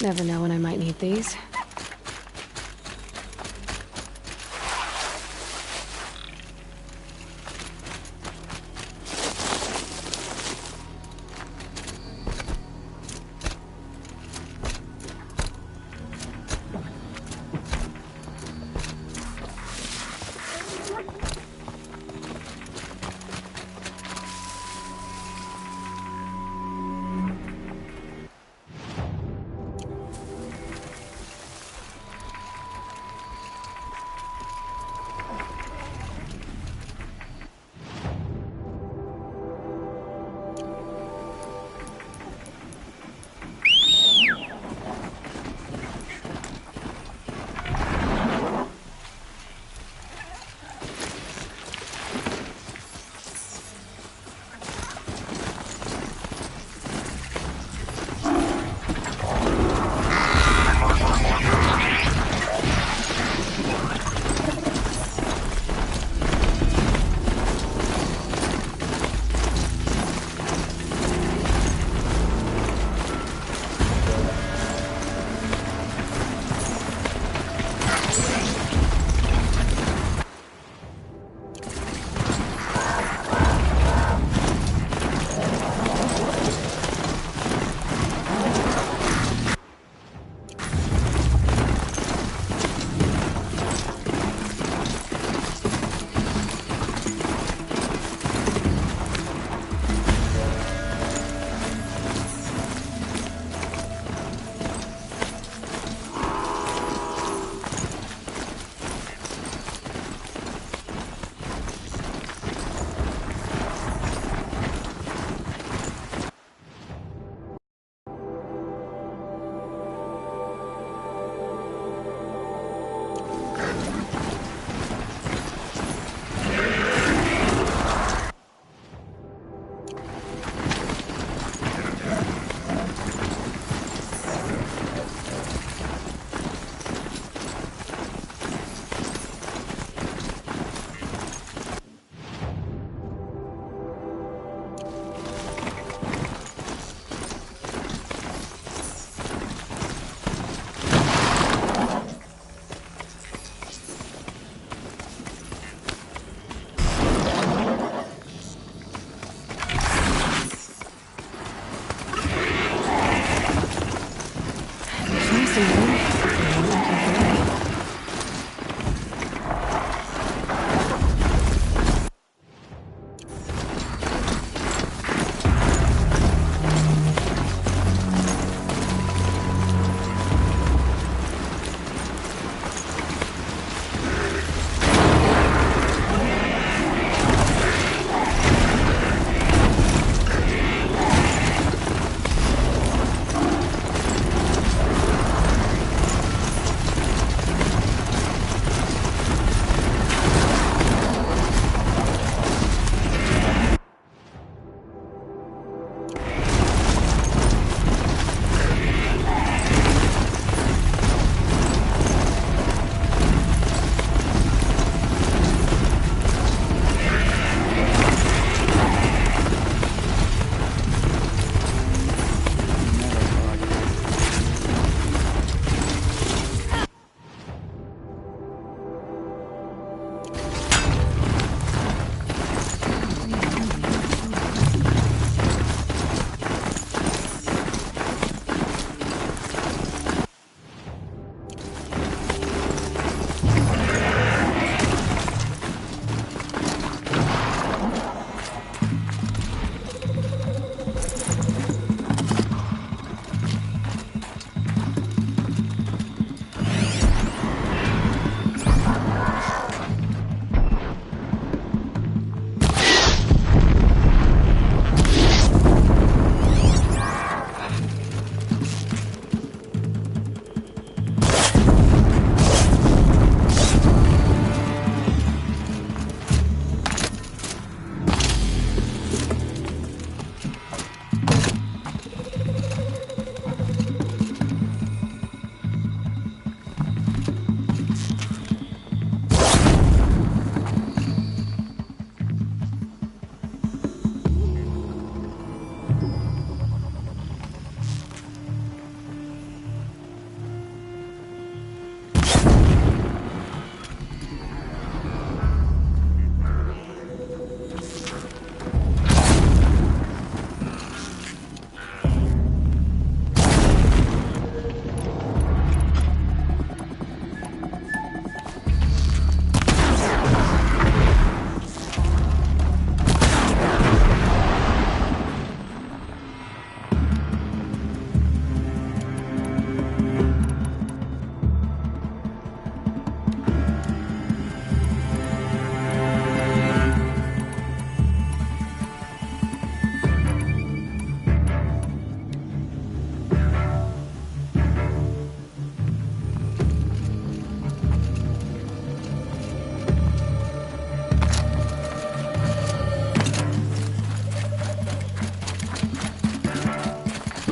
Never know when I might need these.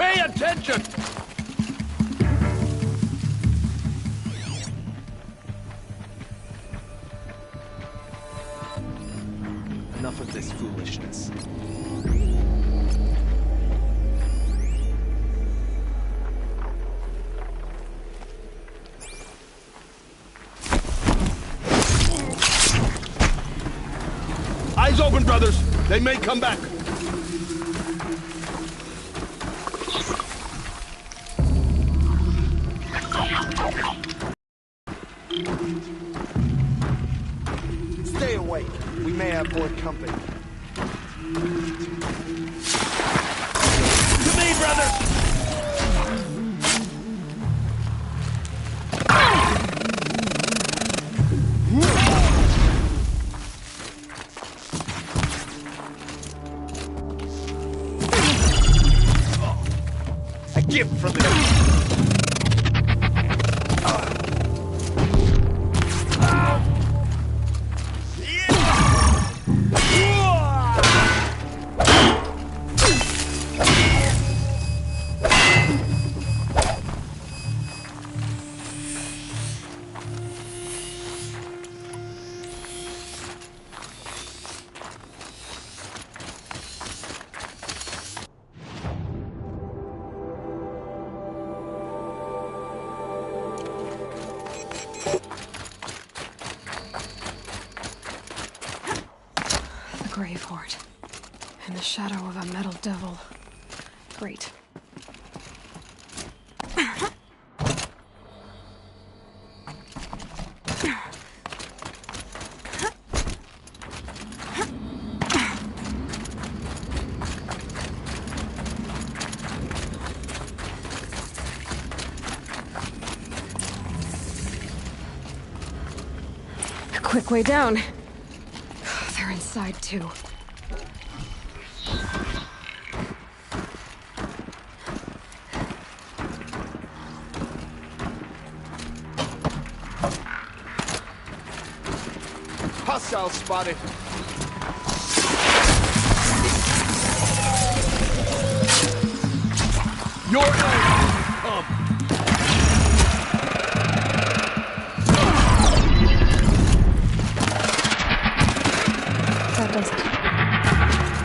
Pay attention! Enough of this foolishness. Eyes open, brothers! They may come back! Stay awake. We may have more company. To me, brothers! A gift from the... Grave hoard. In the shadow of a metal devil. Great. A quick way down. They're inside too. Hostile spotted. Your end! Come! That does it.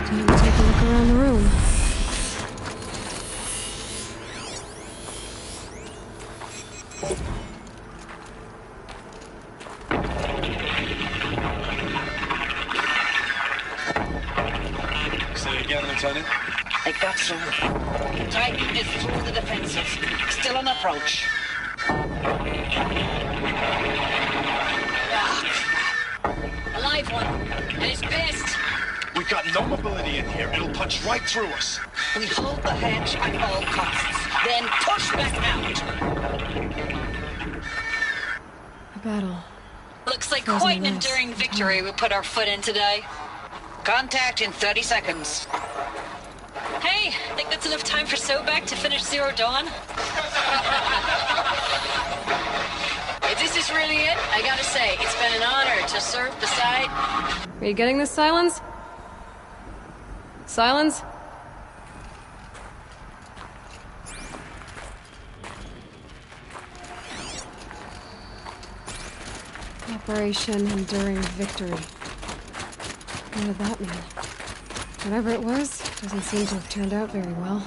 Time to take a look around the room. Say again, Lieutenant? I got some. Titan is through the defenses. Still on approach. Ah, crap. A live one. And he's pissed. We've got no mobility in here. It'll punch right through us. We hold the hedge at all costs. Then push back out. A battle. Looks like Frozen quite an lives. enduring victory we put our foot in today. Contact in 30 seconds. Hey, think that's enough time for Sobek to finish Zero Dawn? If this is really it, I gotta say, it's been an honor to serve beside... Are you getting this, Silence? Silence? Operation Enduring Victory. What did that mean? Whatever it was, doesn't seem to have turned out very well.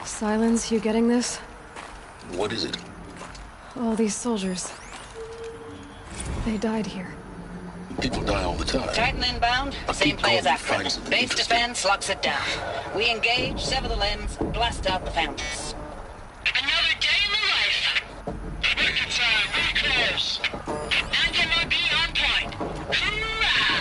Silence, you getting this? What is it? All these soldiers. They died here. People die all the time. Titan inbound, I'll same keep play as going, after. find something Base interesting. defense locks it down. We engage, sever the limbs, blast out the fountains. Another day in the life. Reconcile, reclose. MIB on point. Hoorah!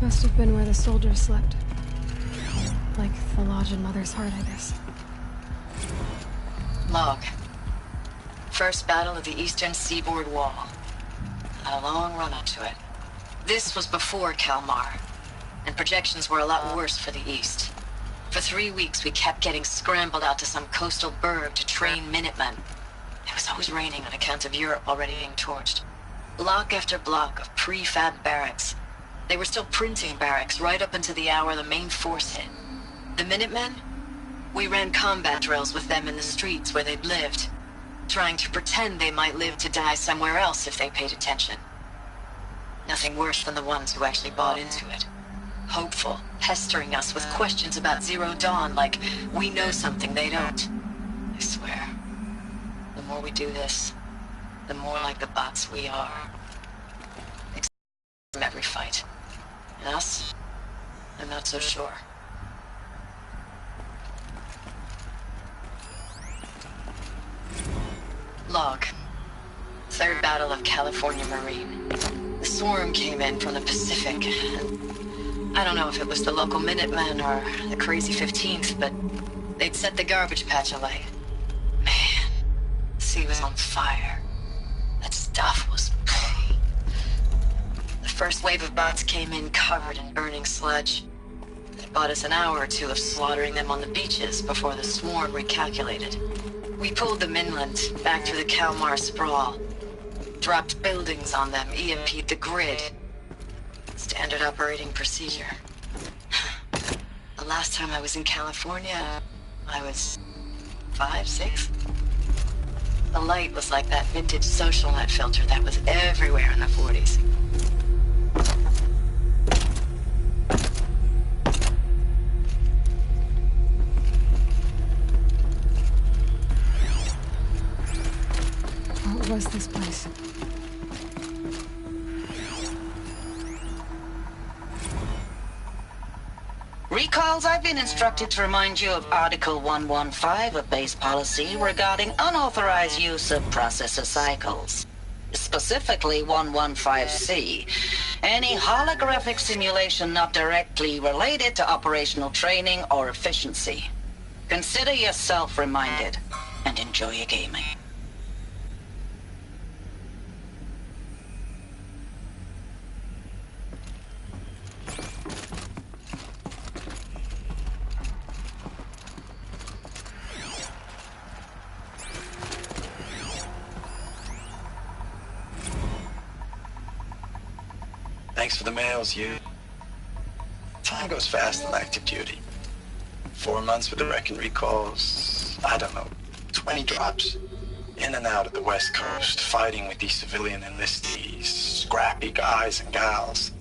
Must have been where the soldiers slept. Like the lodge in Mother's Heart, I guess. Log. First battle of the Eastern Seaboard Wall. Had a long run up to it. This was before Kalmar, and projections were a lot worse for the East. For 3 weeks, we kept getting scrambled out to some coastal burg to train Minutemen. It was always raining on account of Europe already being torched. Block after block of prefab barracks. They were still printing barracks right up until the hour the main force hit. The Minutemen? We ran combat drills with them in the streets where they'd lived, trying to pretend they might live to die somewhere else if they paid attention. Nothing worse than the ones who actually bought into it. Hopeful, pestering us with questions about Zero Dawn like we know something they don't. I swear, the more we do this, the more like the bots we are. From every fight. And us? I'm not so sure. Log. Third Battle of California Marine. The swarm came in from the Pacific, and I don't know if it was the local Minutemen or the crazy 15th, but they'd set the garbage patch alight. Man, the sea was on fire. That stuff was... The first wave of bots came in covered in burning sludge. It bought us an hour or two of slaughtering them on the beaches before the swarm recalculated. We pulled them inland, back through the Kalmar sprawl. Dropped buildings on them, EMP'd the grid. Standard operating procedure. The last time I was in California, I was 5, 6? The light was like that vintage social net filter that was everywhere in the 40s. What was this place? Recalls, I've been instructed to remind you of Article 115 of base policy regarding unauthorized use of processor cycles. Specifically 115C. Any holographic simulation not directly related to operational training or efficiency. Consider yourself reminded, and enjoy your gaming. Thanks for the mails, you. Time goes fast on active duty. 4 months with the wrecking recalls, I don't know, 20 drops. In and out of the West Coast, fighting with these civilian enlistees, scrappy guys and gals.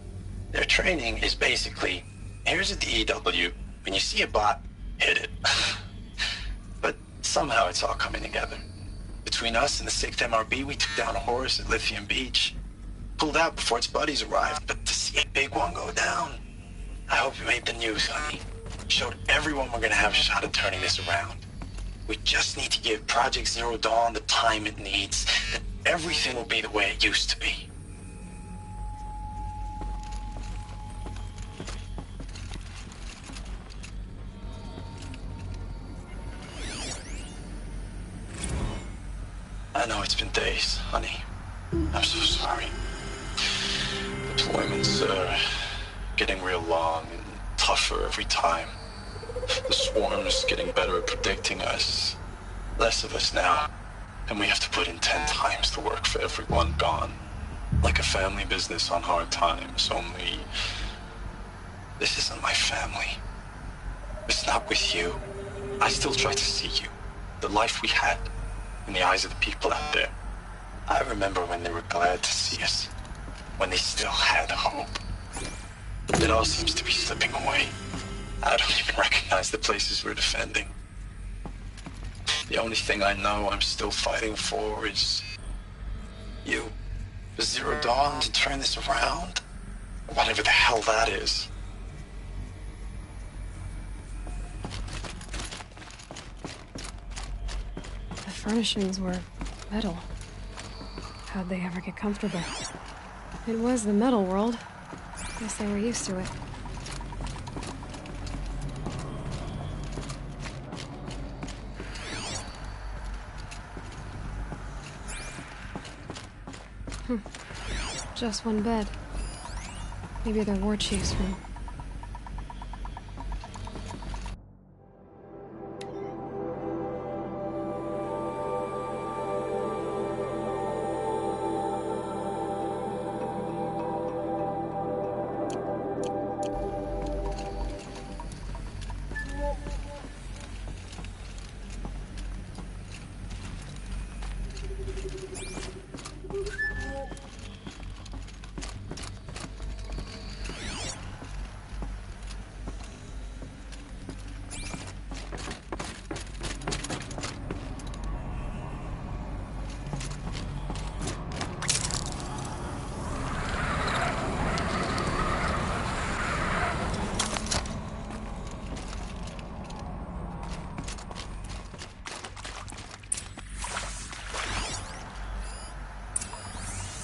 Their training is basically, here's a DEW, when you see a bot, hit it. But somehow it's all coming together. Between us and the 6th MRB, we took down a horse at Lithium Beach. Pulled out before its buddies arrived, but to see a big one go down, I hope it made the news, honey. Showed everyone we're gonna have a shot at turning this around. We just need to give Project Zero Dawn the time it needs, and everything will be the way it used to be. I know it's been days, honey. I'm so sorry. Deployments are getting real long and tougher every time. The swarm's getting better at predicting us. Less of us now. And we have to put in 10 times the work for everyone gone. Like a family business on hard times, only... This isn't my family. It's not with you. I still try to see you. The life we had in the eyes of the people out there. I remember when they were glad to see us. When they still had hope. It all seems to be slipping away. I don't even recognize the places we're defending. The only thing I know I'm still fighting for is... you. For Zero Dawn to turn this around. Whatever the hell that is. The furnishings were metal. How'd they ever get comfortable? It was the metal world. Guess they were used to it. Just one bed. Maybe they're war chief's room.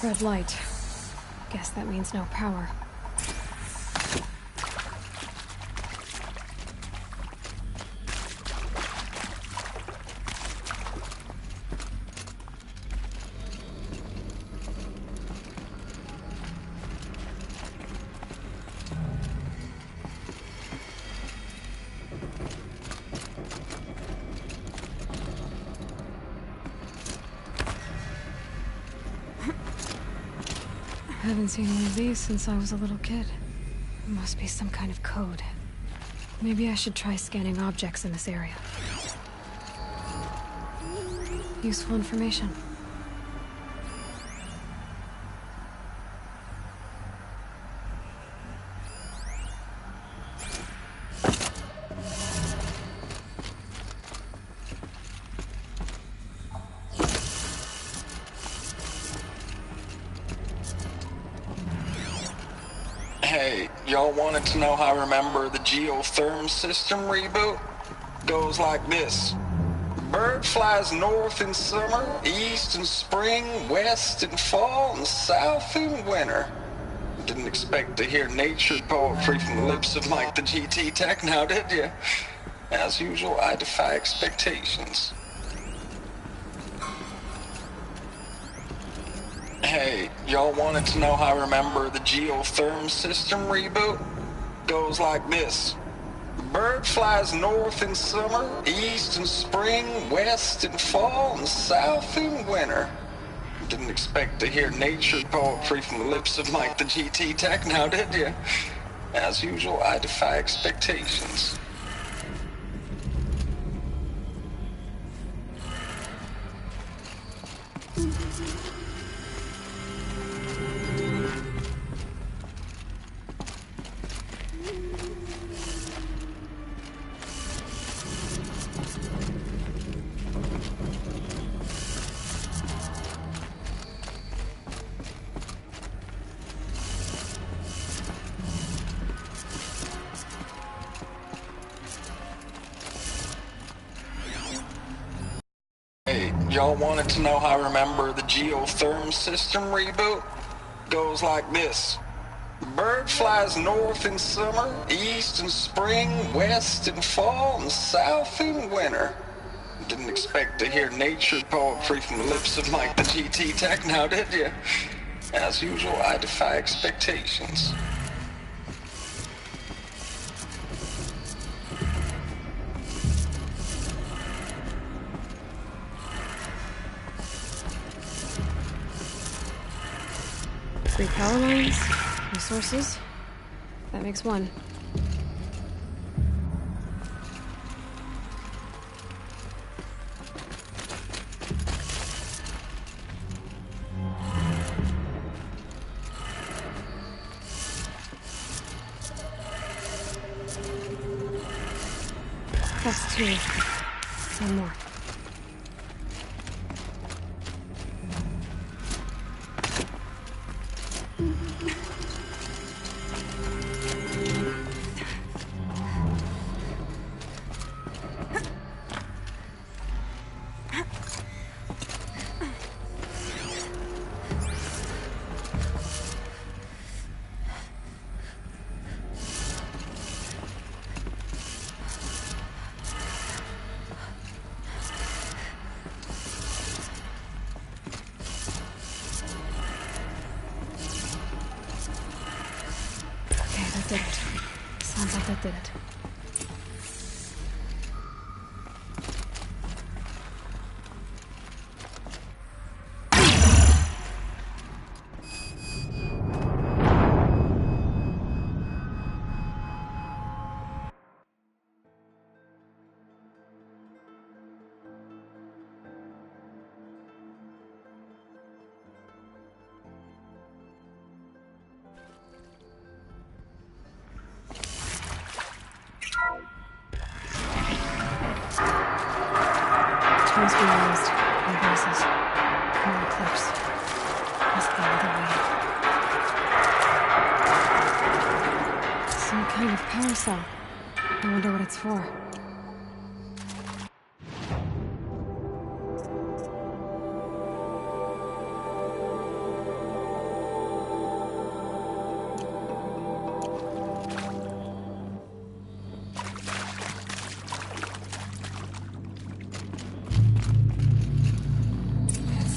Red light. Guess that means no power. I haven't seen one of these since I was a little kid. It must be some kind of code. Maybe I should try scanning objects in this area. Useful information. Hey, y'all wanted to know how I remember the geotherm system reboot? Goes like this. Bird flies north in summer, east in spring, west in fall, and south in winter. Didn't expect to hear nature poetry from the lips of Mike the GT Tech now, did you? As usual, I defy expectations. Hey, y'all wanted to know how I remember the geotherm system reboot? Goes like this. Bird flies north in summer, east in spring, west in fall, and south in winter. Didn't expect to hear nature poetry from the lips of Mike the GT Tech now, did you? As usual, I defy expectations. Hey, y'all wanted to know how I remember the geotherm system reboot? Goes like this. Bird flies north in summer, east in spring, west in fall, and south in winter. Didn't expect to hear nature poetry from the lips of Mike the GT Tech now, did you? As usual, I defy expectations. Three power lines, resources. That makes one. That's two. One more. did it. Sounds like that did it. Tools being used. No voices. No clips. Must be another way. Some kind of power cell. I wonder what it's for.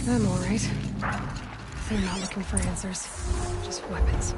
Them, all right. They're not looking for answers, just weapons.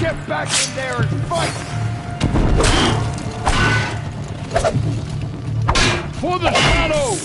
Get back in there and fight! For the shadows!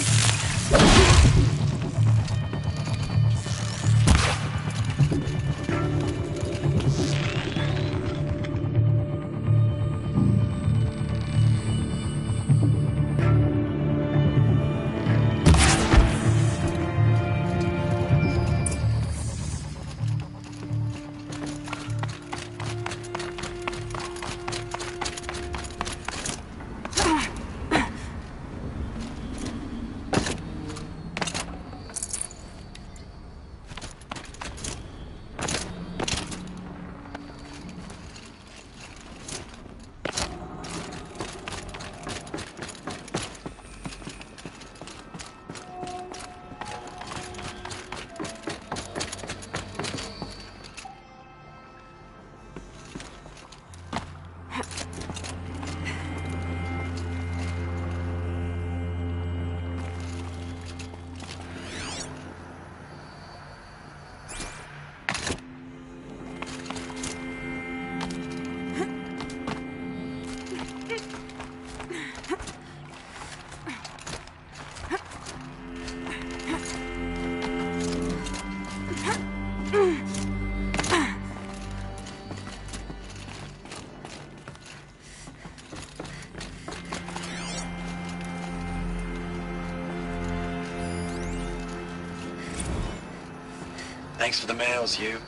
Thanks for the mails, you.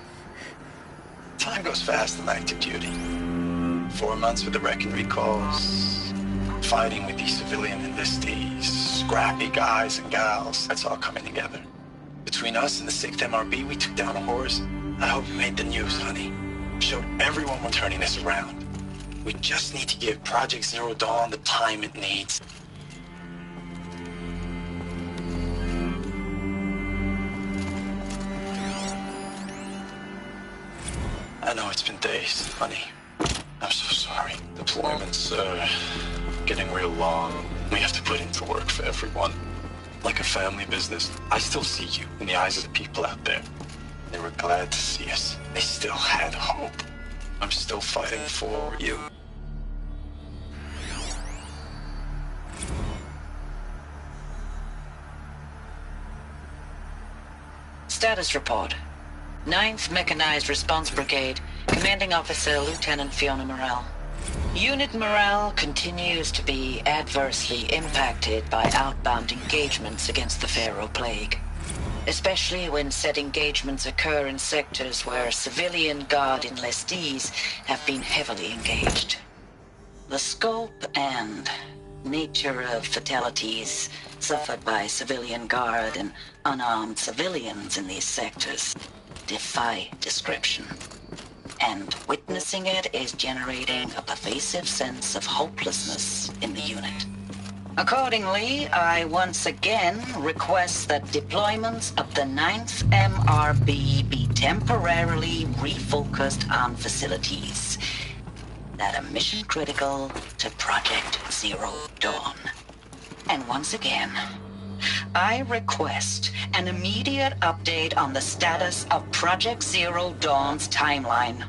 Time goes fast in active duty. 4 months with the wreck and recalls, fighting with these civilian enlistees, scrappy guys and gals. That's all coming together. Between us and the 6th MRB, we took down a horse. I hope you made the news, honey. Showed everyone we're turning this around. We just need to give Project Zero Dawn the time it needs. I know it's been days, honey. I'm so sorry. Deployments are getting real long. We have to put into work for everyone. Like a family business. I still see you in the eyes of the people out there. They were glad to see us. They still had hope. I'm still fighting for you. Status report. 9th Mechanized Response Brigade, Commanding Officer Lieutenant Fiona Morrell. Unit morale continues to be adversely impacted by outbound engagements against the Pharaoh Plague, especially when said engagements occur in sectors where civilian guard enlistees have been heavily engaged. The scope and nature of fatalities suffered by civilian guard and unarmed civilians in these sectors defy description. And witnessing it is generating a pervasive sense of hopelessness in the unit. Accordingly, I once again request that deployments of the 9th MRB be temporarily refocused on facilities that are mission critical to Project Zero Dawn. And once again, I request an immediate update on the status of Project Zero Dawn's timeline.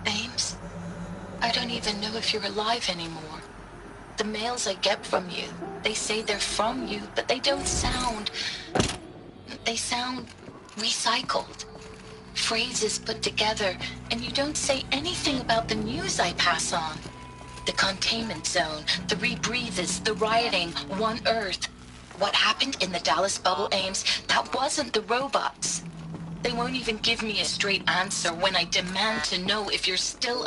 Ames, I don't even know if you're alive anymore. The mails I get from you, they say they're from you, but they don't sound... They sound recycled. Phrases put together, and you don't say anything about the news I pass on. The containment zone, the rebreathers, the rioting, One Earth. What happened in the Dallas bubble, Ames, that wasn't the robots. They won't even give me a straight answer when I demand to know if you're still...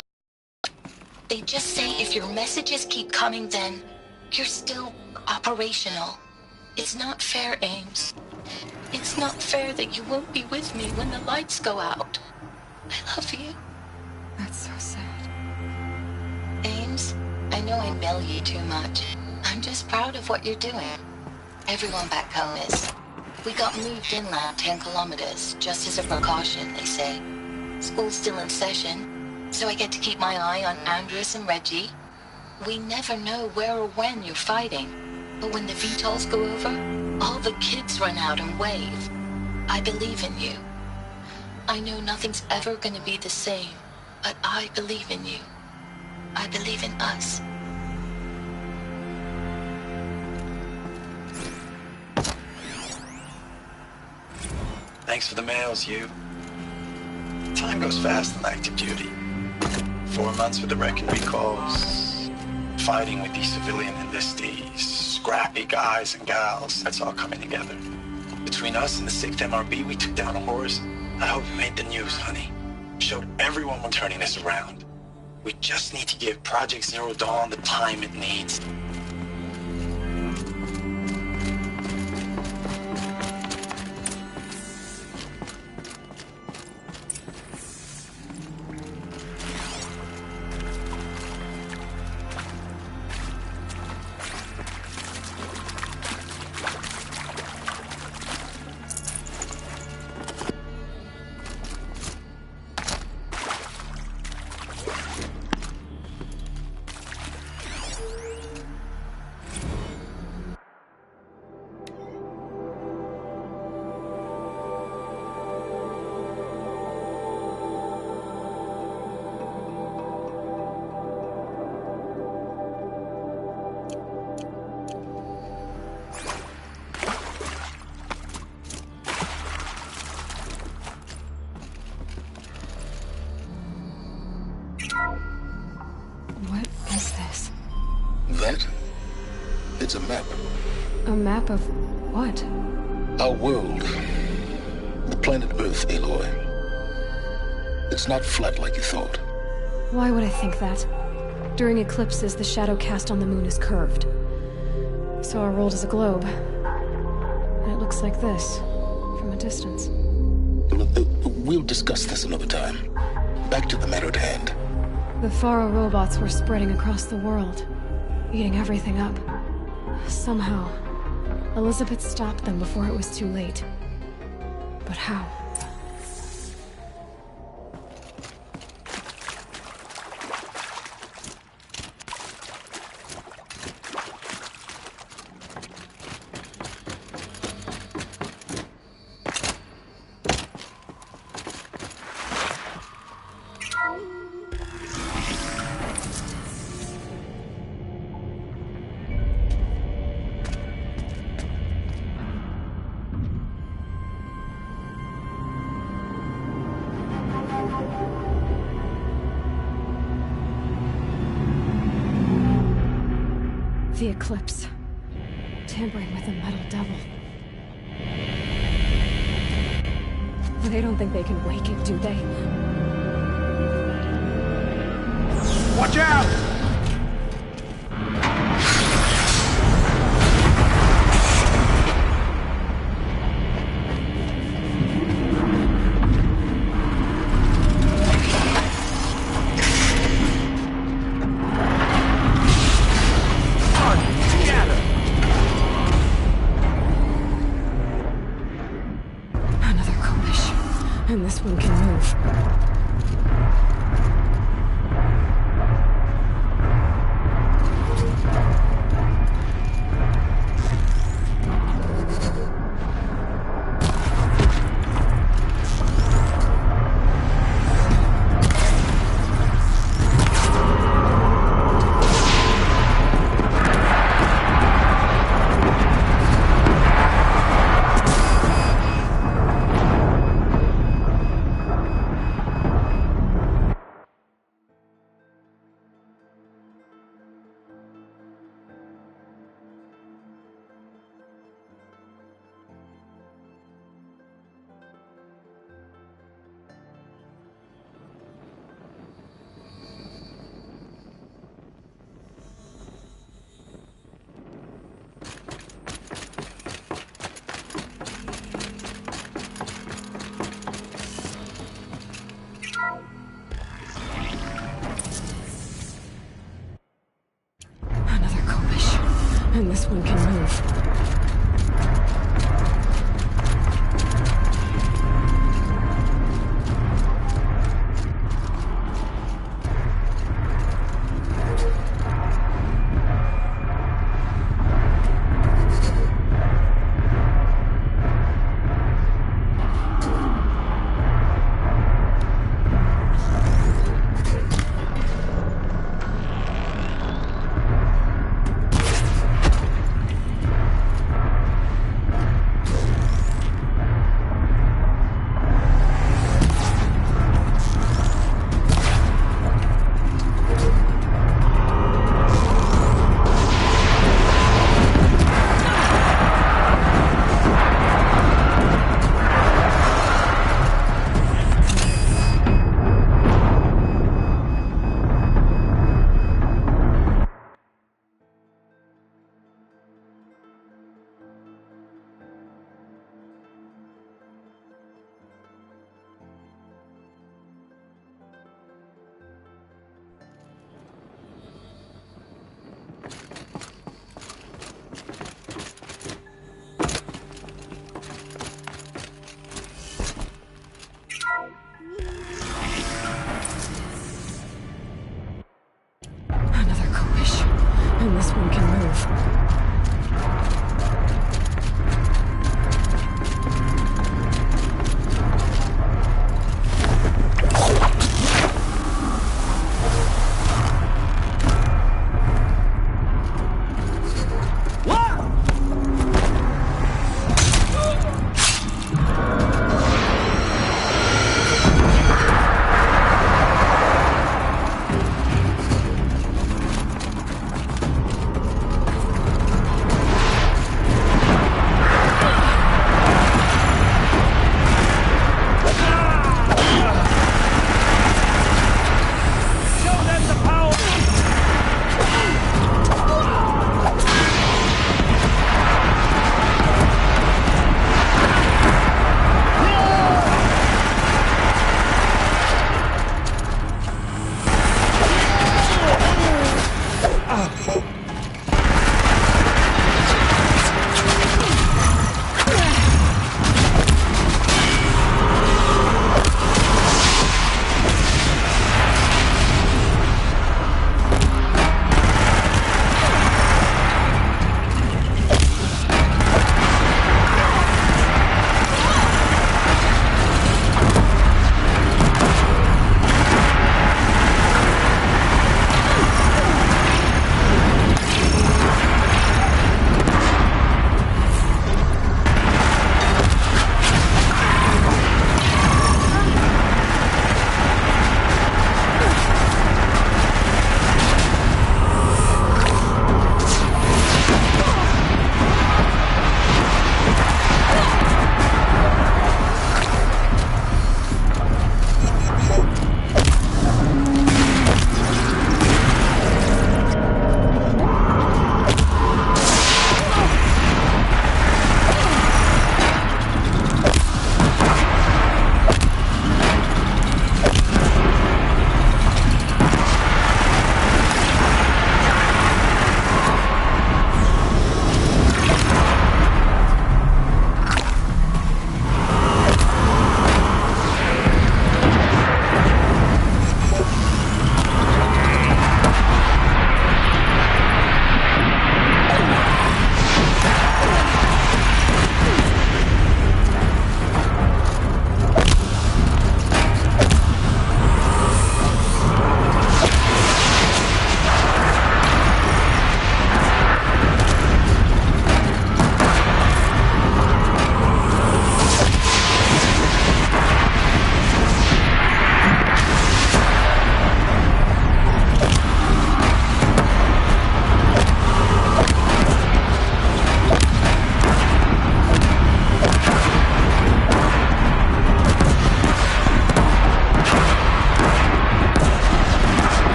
They just say if your messages keep coming, then you're still operational. It's not fair, Ames. It's not fair that you won't be with me when the lights go out. I love you. That's so sad. Ames, I know I mail you too much. I'm just proud of what you're doing. Everyone back home is. We got moved inland 10 kilometers, just as a precaution, they say. School's still in session, so I get to keep my eye on Andres and Reggie. We never know where or when you're fighting, but when the VTOLs go over, all the kids run out and wave. I believe in you. I know nothing's ever gonna be the same, but I believe in you. I believe in us. Thanks for the mails, you. Time goes fast in active duty. 4 months with the wrecking recalls, fighting with these civilian enlistees, scrappy guys and gals, that's all coming together. Between us and the 6th MRB, we took down a horse. I hope it made the news, honey. Showed everyone we're turning this around. We just need to give Project Zero Dawn the time it needs. What is this? That? It's a map. A map of what? Our world. The planet Earth, Aloy. It's not flat like you thought. Why would I think that? During eclipses, the shadow cast on the moon is curved. So our world is a globe. And it looks like this, from a distance. We'll discuss this another time. Back to the matter at hand. The Faro robots were spreading across the world, eating everything up. Somehow, Elizabeth stopped them before it was too late. But how? The Eclipse. Tampering with the Metal Devil. They don't think they can wake it, do they? Watch out! And this one can move. And this one can move.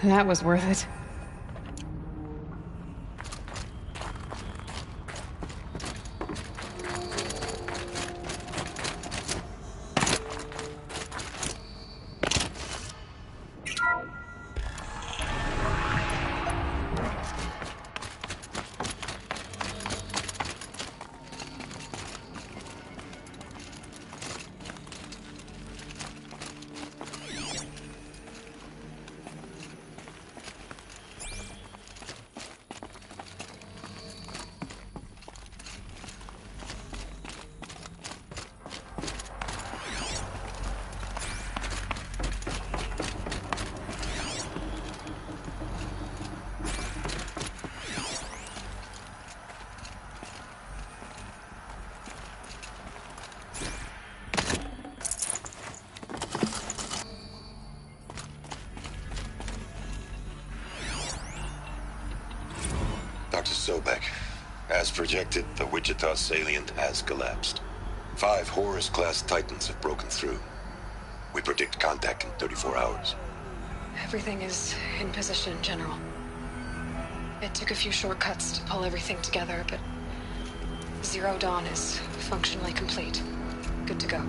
That was worth it. Dr. Sobek, as projected, the Wichita salient has collapsed. 5 Horus-class Titans have broken through. We predict contact in 34 hours. Everything is in position, General. It took a few shortcuts to pull everything together, but Zero Dawn is functionally complete. Good to go.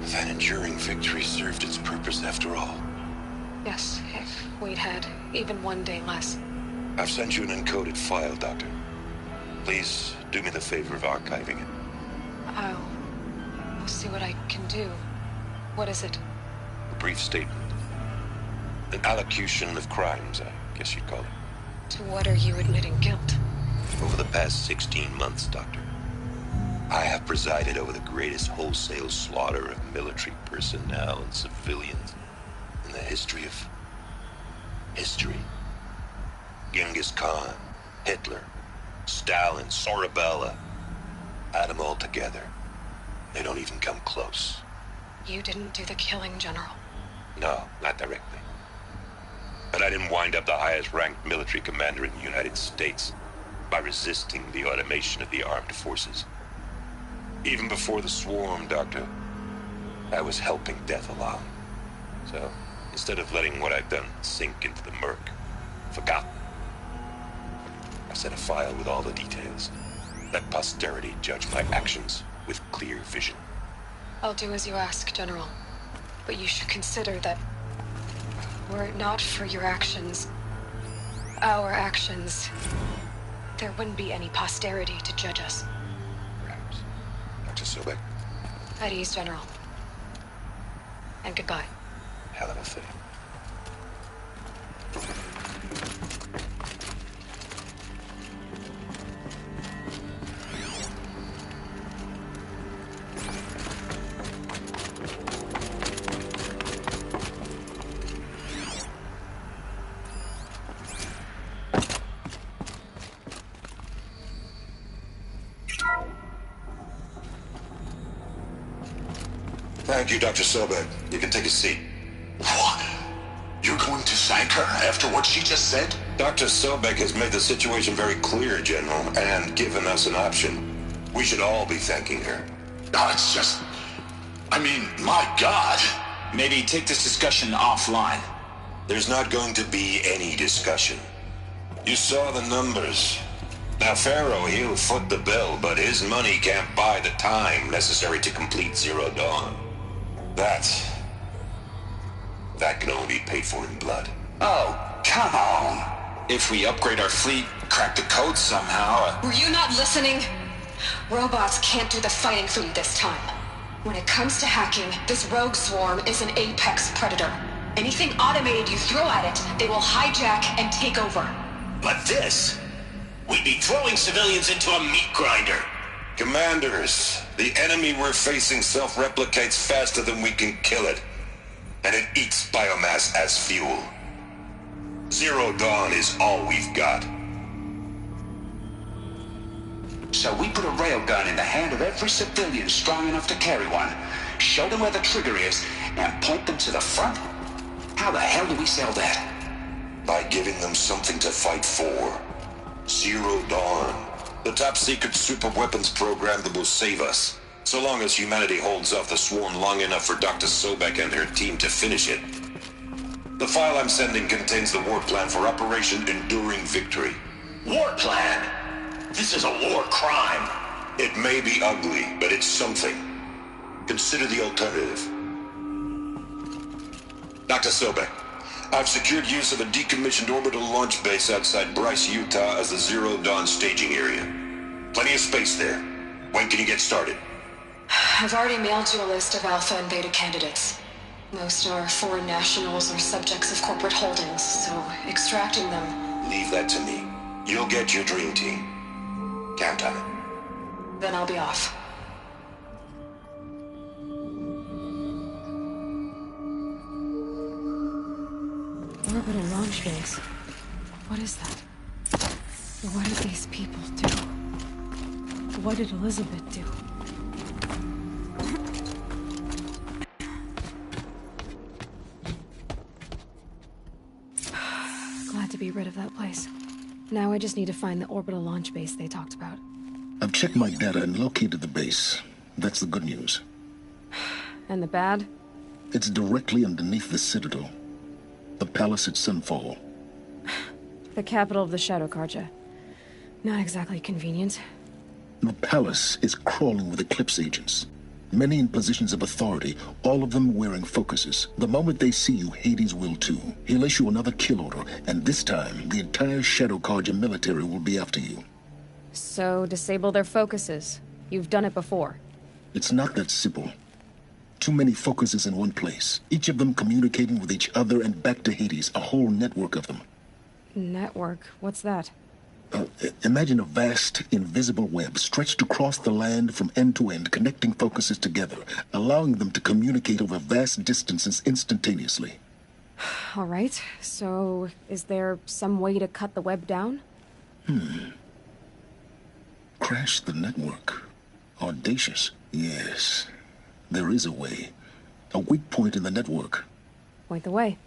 That enduring victory served its purpose after all. Yes, if we'd had even one day less. I've sent you an encoded file, Doctor. Please do me the favor of archiving it. I'll see what I can do. What is it? A brief statement. An allocution of crimes, I guess you'd call it. To what are you admitting guilt? Over the past 16 months, Doctor, I have presided over the greatest wholesale slaughter of military personnel and civilians in the history of history. Genghis Khan, Hitler, Stalin, Sorabella. Add them all together. They don't even come close. You didn't do the killing, General. No, not directly. But I didn't wind up the highest-ranked military commander in the United States by resisting the automation of the armed forces. Even before the swarm, Doctor, I was helping death along. So, instead of letting what I've done sink into the murk, forgotten, I set a file with all the details. Let posterity judge my actions with clear vision. I'll do as you ask, General. But you should consider that were it not for your actions, our actions, there wouldn't be any posterity to judge us. Perhaps. Dr. Sobek. At ease, General. And goodbye. Hell of a thing. Thank you, Dr. Sobek. You can take a seat. What? You're going to thank her after what she just said? Dr. Sobek has made the situation very clear, General, and given us an option. We should all be thanking her. No, it's just... I mean, my God. Maybe take this discussion offline. There's not going to be any discussion. You saw the numbers. Now, Pharaoh, he'll foot the bill, but his money can't buy the time necessary to complete Zero Dawn. That can only be paid for in blood. Oh, come on. If we upgrade our fleet, crack the code somehow... Were you not listening? Robots can't do the fighting for you this time. When it comes to hacking, this rogue swarm is an apex predator. Anything automated you throw at it, they will hijack and take over. But this... We'd be throwing civilians into a meat grinder. Commanders, the enemy we're facing self-replicates faster than we can kill it. And it eats biomass as fuel. Zero Dawn is all we've got. So we put a railgun in the hand of every civilian strong enough to carry one, show them where the trigger is, and point them to the front? How the hell do we sell that? By giving them something to fight for. Zero Dawn. The top-secret super-weapons program that will save us. So long as humanity holds off the swarm long enough for Dr. Sobek and her team to finish it. The file I'm sending contains the war plan for Operation Enduring Victory. War plan? This is a war crime. It may be ugly, but it's something. Consider the alternative. Dr. Sobek, I've secured use of a decommissioned orbital launch base outside Bryce, Utah as the Zero Dawn staging area. Plenty of space there. When can you get started? I've already mailed you a list of Alpha and Beta candidates. Most are foreign nationals or subjects of corporate holdings, so extracting them... Leave that to me. You'll get your dream team. Count on it. Then I'll be off. Orbital launch base. What is that? What did these people do? What did Elizabeth do? Glad to be rid of that place. Now I just need to find the orbital launch base they talked about. I've checked my data and located the base. That's the good news. And the bad? It's directly underneath the Citadel. The palace at Sunfall. The capital of the Shadow Carja. Not exactly convenient. The palace is crawling with Eclipse agents. Many in positions of authority, all of them wearing focuses. The moment they see you, Hades will too. He'll issue another kill order, and this time, the entire Shadow Carja military will be after you. So, disable their focuses. You've done it before. It's not that simple. Too many focuses in one place, each of them communicating with each other and back to Hades, a whole network of them. Network? What's that? Imagine a vast, invisible web stretched across the land from end to end, connecting focuses together, allowing them to communicate over vast distances instantaneously. All right, so is there some way to cut the web down? Crash the network. Audacious. Yes, there is a way. A weak point in the network. Point the way.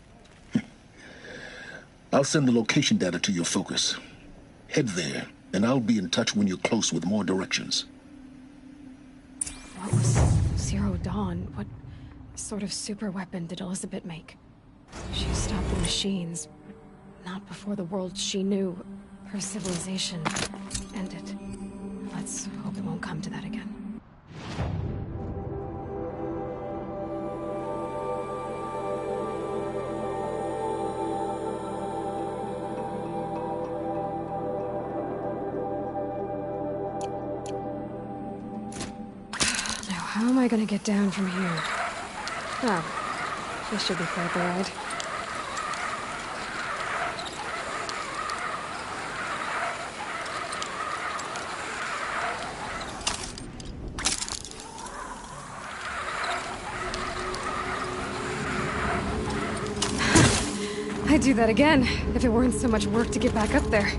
I'll send the location data to your focus. Head there, and I'll be in touch when you're close with more directions. What was Zero Dawn? What sort of super weapon did Elizabeth make? She stopped the machines, but not before the world she knew, her civilization, ended. Let's hope it won't come to that again. How am I gonna get down from here? Oh, this should be quite the ride. I'd do that again, if it weren't so much work to get back up there.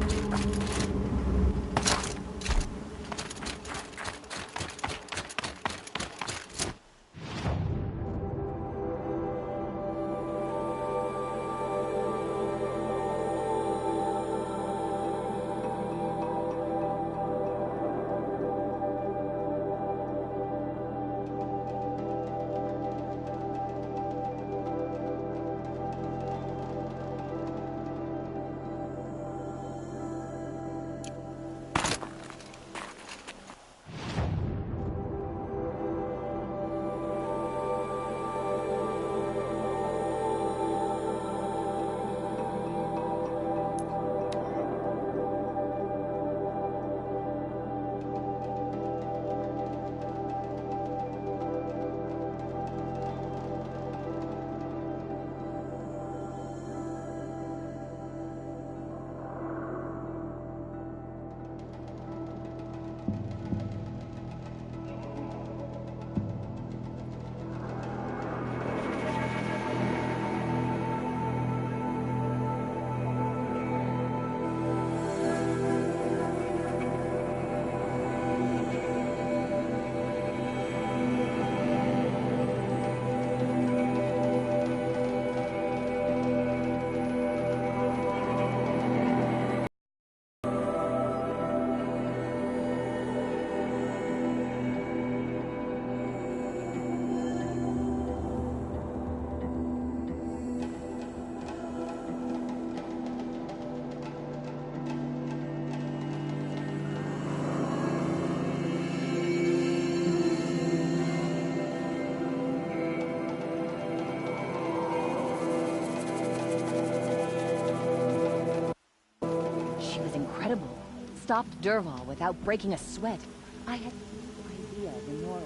incredible. Stopped Derval without breaking a sweat. I had no idea the Nora...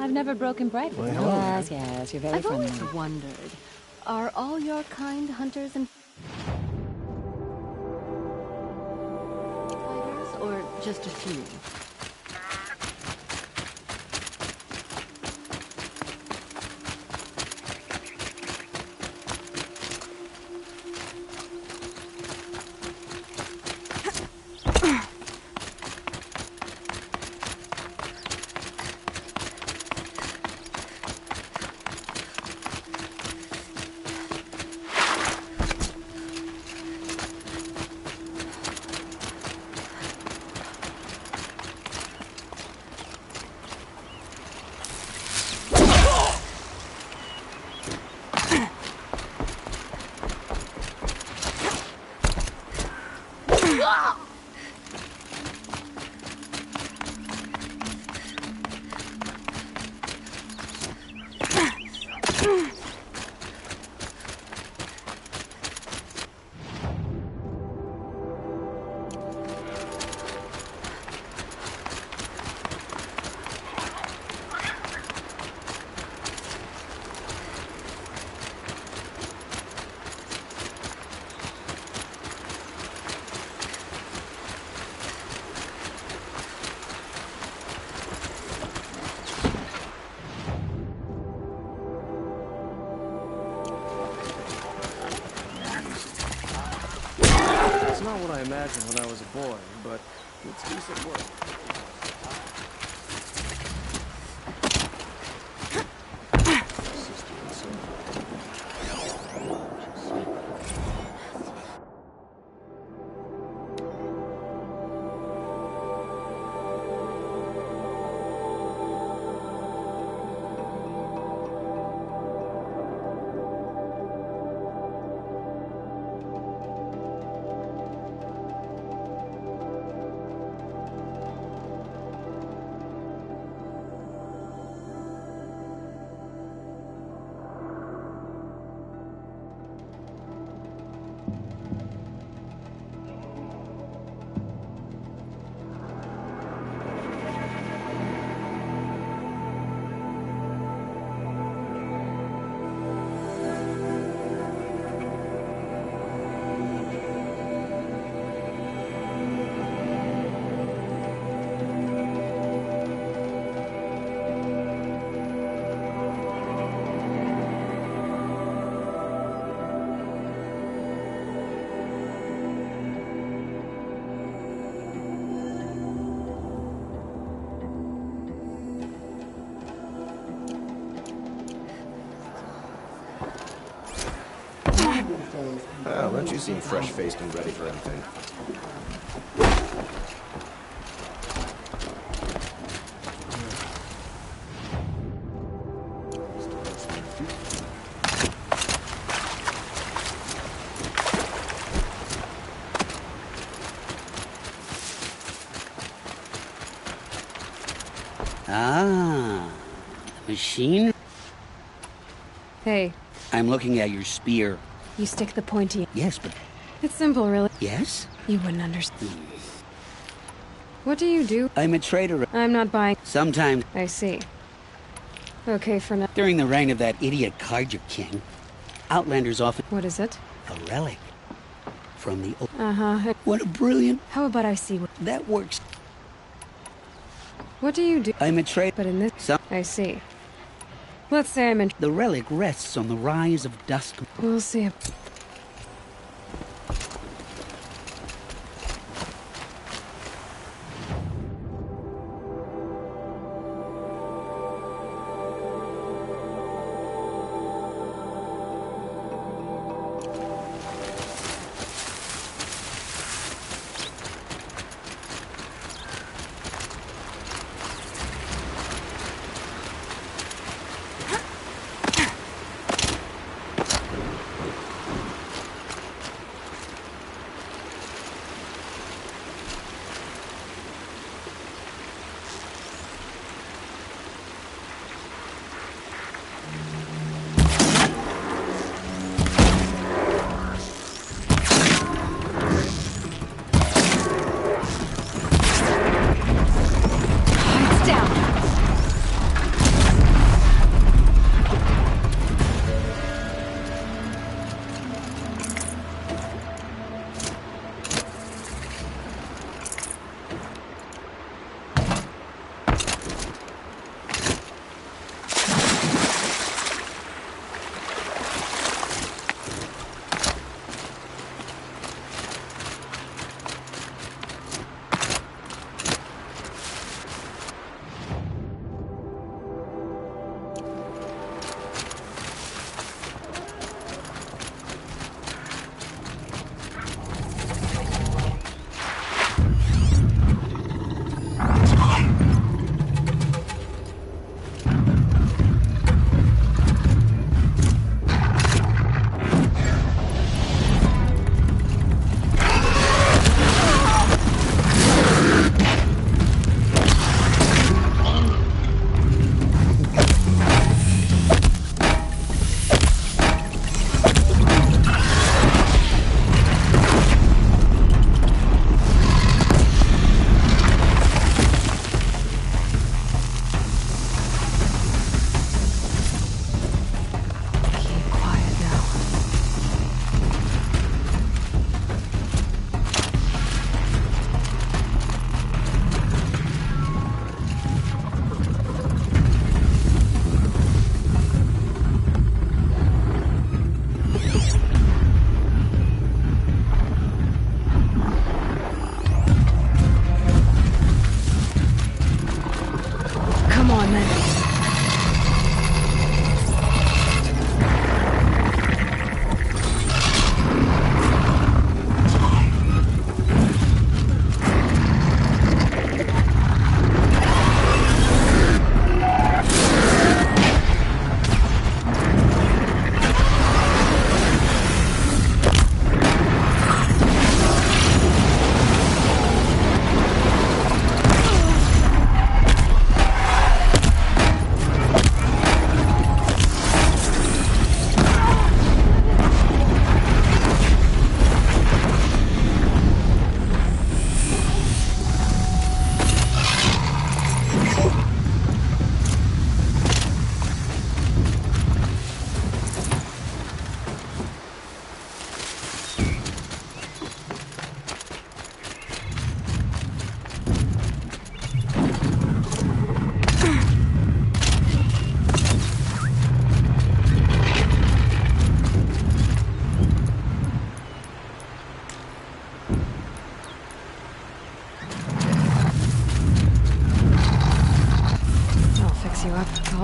I've never broken bread with Well, Yes, yes, you're very friendly. I've always wondered, are all your kind hunters and fighters, or just a few? It's not what I imagined when I was a boy, but it's decent work. Oh, don't you seem fresh-faced and ready for anything? Ah, machine? Hey, I'm looking at your spear. you stick the pointy. Yes, but... It's simple, really. Yes? You wouldn't understand. What do you do? I'm a trader. I'm not buying. Sometimes... I see. Okay, for now. During the reign of that idiot Carja King, Outlanders often... What is it? A relic. From the... Uh-huh. What a brilliant... How about I see what... That works. What do you do? I'm a trader. But in this... I see. Let's say I'm in... The relic rests on the rise of dusk. We'll see.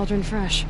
Cauldron fresh.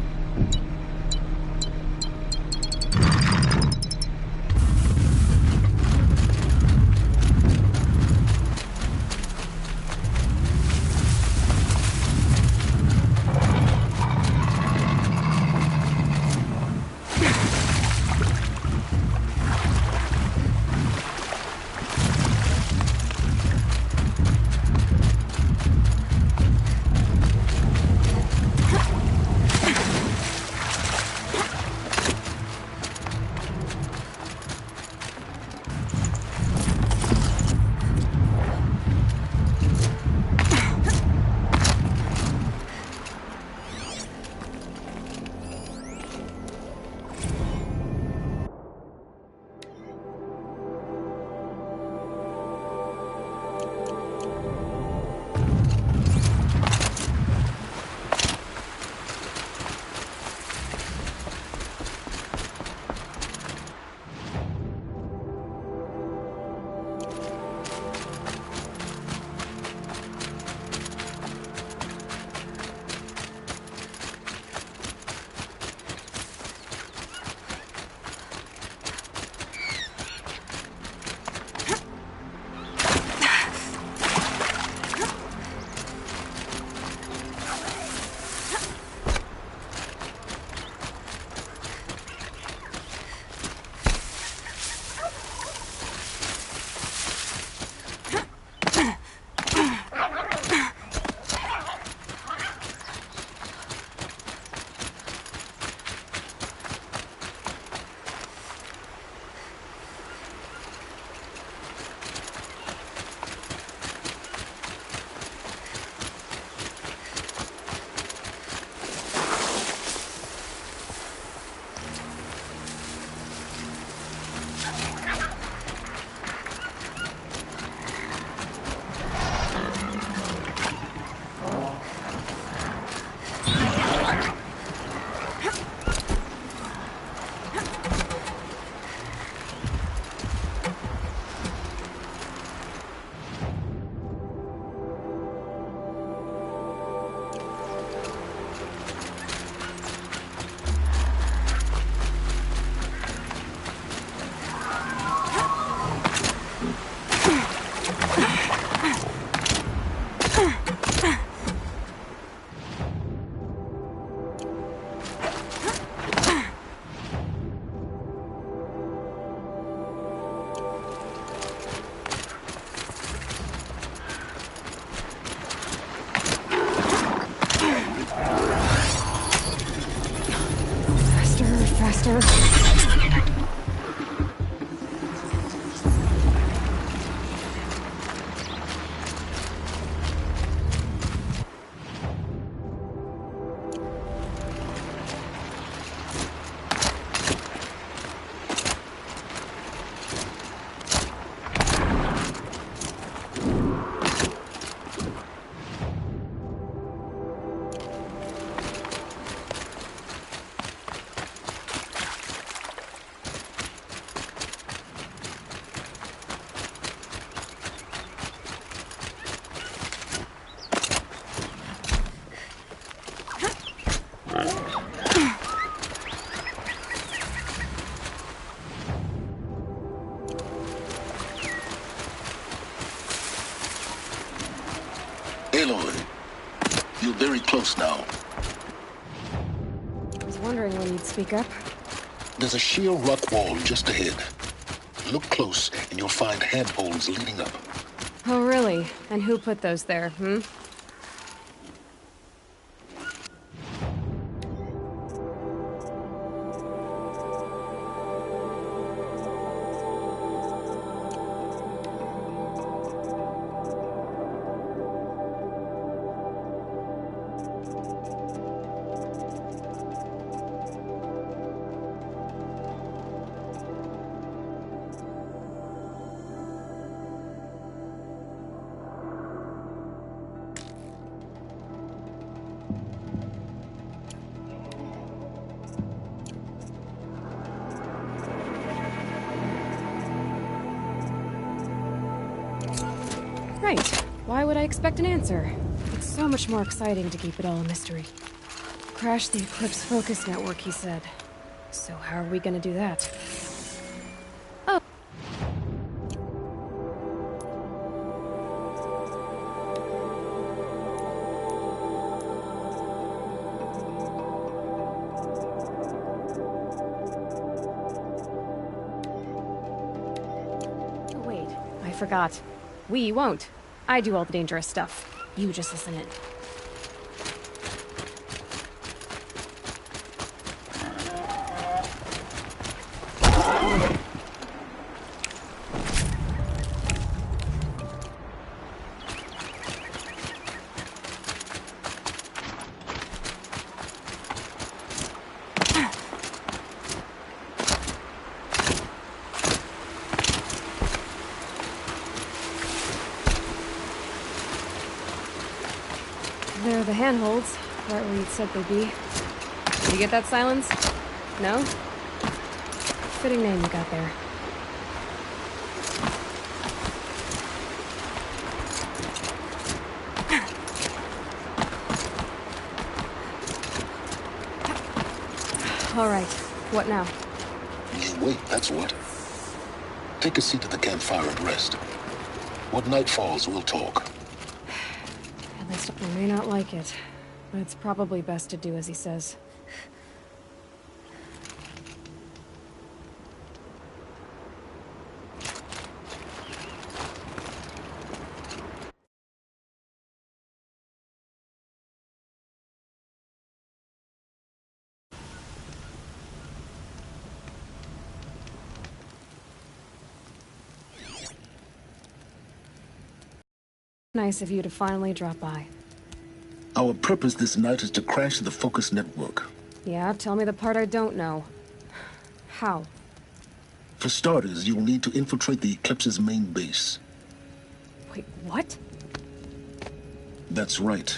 Aloy, you're very close now. I was wondering when you'd speak up. There's a sheer rock wall just ahead. Look close, and you'll find handholds leading up. Oh, really? And who put those there, hmm? Right. Why would I expect an answer? It's so much more exciting to keep it all a mystery. Crash the Eclipse focus network, he said. So how are we gonna do that? Oh. Oh, wait. I forgot. We won't. I do all the dangerous stuff. You just listen in. There are the handholds, right where you'd said they'd be. Did you get that, Silence? No? Fitting name you got there. All right, what now? You wait, that's what. Take a seat at the campfire and rest. When night falls, we'll talk. At least I may not like it, but it's probably best to do as he says. Nice of you to finally drop by. Our purpose this night is to crash the focus network. Yeah, tell me the part I don't know. How? For starters, you'll need to infiltrate the Eclipse's main base. Wait, what? That's right.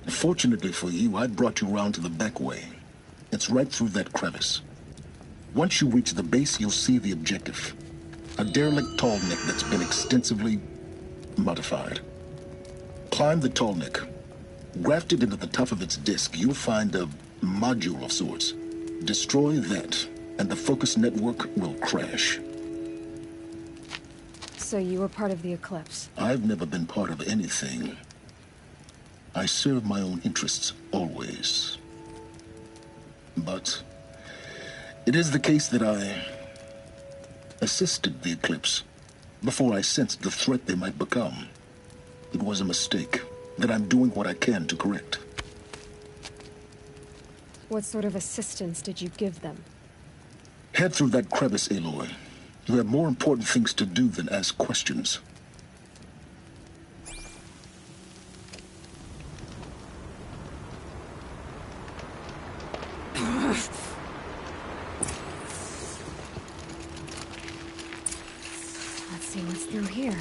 Fortunately for you, I brought you round to the back way. It's right through that crevice. Once you reach the base, you'll see the objective. A derelict tall neck that's been extensively modified. Climb the tall neck. Grafted into the top of its disk, you'll find a module of sorts. Destroy that, and the focus network will crash. So you were part of the Eclipse? I've never been part of anything. I serve my own interests, always. But it is the case that I assisted the Eclipse before I sensed the threat they might become. It was a mistake that I'm doing what I can to correct. What sort of assistance did you give them? Head through that crevice, Aloy. You have more important things to do than ask questions. Let's see what's through here.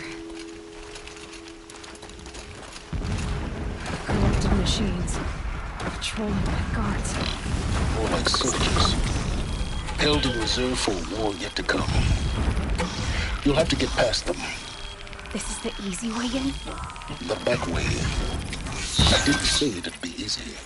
Corrupted machines. Patrolling like guards. More like soldiers. Held in reserve for a war yet to come. You'll have to get past them. This is the easy way in? The back way. I didn't say it'd be easy.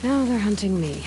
Now they're hunting me.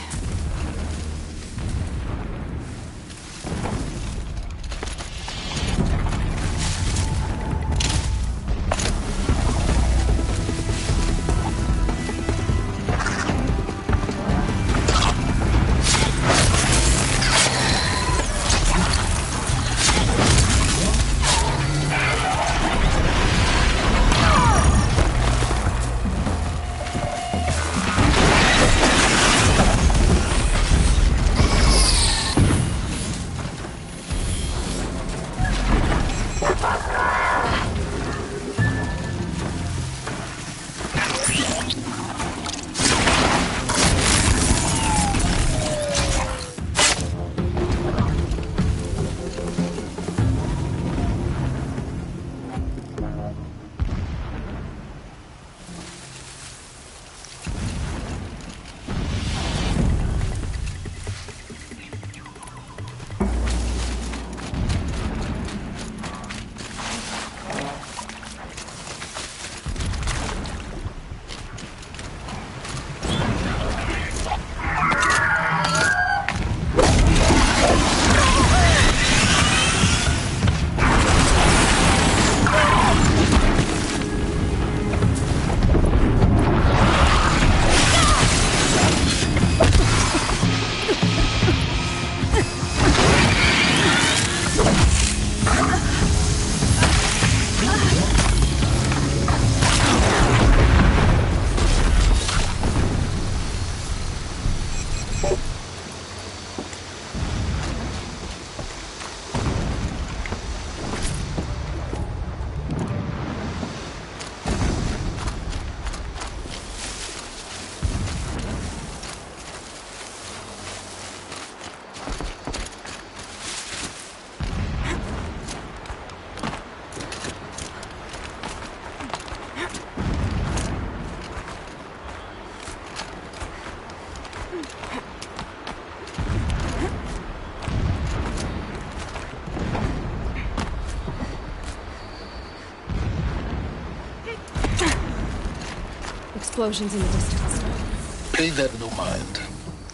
Explosions in the distance. Pay that no mind.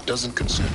Doesn't concern you.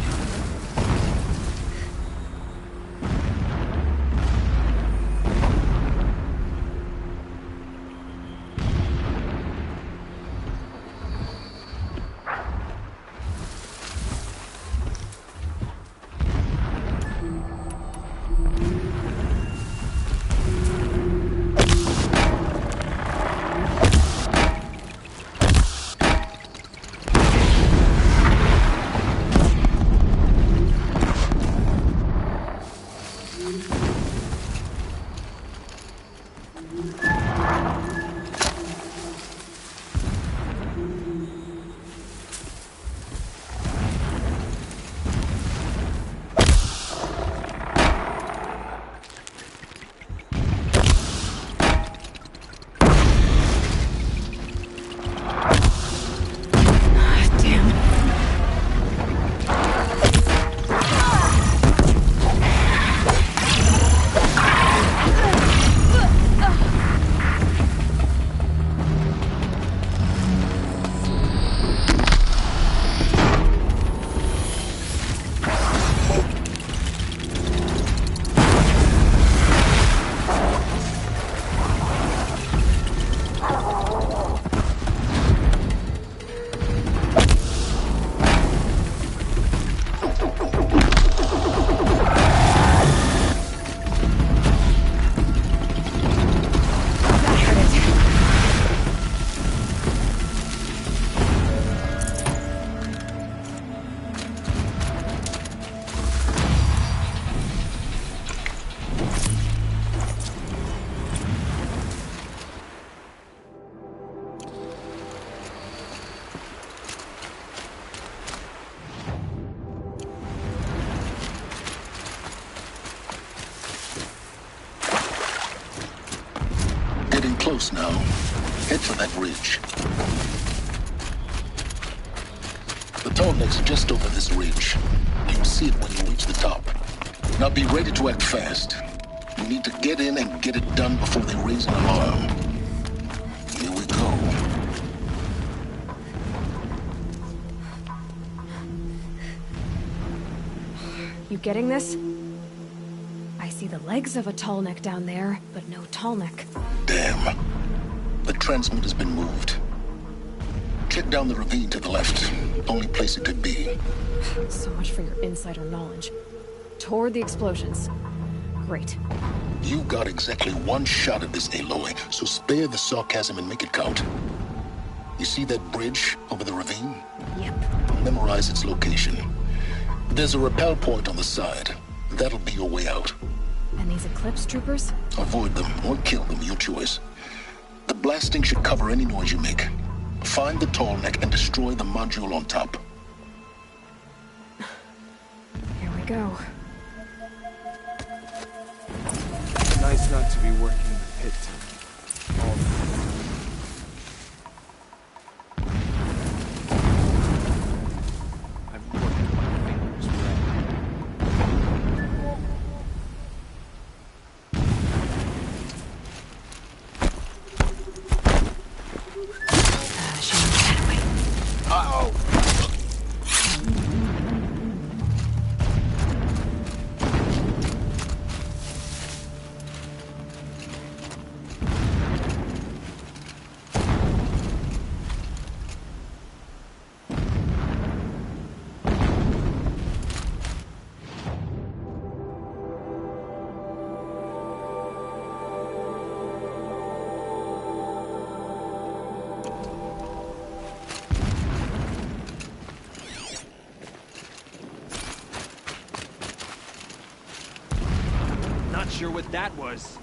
close now. Head for that ridge. The tall neck's just over this ridge. You'll see it when you reach the top. Now be ready to act fast. You need to get in and get it done before they raise an alarm. Here we go. You getting this? I see the legs of a tall neck down there, but no tall neck. Damn. The transmitter's been moved. Check down the ravine to the left. Only place it could be. So much for your insider knowledge. Toward the explosions. Great. You got exactly one shot at this, Aloy, so spare the sarcasm and make it count. You see that bridge over the ravine? Yep. Memorize its location. There's a rappel point on the side. That'll be your way out. And these Eclipse troopers? Avoid them or kill them, your choice. The blasting should cover any noise you make. Find the tall neck and destroy the module on top. Here we go. Nice not to be working in the pit tonight. All the time. I've worked my fingers Uh-oh! Not sure what that was.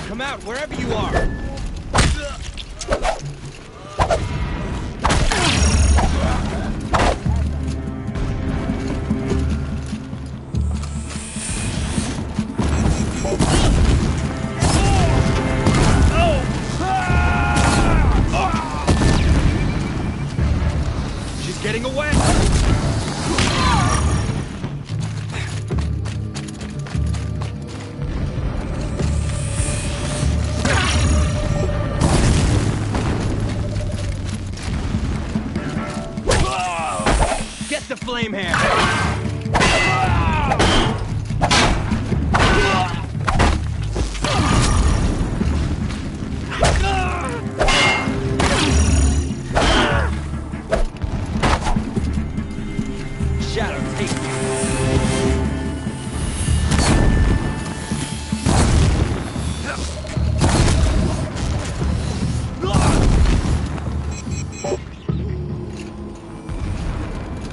Come out, wherever you are! Getting away! Get the flame hand!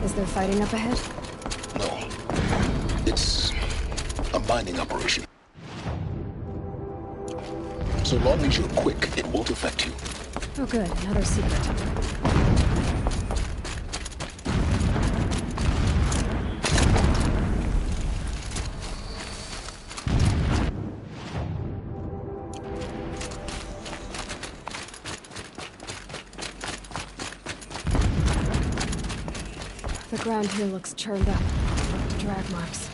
Is there fighting up ahead? No. It's a mining operation. So long as you're quick, it won't affect you. Oh good, another secret. The ground here looks churned up. Drag marks,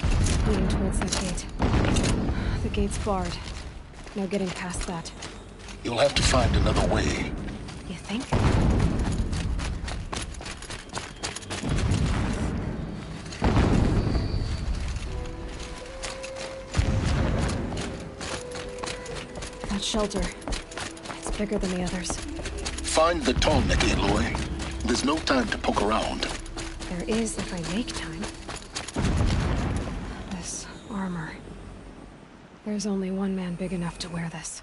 leading towards that gate. The gate's barred. No getting past that. You'll have to find another way. You think? That shelter. It's bigger than the others. Find the tall neck, Aloy. There's no time to poke around. There is if I make time. This armor. There's only one man big enough to wear this.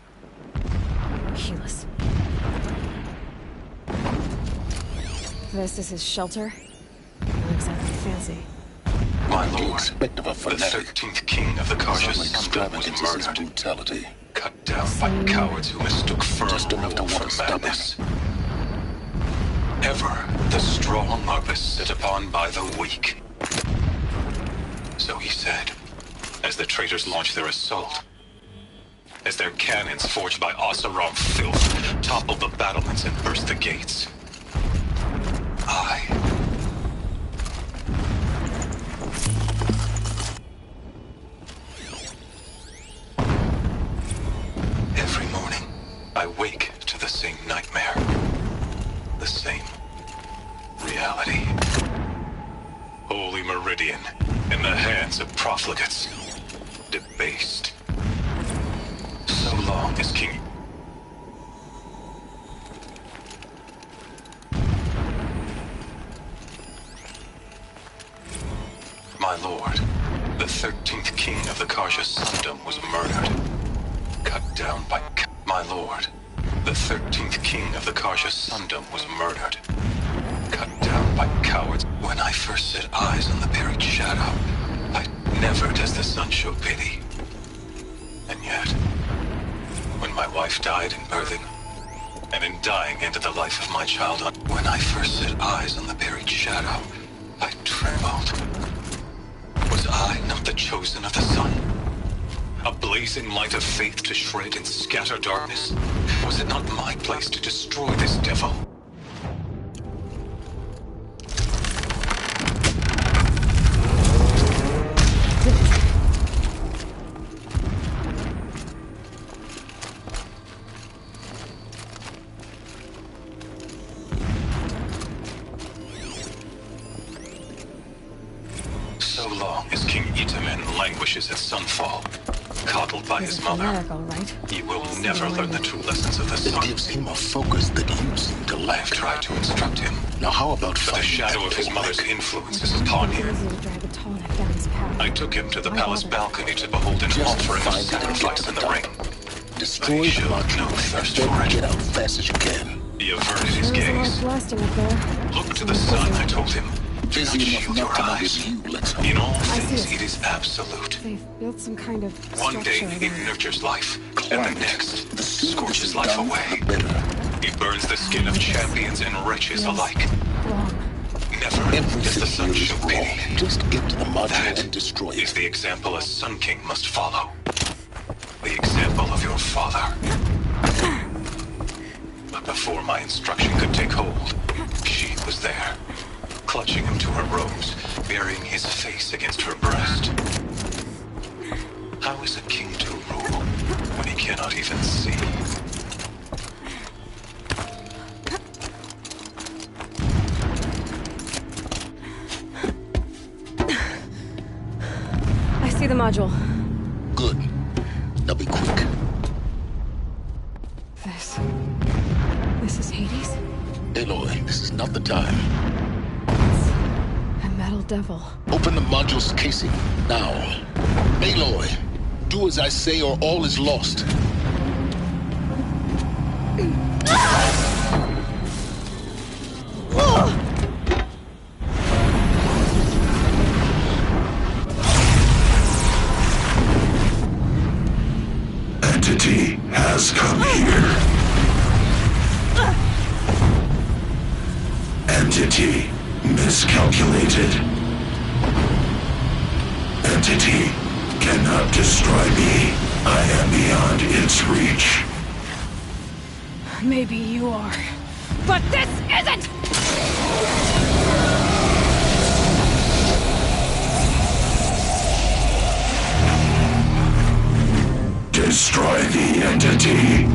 Helis. This is his shelter. Not exactly fancy. My lord, Expect of a the fanatic. 13th king of the Karja system Extravagance was is his murdered, brutality. cut down by cowards who mistook firm Just enough to rule want for to stop madness. us. However, the strong are beset upon by the weak. So he said, as the traitors launched their assault, as their cannons forged by Oseram filth toppled the battlements and burst the gates. Every morning, I wake to the same nightmare. The same reality. Holy Meridian, in the hands of profligates. Debased. So long as King... My lord, the 13th king of the Karja Sundom was murdered. Cut down by... My lord, the 13th king of the Karja Sundom was murdered. Cut down by cowards. When I first set eyes on the buried shadow, never does the sun show pity. And yet, when my wife died in birthing, and in dying into the life of my child, when I first set eyes on the buried shadow, I trembled. Was I not the chosen of the sun? A blazing light of faith to shred and scatter darkness? Was it not my place to destroy this devil? So long as King Itamen languishes at sunfall, coddled by his mother, he will never learn the true lessons of the sun. It gives him a focus that you seem to lack. I've tried to instruct him. Now how about but the shadow of his mother's influence is upon him. I took him to the palace balcony to behold an offering of sacrifice in the ring. Destroy the module no thirst and for it. get out fast as you can. He averted his gaze. Look to the sun, I told him. Do not shield your eyes. In all things, it is absolute. They've built some kind of One day it nurtures life, and the next scorches life away. It burns the skin of champions and wretches alike. Never does the sun show pity. Just get to the module and destroy it. Is the example a Sun King must follow. The example of your father. But before my instruction could take hold, she was there, clutching him to her robes, burying his face against her breast. How is a king to rule when he cannot even see? I see the module. Good. Now be quick. This is Hades? Aloy, this is not the time. A metal devil. Open the module's casing, now. Aloy, do as I say or all is lost. Entity has come here. Entity miscalculated. Entity cannot destroy me. I am beyond its reach. Maybe you are. But this isn't! Destroy the entity.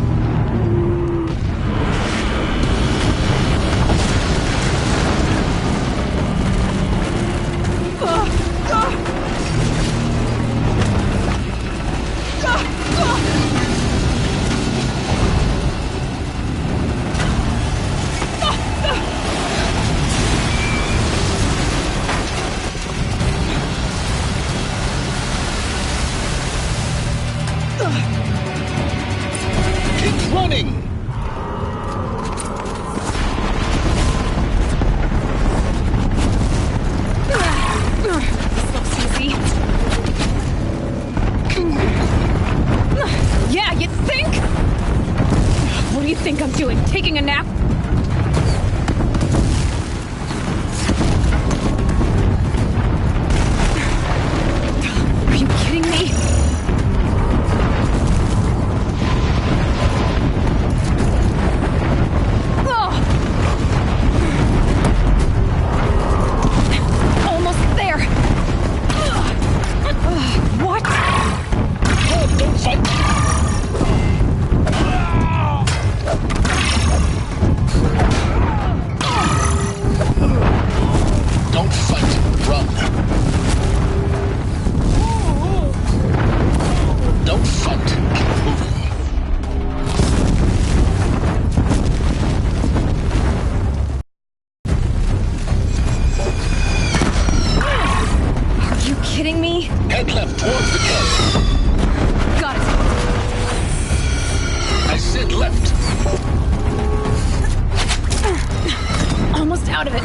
out of it.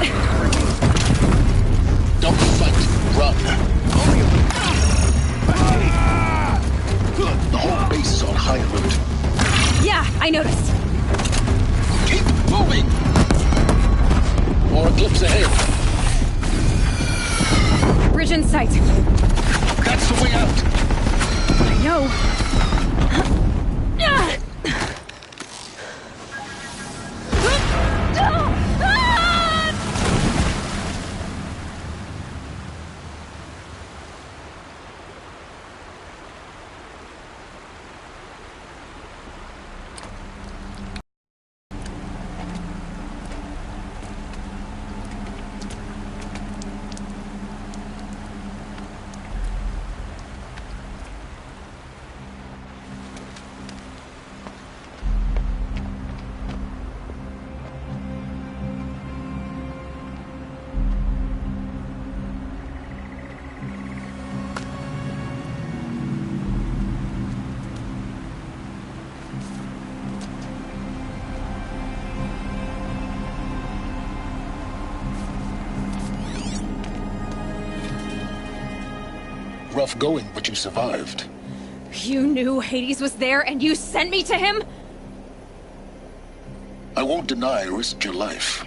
Don't fight. Run. The whole base is on high alert. Yeah, I noticed. Keep moving! More eclipse ahead. Bridge in sight. That's the way out. I know. Rough going, but you survived. You knew Hades was there and you sent me to him? I won't deny I risked your life,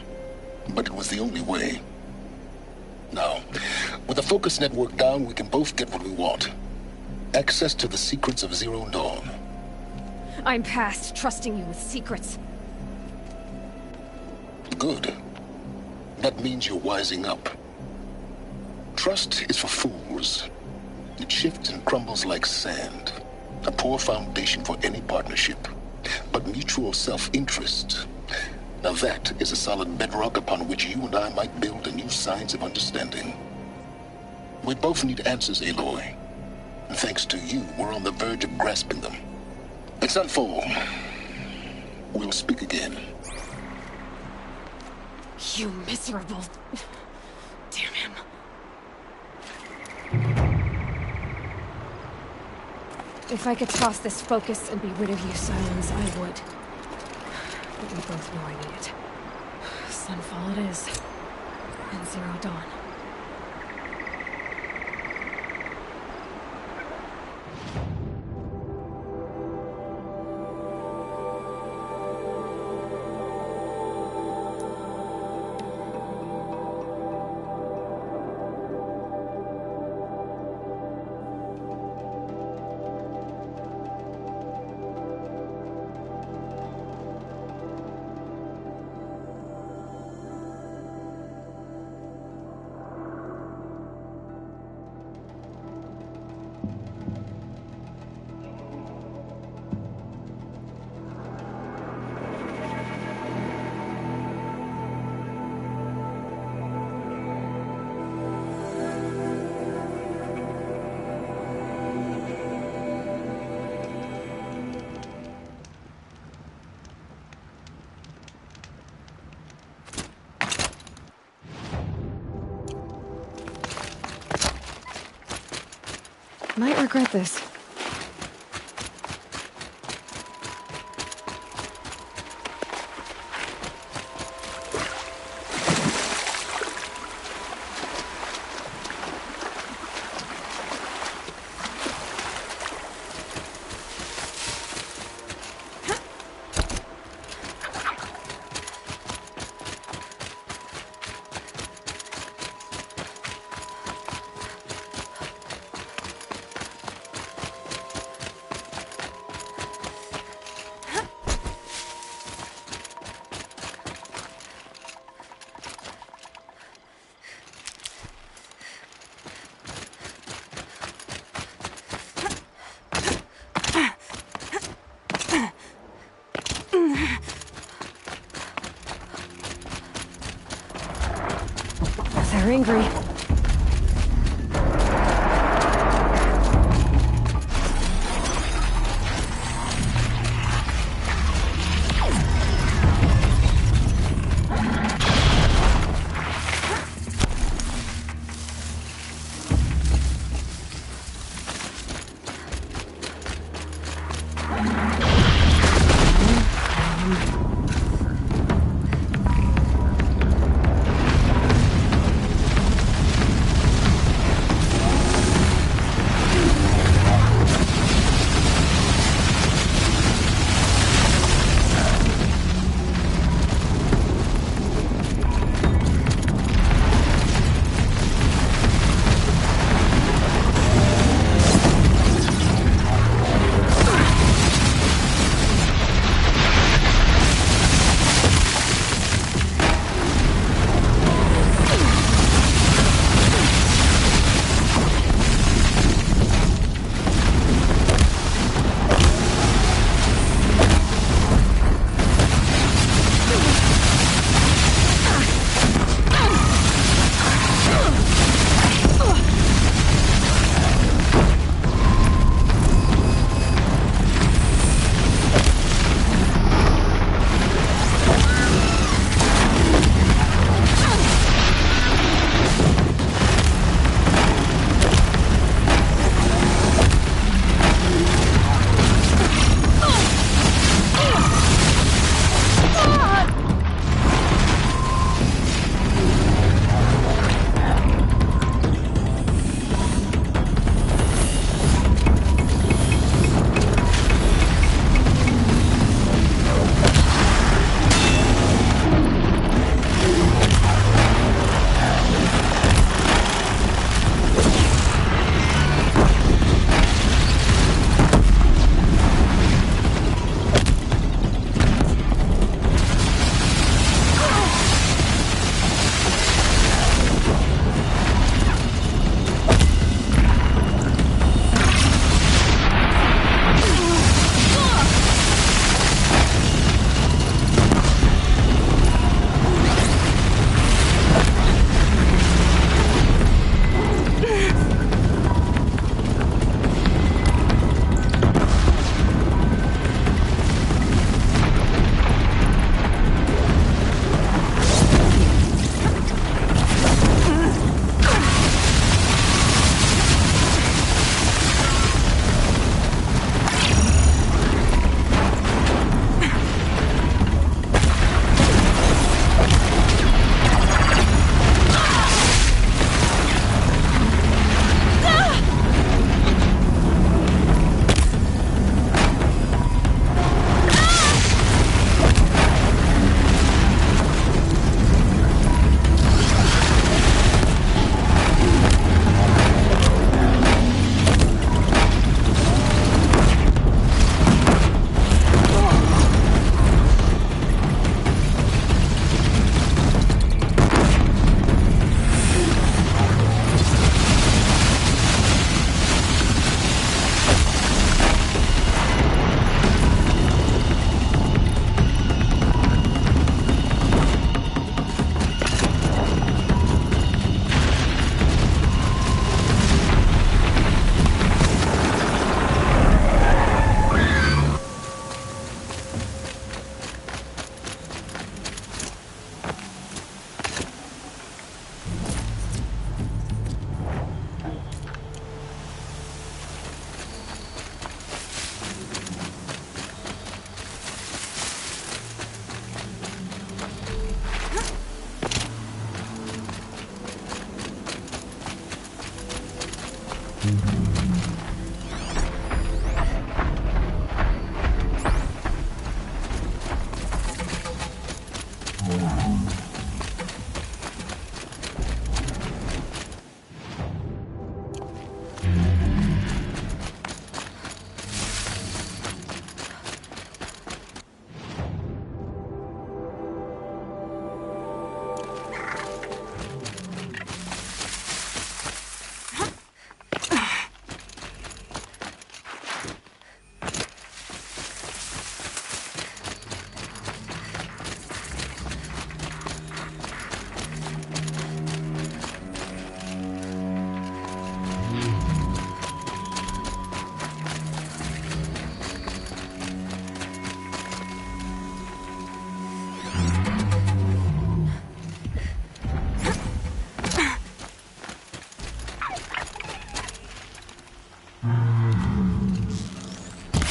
but it was the only way. Now, with the focus network down, we can both get what we want. Access to the secrets of Zero Dawn. I'm past trusting you with secrets. Good. That means you're wising up. Trust is for fools. It shifts and crumbles like sand. A poor foundation for any partnership. But mutual self-interest, now that is a solid bedrock upon which you and I might build a new science of understanding. We both need answers, Aloy. And thanks to you, we're on the verge of grasping them. It's nightfall. We'll speak again. You miserable... Damn him. If I could toss this focus and be rid of you, Silence, I would. But we both know I need it. Sunfall it is. And Zero Dawn. Might regret this. They're angry.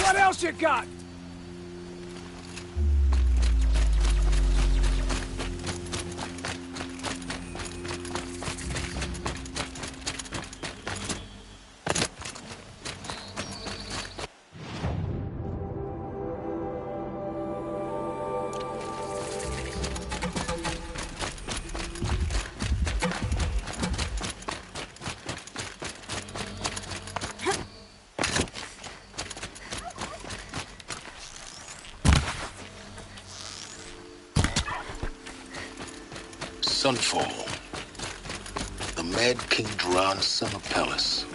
What else you got? Sunfall. The Mad King Duran's son of Pallas.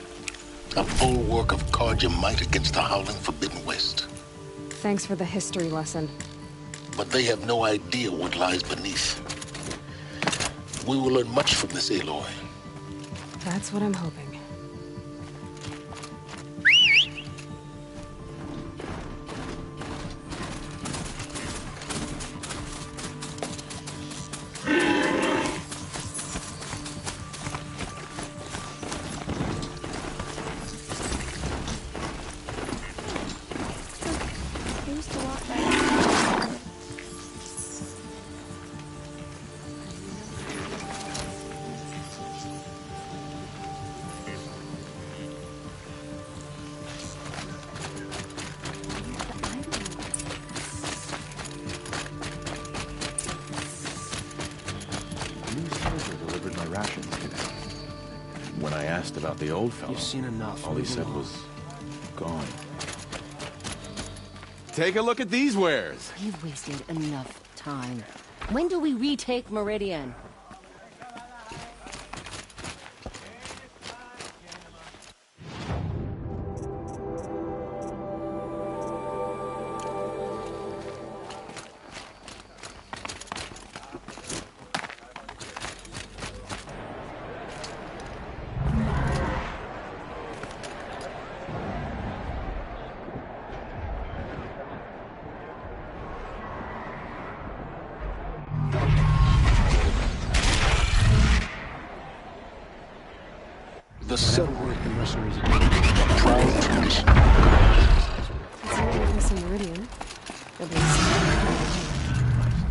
A bulwark of guard your might against the howling Forbidden West. Thanks for the history lesson. But they have no idea what lies beneath. We will learn much from this Aloy. That's what I'm hoping. When I asked about the old fellow, You've seen enough. all he said was, gone. Take a look at these wares. We've wasted enough time. When do we retake Meridian? The sun-work and mercenaries are proud tradition. It's not missing Meridian.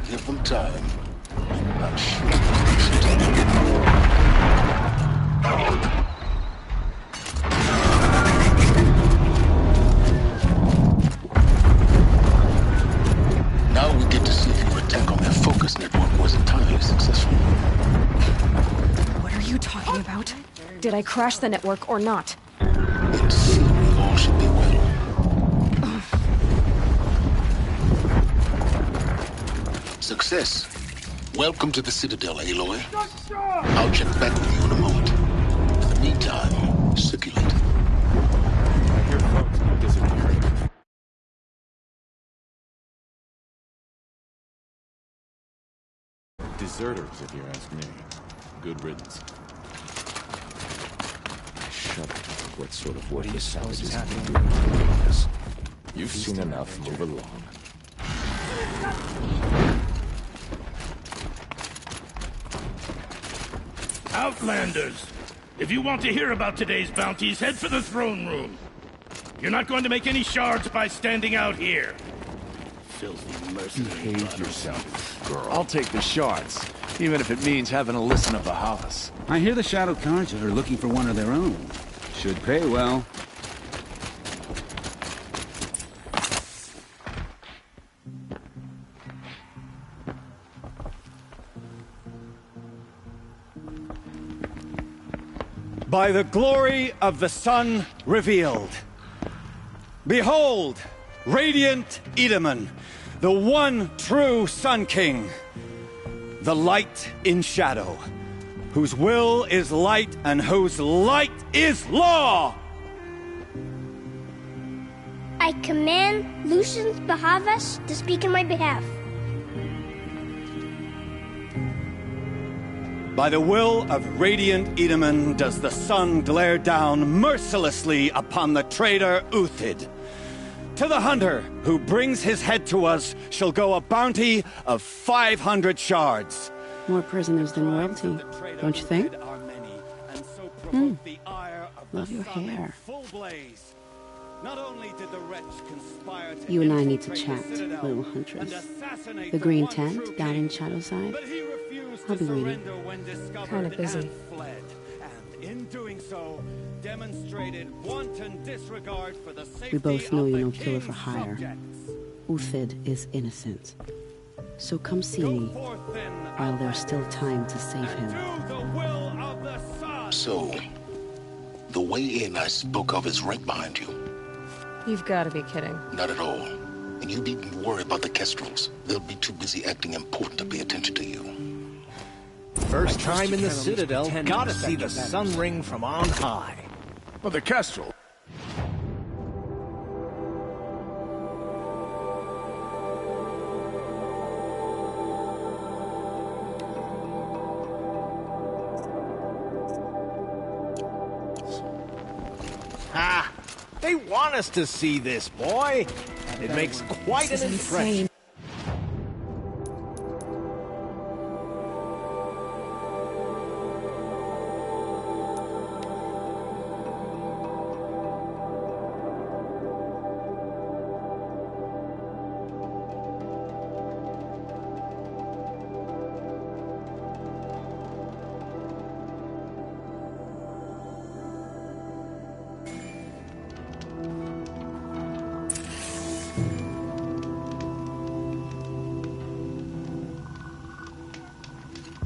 Give them time. I'm sure now we get to see if your attack on their focus network was entirely successful. What are you talking about? Did I crash the network or not? In theory, all should be well. Success. Welcome to the Citadel, Aloy. I'll check back with you in a moment. In the meantime, circulate. I hear folks have disappeared. Deserters, if you ask me. Good riddance. Shut up. What sort of work is savages have been doing this? You've seen enough. Move along. Outlanders! If you want to hear about today's bounties, head for the throne room. You're not going to make any shards by standing out here. Filthy mercenary. Behave yourself, girl. I'll take the shards, even if it means having to listen to Bahalas. I hear the Shadow Carja are looking for one of their own. Should pay well. By the glory of the sun revealed. Behold, radiant Edaman, the one true Sun King. The light in shadow, whose will is light and whose light is law! I command Lucius Bahavas to speak in my behalf. By the will of radiant Edaman does the sun glare down mercilessly upon the traitor Uthid. To the hunter who brings his head to us shall go a bounty of 500 shards. More prisoners than royalty, don't you think? Love your hair. You and I need to chat, little huntress. The green tent down in Shadowside. I'll be waiting. Kind of busy. In doing so, demonstrated wanton disregard for the safety We both know of you're the no killer for king's hire. subjects. Uthid is innocent. So come see me while there's still time to save him. So, the way in I spoke of is right behind you. You've got to be kidding. Not at all. And you needn't worry about the Kestrels. They'll be too busy acting important to pay attention to you. First time in the Citadel, gotta see the sun ring from on high. Well, the Kestrel. Ha! They want us to see this, boy. It makes quite an impression.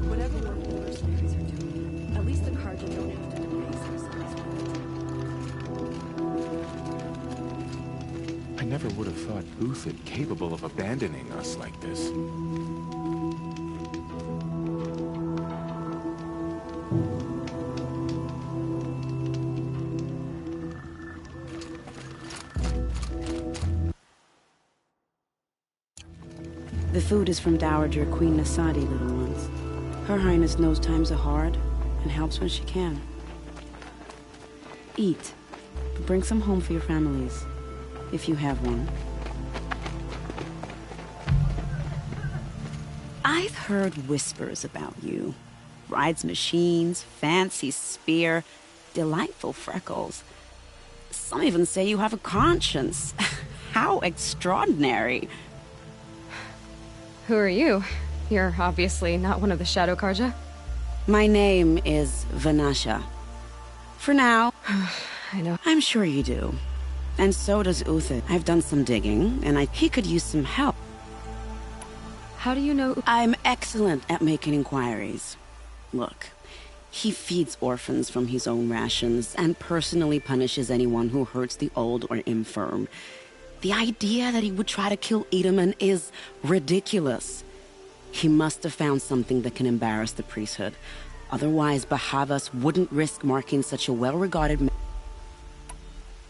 Whatever work the mercenaries are doing, at least the Carja don't have to debase themselves with it. I never would have thought Uthid capable of abandoning us like this. The food is from Dowager Queen Nasadi, little ones. Her Highness knows times are hard and helps when she can. Eat, but bring some home for your families, if you have one. I've heard whispers about you. Rides machines, fancy spear, delightful freckles. Some even say you have a conscience. How extraordinary. Who are you? You're obviously not one of the Shadow Carja. My name is Vanasha. For now. I know. I'm sure you do. And so does Uthid. I've done some digging, and he could use some help. How do you know? I'm excellent at making inquiries. Look, he feeds orphans from his own rations and personally punishes anyone who hurts the old or infirm. The idea that he would try to kill Edaman is ridiculous. He must have found something that can embarrass the priesthood. Otherwise, Bahavas wouldn't risk marking such a well-regarded man.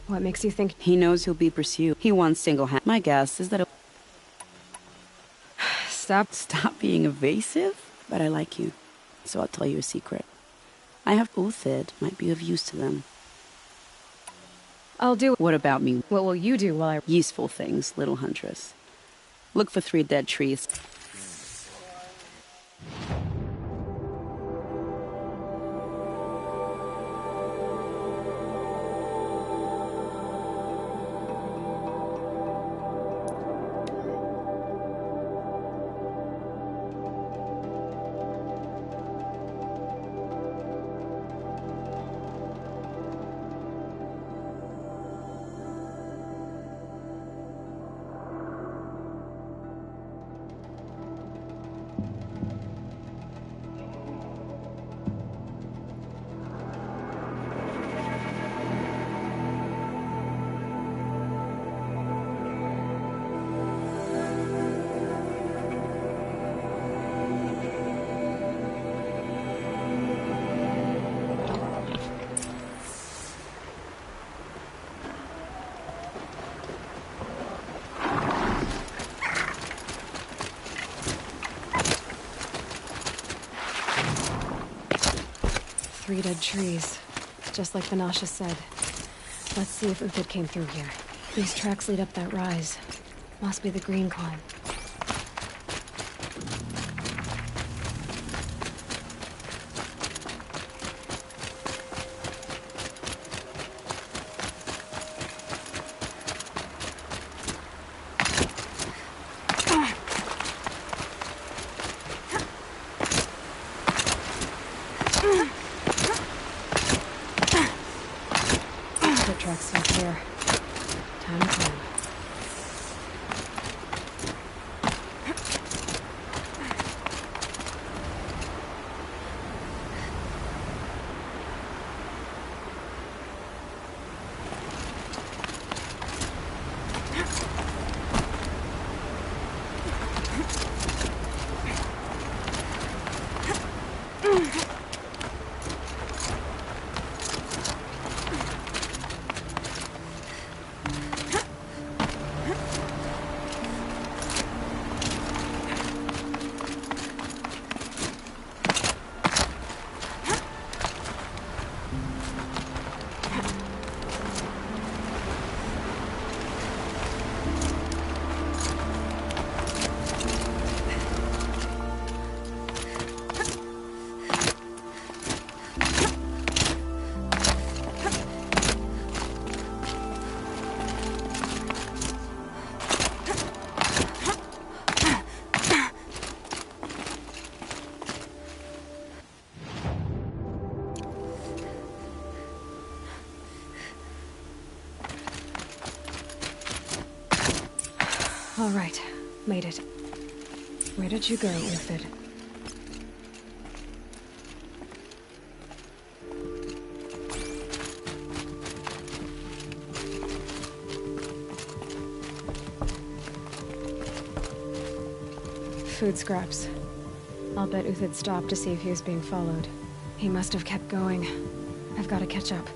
What makes you think? He knows he'll be pursued. He won single-handed. My guess is that Stop being evasive? But I like you, so I'll tell you a secret. I have Uthid might be of use to them. I'll do. What about me? What will you do while I... Useful things, little huntress. Look for 3 dead trees. 3 dead trees, just like Banasha said. Let's see if Uthid came through here. These tracks lead up that rise. Must be the green cone. Tracks up here. Time to climb. All right, made it. Where did you go, Uthid? Food scraps. I'll bet Uthid stopped to see if he was being followed. He must have kept going. I've got to catch up.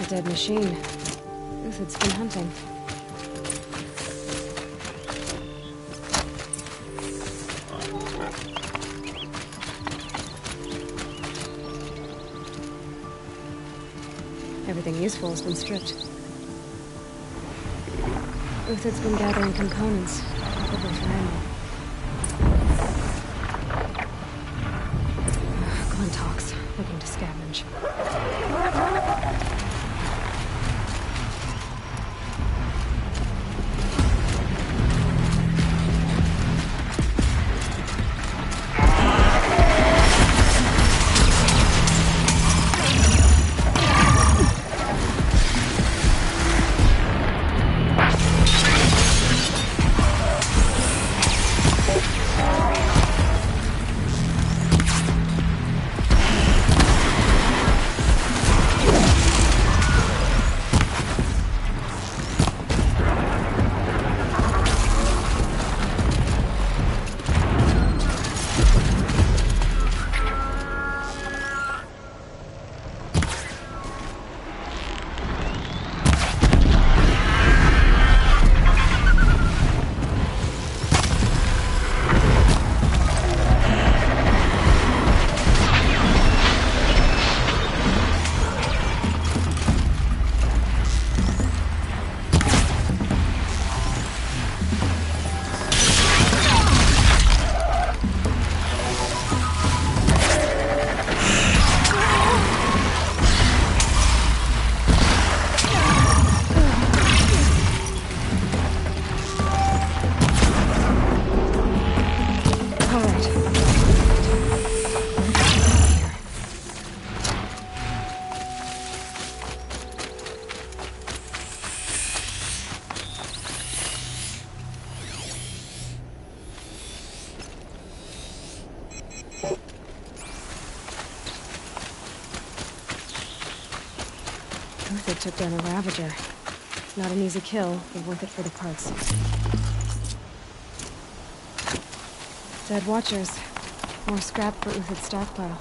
Dead machine. Uthid's been hunting. Everything useful has been stripped. Uthid's been gathering components, probably for ammo. Glintox, looking to scavenge. Uthid took down a Ravager. Not an easy kill, but worth it for the parts. Dead watchers. More scrap for Uthid's stockpile.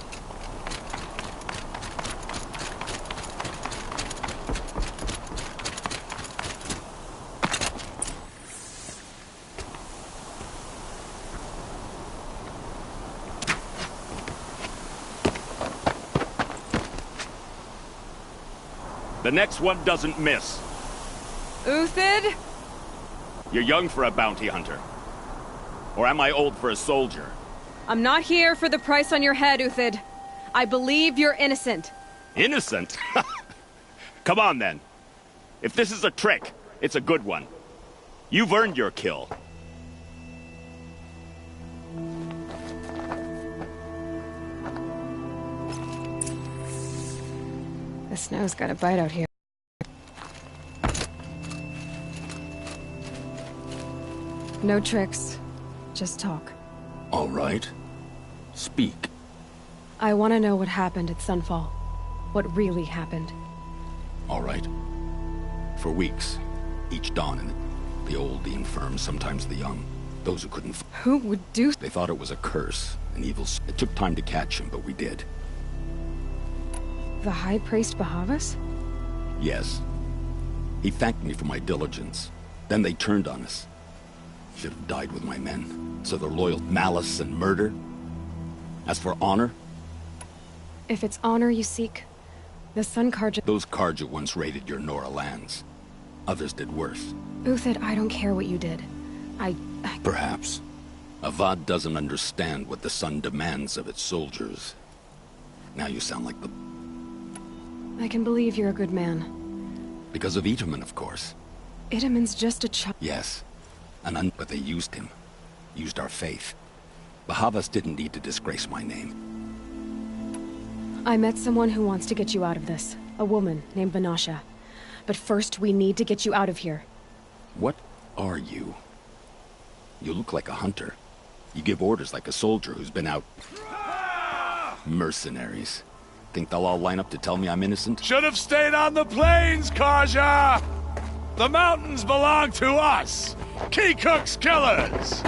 The next one doesn't miss. Uthid? You're young for a bounty hunter. Or am I old for a soldier? I'm not here for the price on your head, Uthid. I believe you're innocent. Innocent? Come on, then. If this is a trick, it's a good one. You've earned your kill. The snow's got a bite out here. No tricks. Just talk. All right. Speak. I want to know what happened at Sunfall. What really happened. All right. For weeks, each dawn in the old, the infirm, sometimes the young, those who couldn't... Who would do... They thought it was a curse, an evil... It took time to catch him, but we did. The High Priest Bahavas? Yes. He thanked me for my diligence. Then they turned on us. Should have died with my men. So they're loyal. Malice and murder. As for honor... If it's honor you seek, the Sun Karja... Those Karja once raided your Nora lands. Others did worse. Uthid, I don't care what you did. I... Perhaps. Avad doesn't understand what the Sun demands of its soldiers. Now you sound like the... I can believe you're a good man. Because of Itaman, of course. Itaman's just a child. Yes. But they used him. Used our faith. Bahavas didn't need to disgrace my name. I met someone who wants to get you out of this. A woman named Vanasha. But first, we need to get you out of here. What are you? You look like a hunter. You give orders like a soldier who's been out... Mercenaries. Think they'll all line up to tell me I'm innocent? Should have stayed on the plains, Karja! The mountains belong to us! Keecook's killers!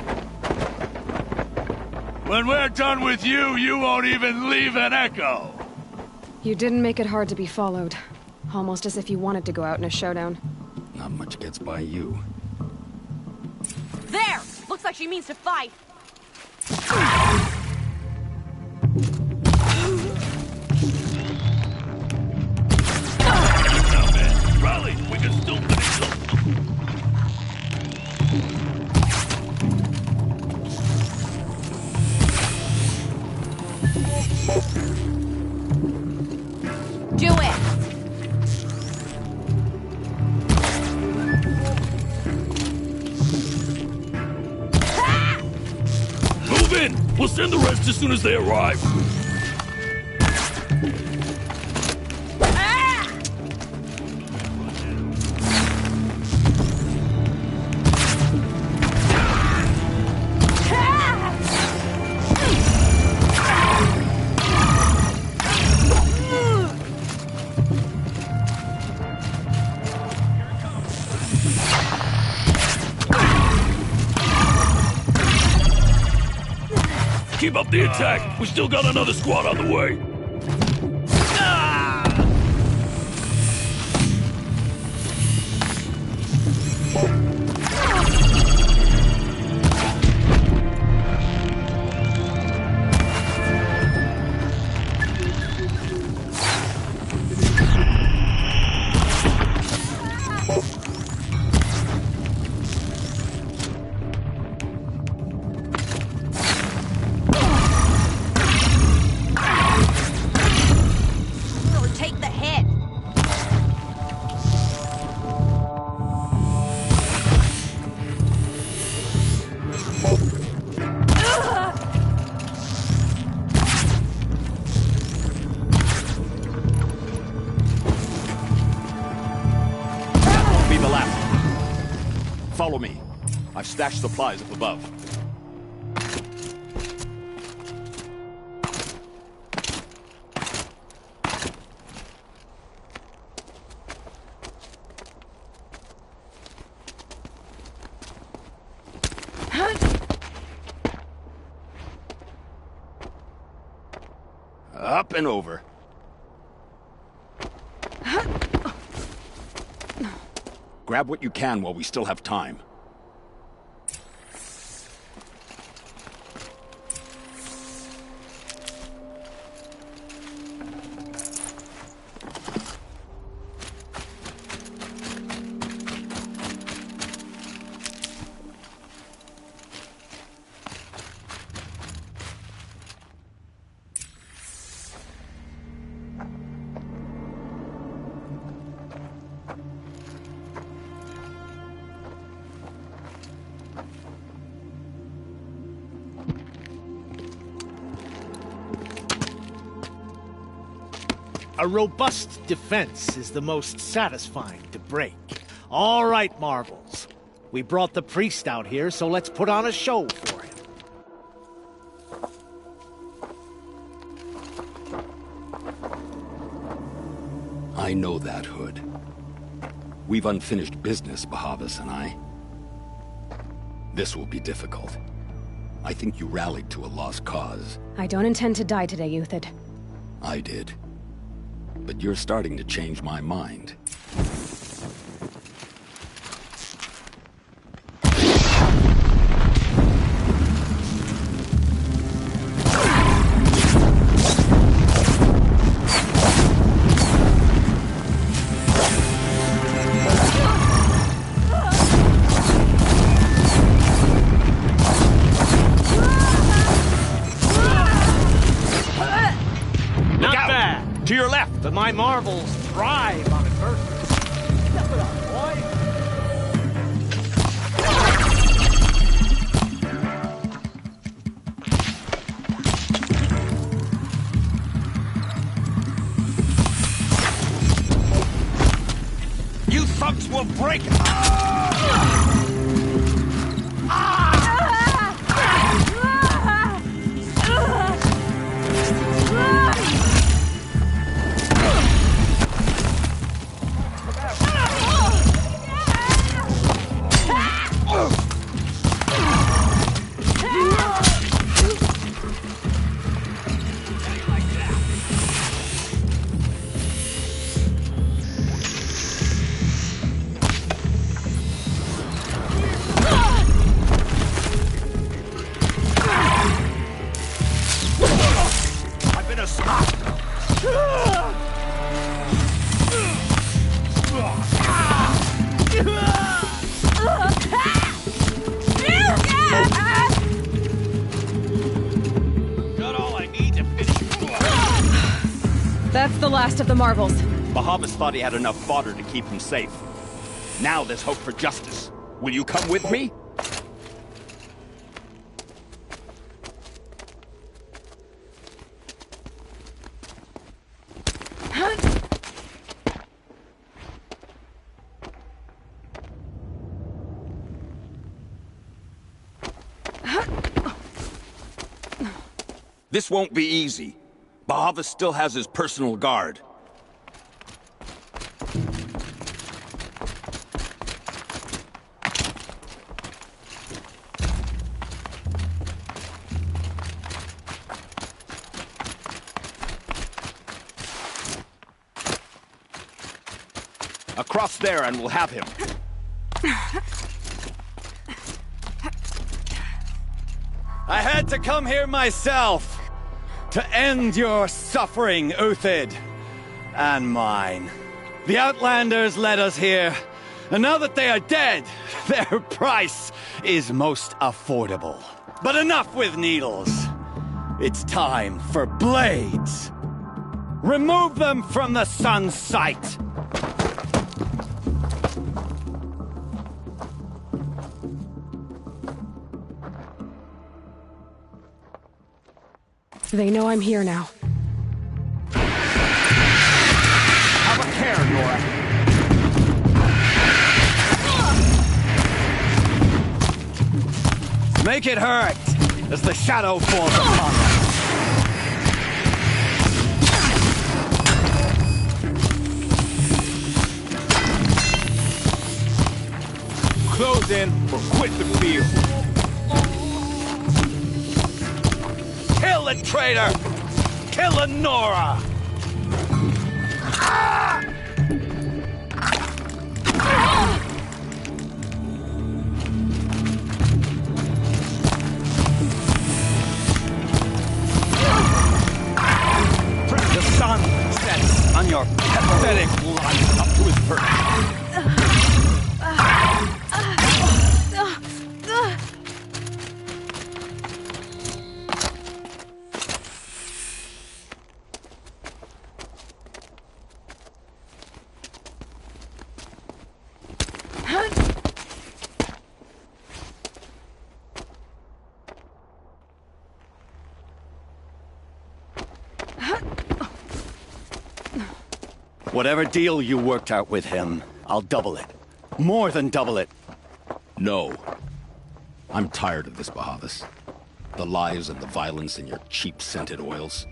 When we're done with you, you won't even leave an echo! You didn't make it hard to be followed. Almost as if you wanted to go out in a showdown. Not much gets by you. There! Looks like she means to fight. Rally! We can still finish them! Do it! Move in! We'll send the rest as soon as they arrive. Keep up the attack! We still got another squad on the way! Take the hit! Be the last. Follow me. I've stashed supplies up above. and over. Grab what you can while we still have time. A robust defense is the most satisfying to break. All right, Marvels. We brought the priest out here, so let's put on a show for him. I know that, Hood. We've unfinished business, Bahavas and I. This will be difficult. I think you rallied to a lost cause. I don't intend to die today, Uthid. I did. But you're starting to change my mind. To your left, but my Marvels thrive on adversity. Step it up, boy. You thugs will break it! That's the last of the Marvels. Bahavas thought he had enough fodder to keep him safe. Now there's hope for justice. Will you come with me? This won't be easy. Bahavas still has his personal guard. Across there and we'll have him. I had to come here myself to end your suffering, Uthid, and mine. The Outlanders led us here, and now that they are dead, their price is most affordable. But enough with needles. It's time for blades. Remove them from the sun's sight. They know I'm here now. Have a care, Nora. Make it hurt as the shadow falls upon us. Close in or quit the field. Kill the traitor! kill Nora! The sun sets on your pathetic life up to his birth. Whatever deal you worked out with him, I'll double it. More than double it. No. I'm tired of this, Bahavas. The lies and the violence and your cheap scented oils.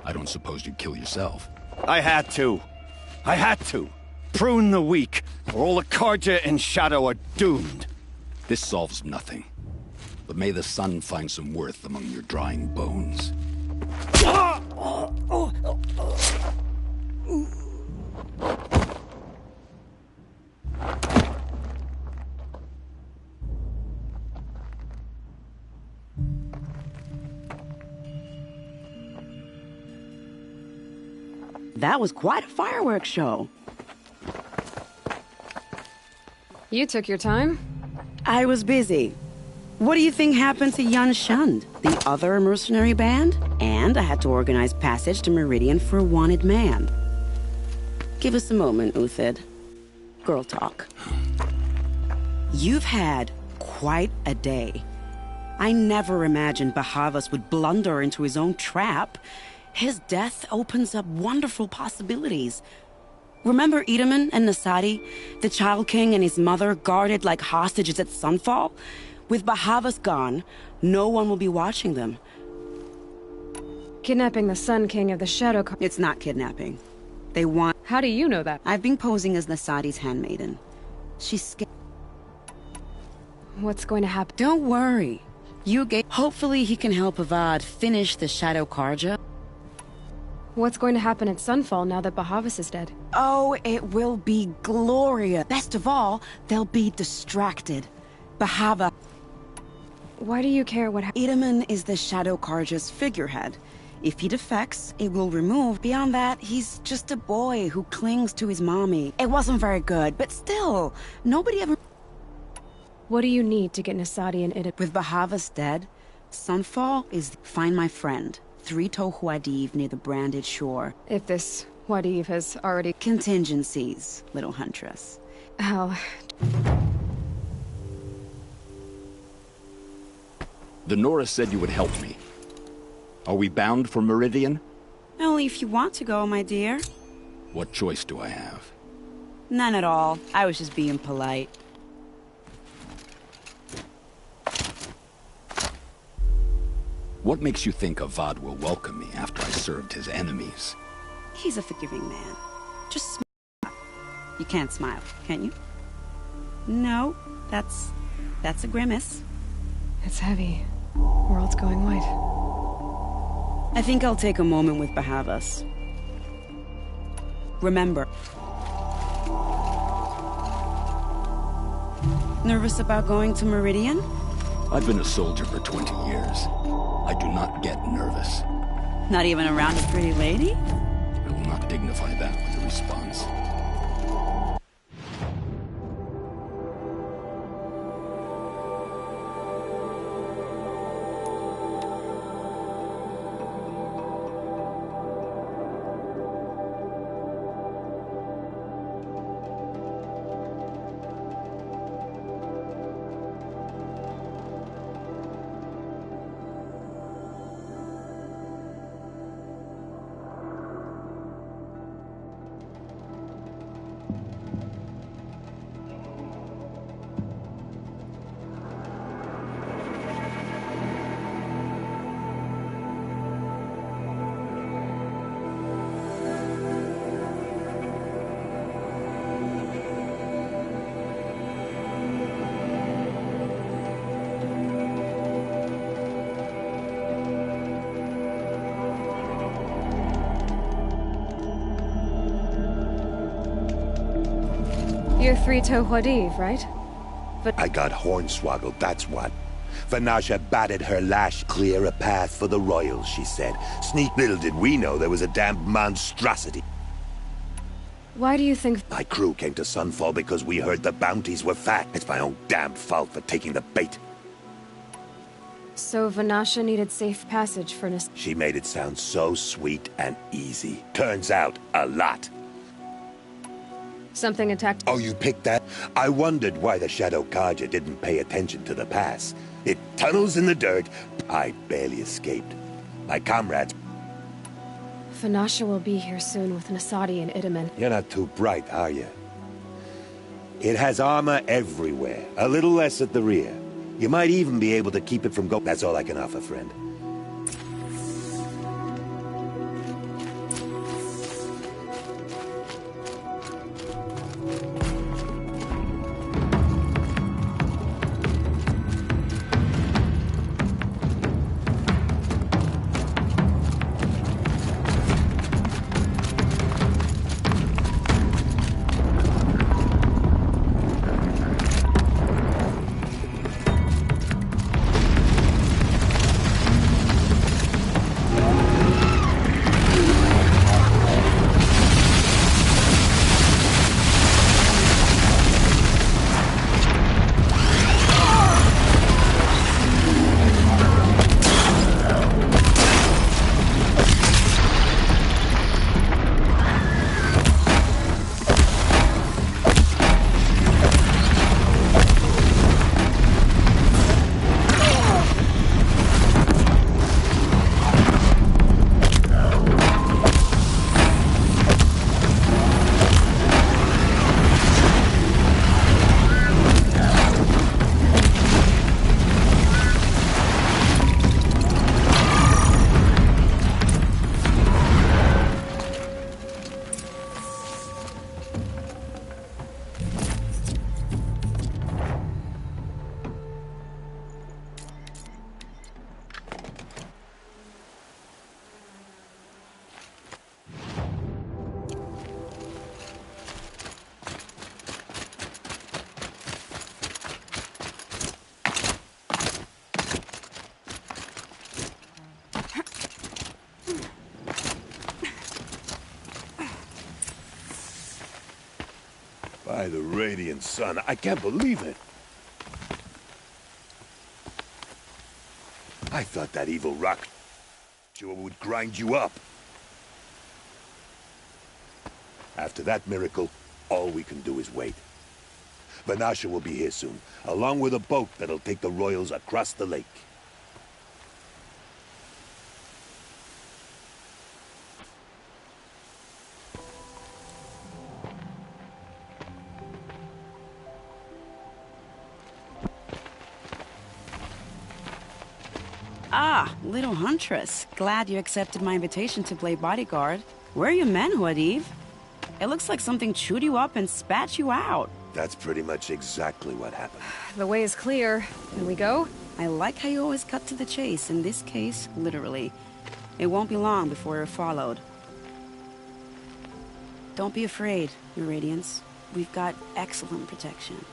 I don't suppose you'd kill yourself. I had to. I had to. Prune the weak, or all the Karja and Shadow are doomed. This solves nothing. But may the sun find some worth among your drying bones. That was quite a fireworks show. You took your time? I was busy. What do you think happened to Yan Shund, the other mercenary band? And I had to organize passage to Meridian for a wanted man. Give us a moment, Uthid. Girl talk. You've had quite a day. I never imagined Bahavas would blunder into his own trap. His death opens up wonderful possibilities. Remember Edaman and Nasadi, the Child King and his mother guarded like hostages at Sunfall? With Bahavas gone, no one will be watching them. Kidnapping the Sun King of the Shadow... It's not kidnapping. They want... How do you know that? I've been posing as Nasadi's handmaiden. She's scared. What's going to happen? Don't worry. Hopefully he can help Avad finish the Shadow Karja. What's going to happen at Sunfall now that Bahavas is dead? Oh, it will be glorious. Best of all, they'll be distracted. Bahava... Why do you care what happens? Edaman is the Shadow Karja's figurehead. If he defects, it will remove. Beyond that, he's just a boy who clings to his mommy. It wasn't very good, but still, nobody ever... What do you need to get Nasadi and Edaman? With Bahavas dead, Sunfall is... Find my friend. 3-Toe Huadiv near the branded shore. If this Huadiv has already... Contingencies, little huntress. Hell... The Nora said you would help me. Are we bound for Meridian? Only if you want to go, my dear. What choice do I have? None at all. I was just being polite. What makes you think Avad will welcome me after I served his enemies? He's a forgiving man. Just smile. You can't smile, can you? No, that's a grimace. It's heavy. World's going white. I think I'll take a moment with Bahavas. Remember. Nervous about going to Meridian? I've been a soldier for 20 years. I do not get nervous. Not even around a pretty lady? I will not dignify that with a response. You're three-toe Huadiv, right? But I got hornswoggled, that's what. Vanasha batted her lash, clear a path for the royals, she said. Sneak little did we know there was a damned monstrosity. why do you think... My crew came to Sunfall because we heard the bounties were fat. It's my own damn fault for taking the bait. So Vanasha needed safe passage for Nis... She made it sound so sweet and easy. Turns out, a lot. Something attacked... Oh, you picked that? I wondered why the Shadow Karja didn't pay attention to the pass. It tunnels in the dirt. I barely escaped. My comrades... Vanasha will be here soon with Nasadi and Itamen. You're not too bright, are you? It has armor everywhere. A little less at the rear. You might even be able to keep it from going. That's all I can offer, friend. By the radiant sun, I can't believe it. I thought that evil rock would grind you up. After that miracle, all we can do is wait. Vanasha will be here soon, along with a boat that'll take the royals across the lake. Ah, little huntress. Glad you accepted my invitation to play bodyguard. Where are your men, Huadiv? It looks like something chewed you up and spat you out. That's pretty much exactly what happened. The way is clear. Can we go? I like how you always cut to the chase. In this case, literally. It won't be long before you're followed. Don't be afraid, Your Radiance. We've got excellent protection.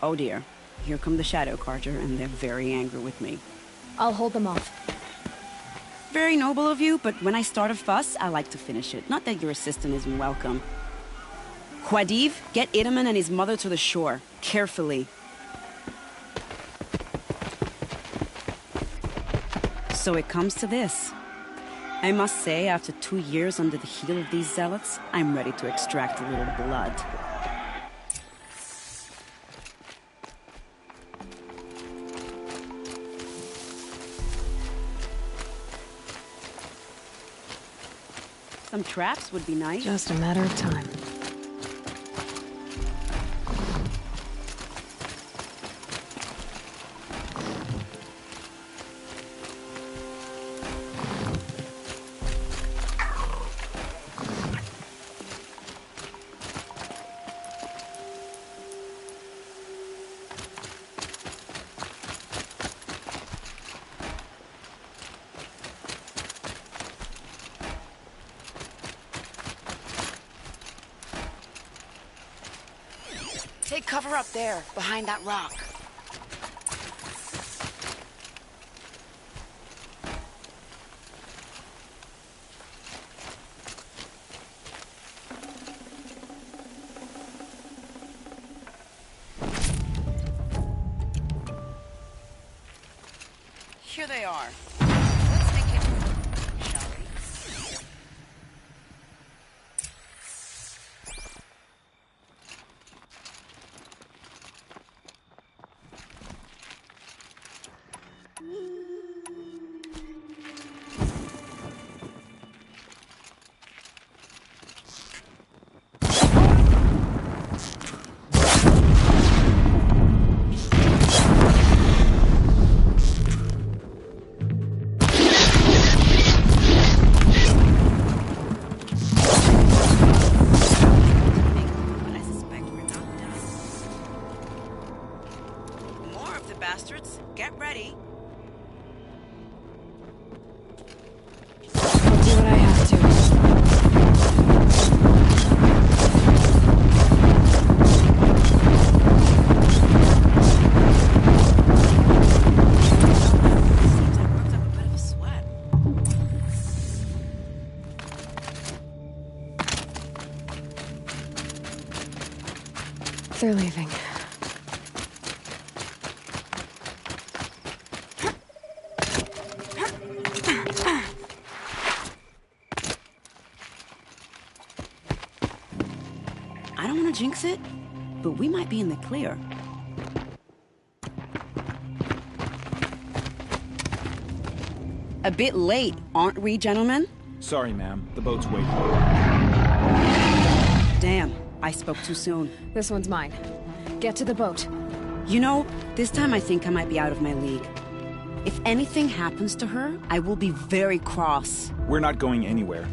Oh dear. Here come the Shadow Carter, and they're very angry with me. I'll hold them off. Very noble of you, but when I start a fuss, I like to finish it. Not that your assistant isn't welcome. Huadiv, get Itamen and his mother to the shore. Carefully. So it comes to this. I must say, after 2 years under the heel of these zealots, I'm ready to extract a little blood. Some traps would be nice. Just a matter of time. Take cover up there, behind that rock. Here they are. Let's make it, shall we? Bastards, get ready. I'll do what I have to. Seems I worked up a bit of a sweat. They're leaving. I don't want to jinx it, but we might be in the clear. A bit late, aren't we, gentlemen? Sorry, ma'am. The boat's waiting. Damn, I spoke too soon. This one's mine. Get to the boat. You know, this time I think I might be out of my league. If anything happens to her, I will be very cross. We're not going anywhere.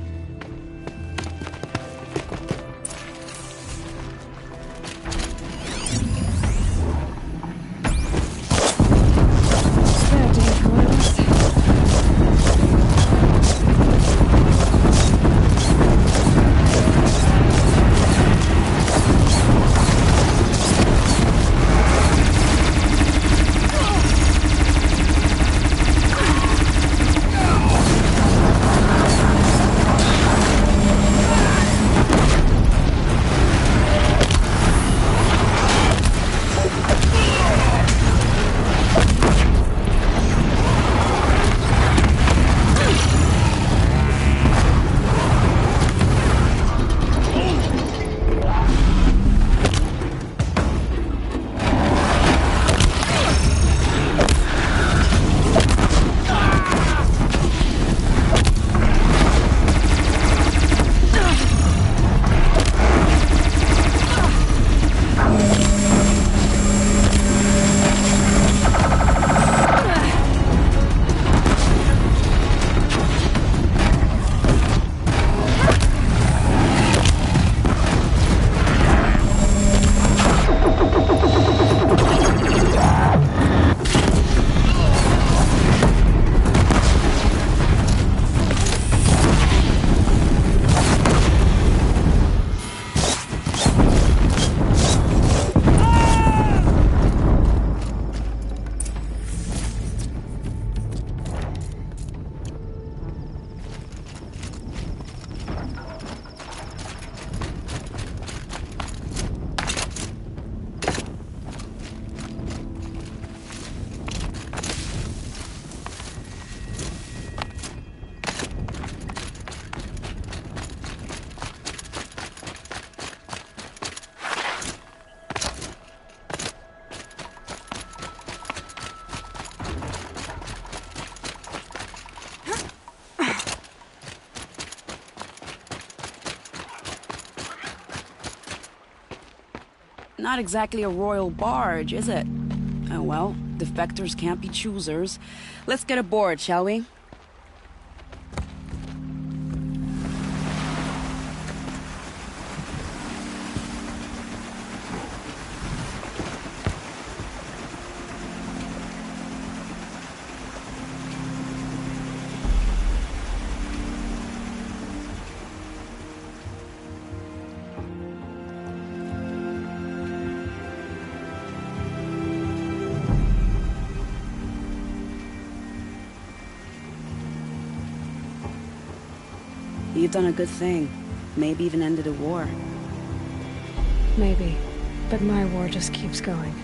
Not exactly a royal barge, is it? Oh well, defectors can't be choosers. Let's get aboard, shall we? You've done a good thing. Maybe even ended a war. Maybe. But my war just keeps going.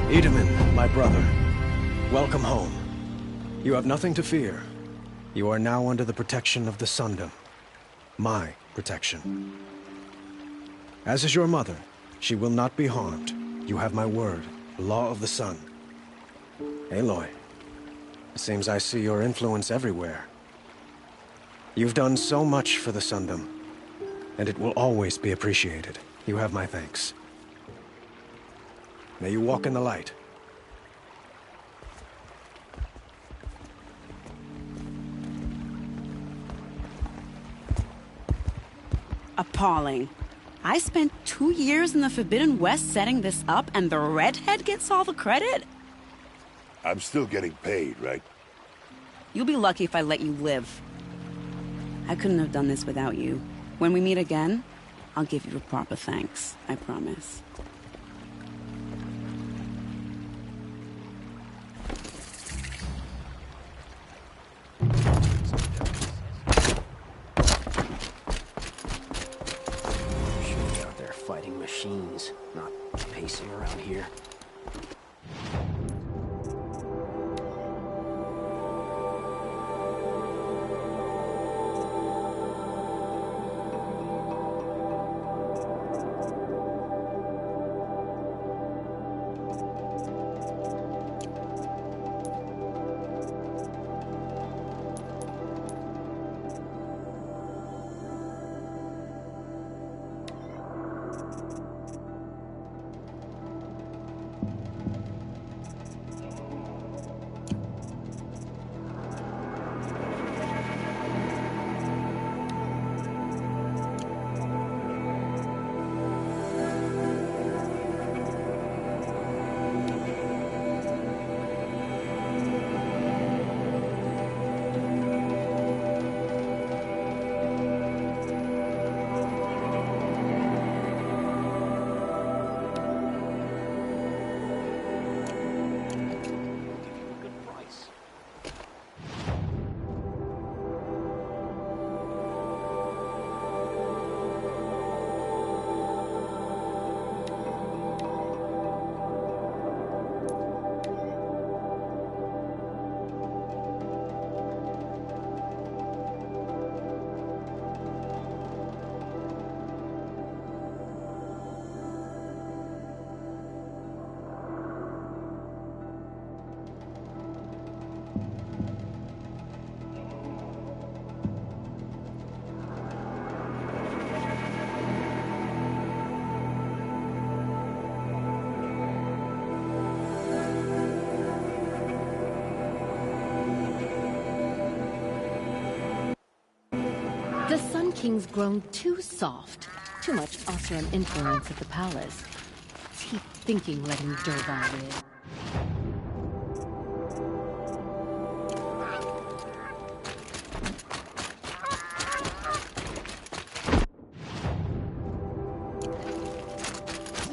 Itamen, my brother, welcome home. You have nothing to fear. You are now under the protection of the Sundom. My protection. As is your mother, she will not be harmed. You have my word, the law of the sun. Aloy, it seems I see your influence everywhere. You've done so much for the Sundom, and it will always be appreciated. You have my thanks. May you walk in the light. Appalling. I spent 2 years in the Forbidden West setting this up, and the redhead gets all the credit? I'm still getting paid, right? You'll be lucky if I let you live. I couldn't have done this without you. When we meet again, I'll give you a proper thanks. I promise. Fighting machines, not pacing around here. king's grown too soft. Too much Osram influence at the palace. What's he thinking letting Dervahl live?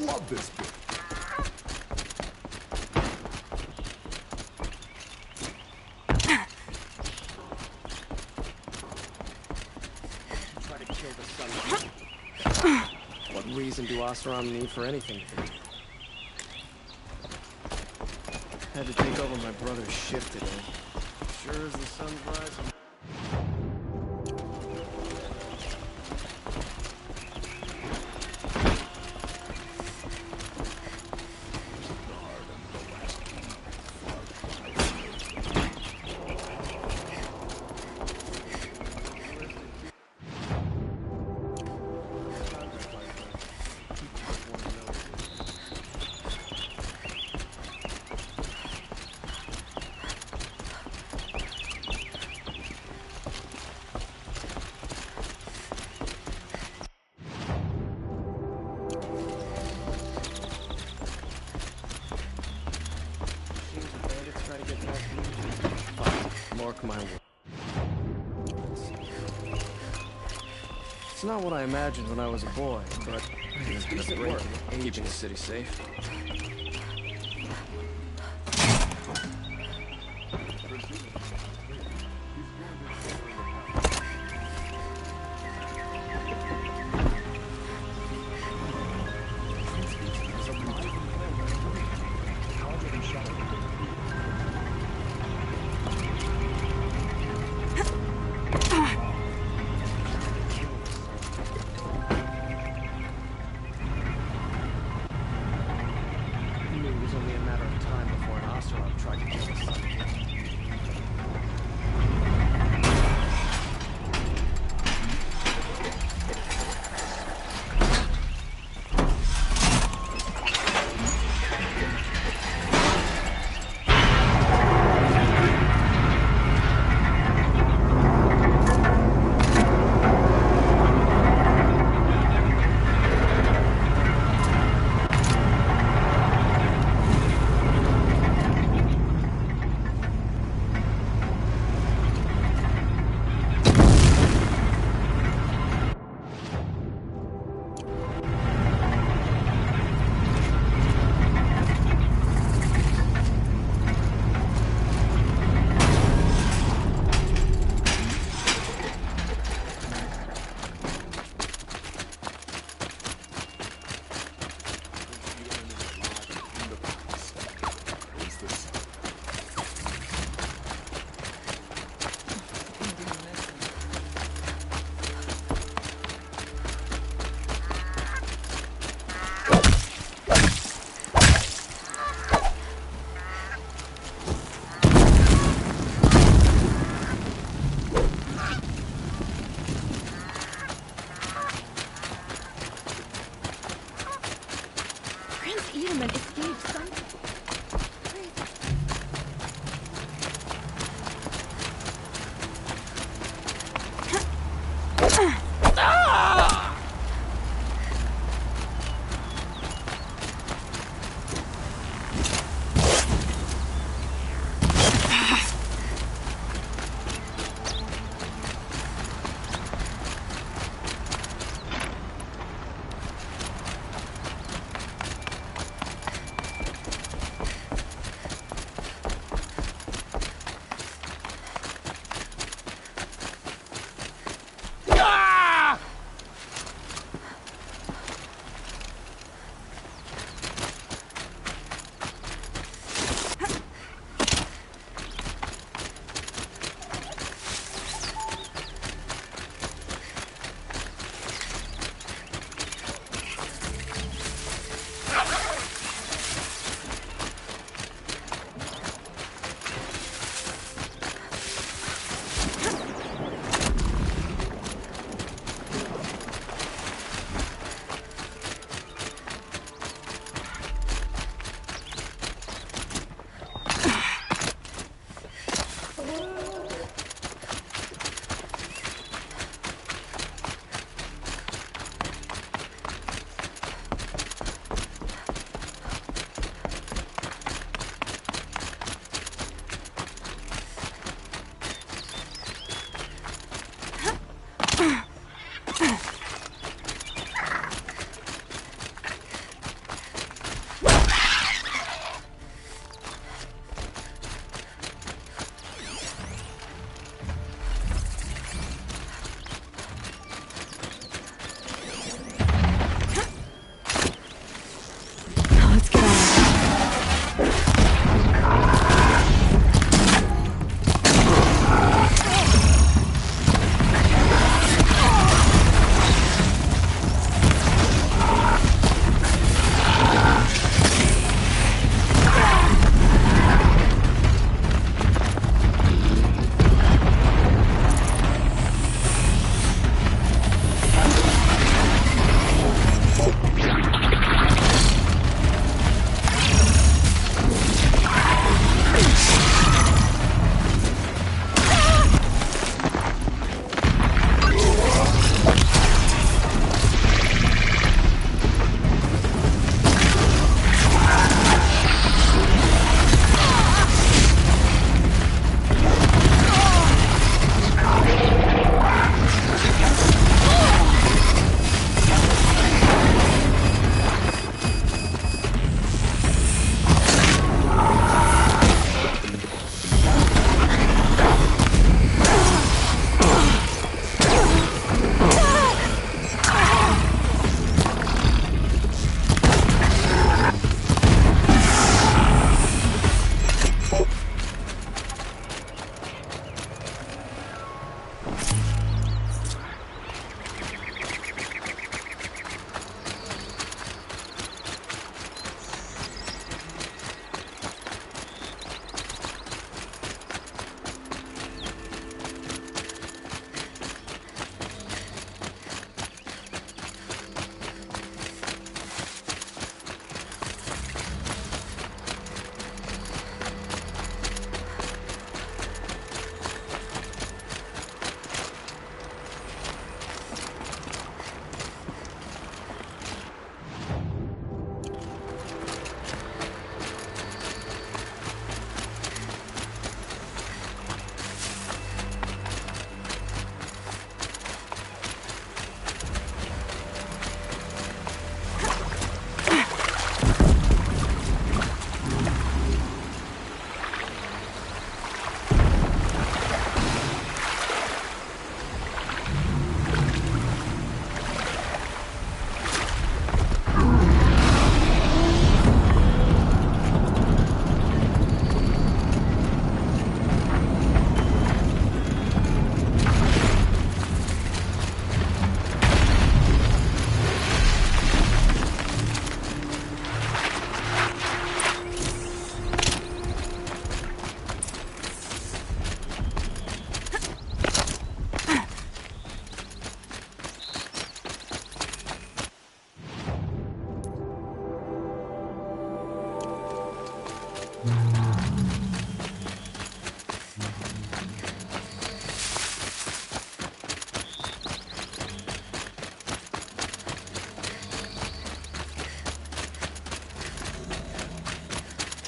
Love this bit. Try to kill the sun. What reason do Osram need for anything? Had to take over my brother's shift today. Sure as the sun's rising. Mark my words. It's not what I imagined when I was a boy, but it's decent work. Keeping the city safe. Tried to kill the sun.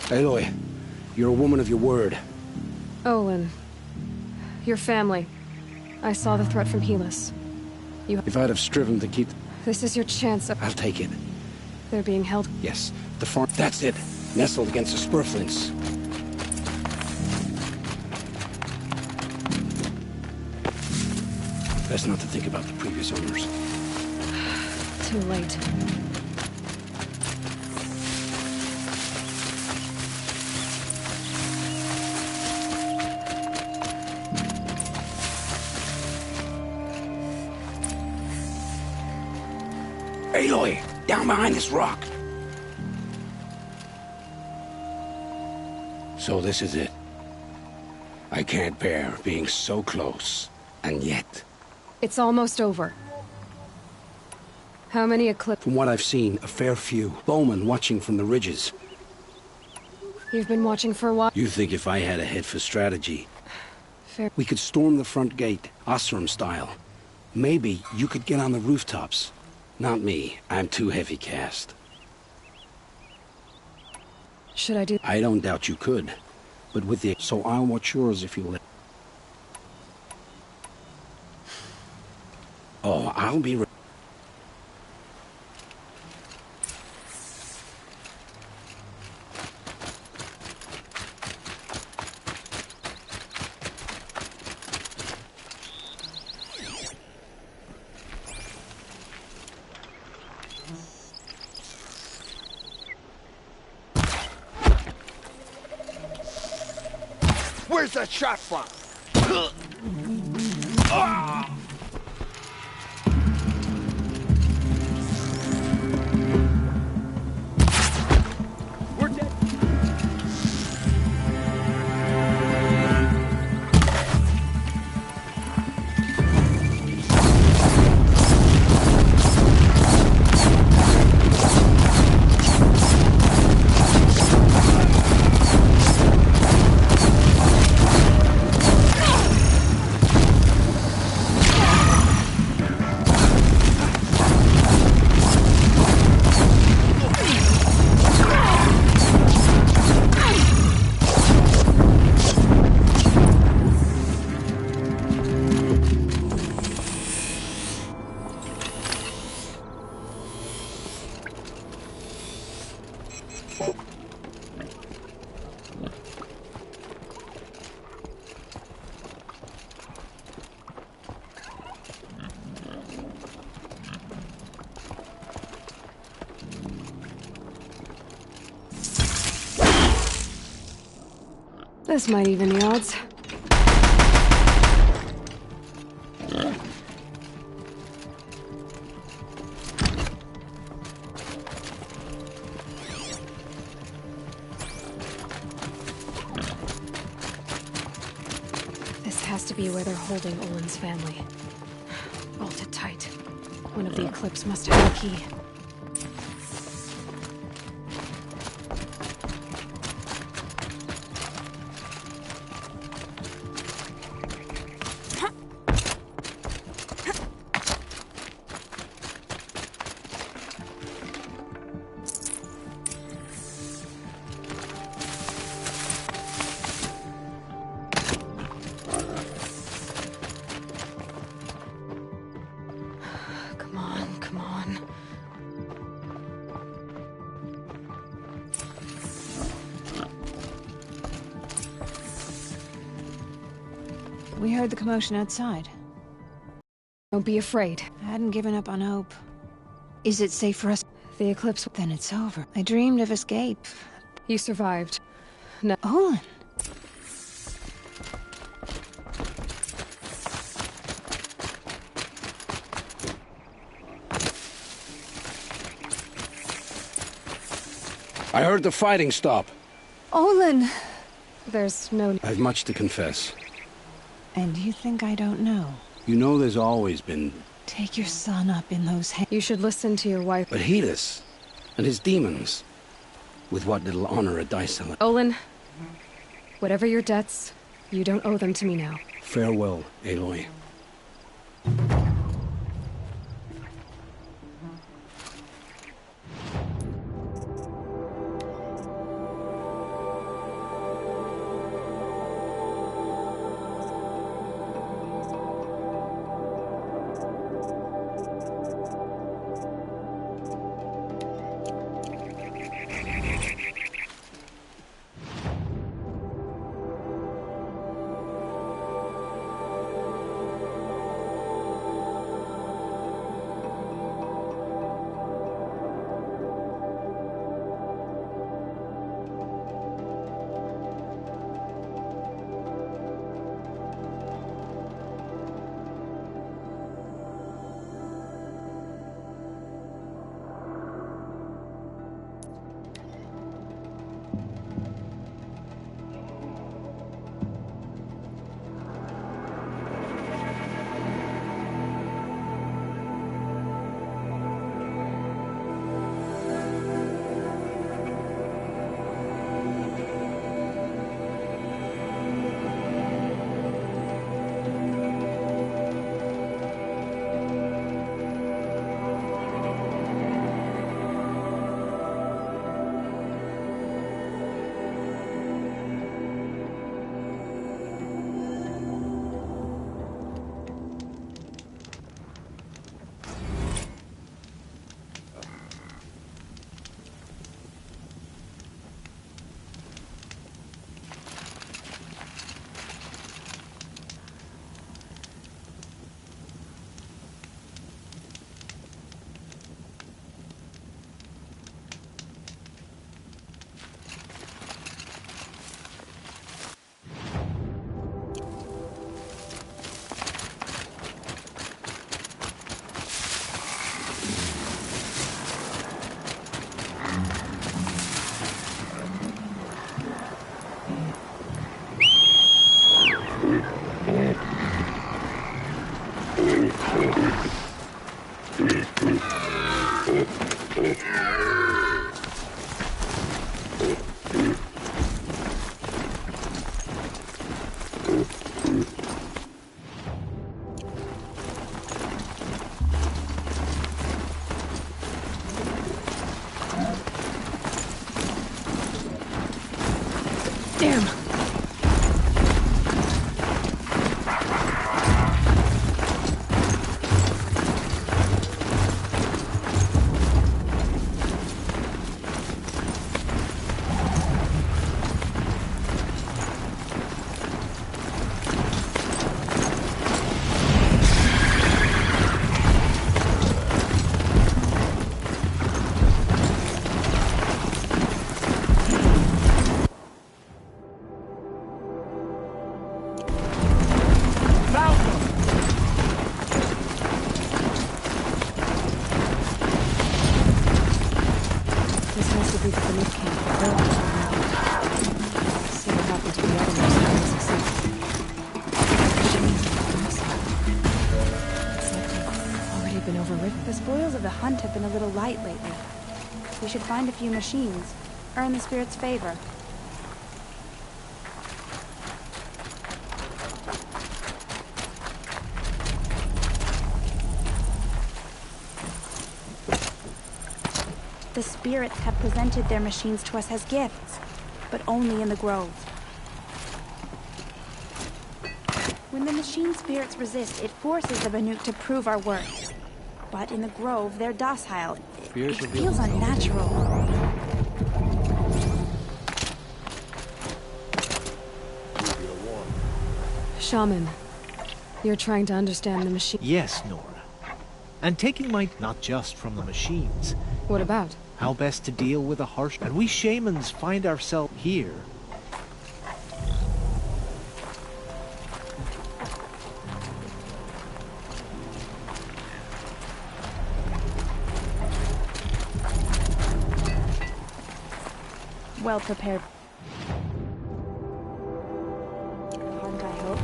Aloy, you're a woman of your word. Olin. Your family. I saw the threat from Helis. If I'd have striven to keep... This is your chance. I'll take it. They're being held. Yes, the farm... That's it. Nestled against the spurflints. Best not to think about the previous owners. Too late. Aloy, down behind this rock. So this is it. I can't bear being so close, and yet... It's almost over. How many eclipse? From what I've seen, a fair few. Bowmen watching from the ridges. You've been watching for a while? You think if I had a head for strategy... Fair. We could storm the front gate, Osram style. Maybe you could get on the rooftops. Not me. I'm too heavy cast. Should I do... I don't doubt you could. But with the... So I'll watch yours if you'll let... Oh, I'll be... Where's that shot from? We're dead. This might even the odds. This has to be where they're holding Olin's family. Bolted tight. One of the Eclipse must have a key. Come on. We heard the commotion outside. Don't be afraid. I hadn't given up on hope. Is it safe for us? The eclipse... Then it's over. I dreamed of escape. You survived. No. Olin. I heard the fighting stop. Olin! There's no... I've much to confess. And you think I don't know? You know there's always been... Take your son up in those hands. You should listen to your wife. But Helis and his demons. With what little honor a dice seller. Olin, whatever your debts, you don't owe them to me now. Farewell, Aloy. spoils of the hunt have been a little light lately. We should find a few machines, earn the spirit's favor. The spirits have presented their machines to us as gifts, but only in the grove. When the machine spirits resist, it forces the Banuk to prove our worth. But in the grove, they're docile. It feels unnatural. Shaman, you're trying to understand the machine. Yes, Nora. And taking my... not just from the machines. What about? How best to deal with a harsh... And we shamans find ourselves here. Well prepared. Hunt, I hope.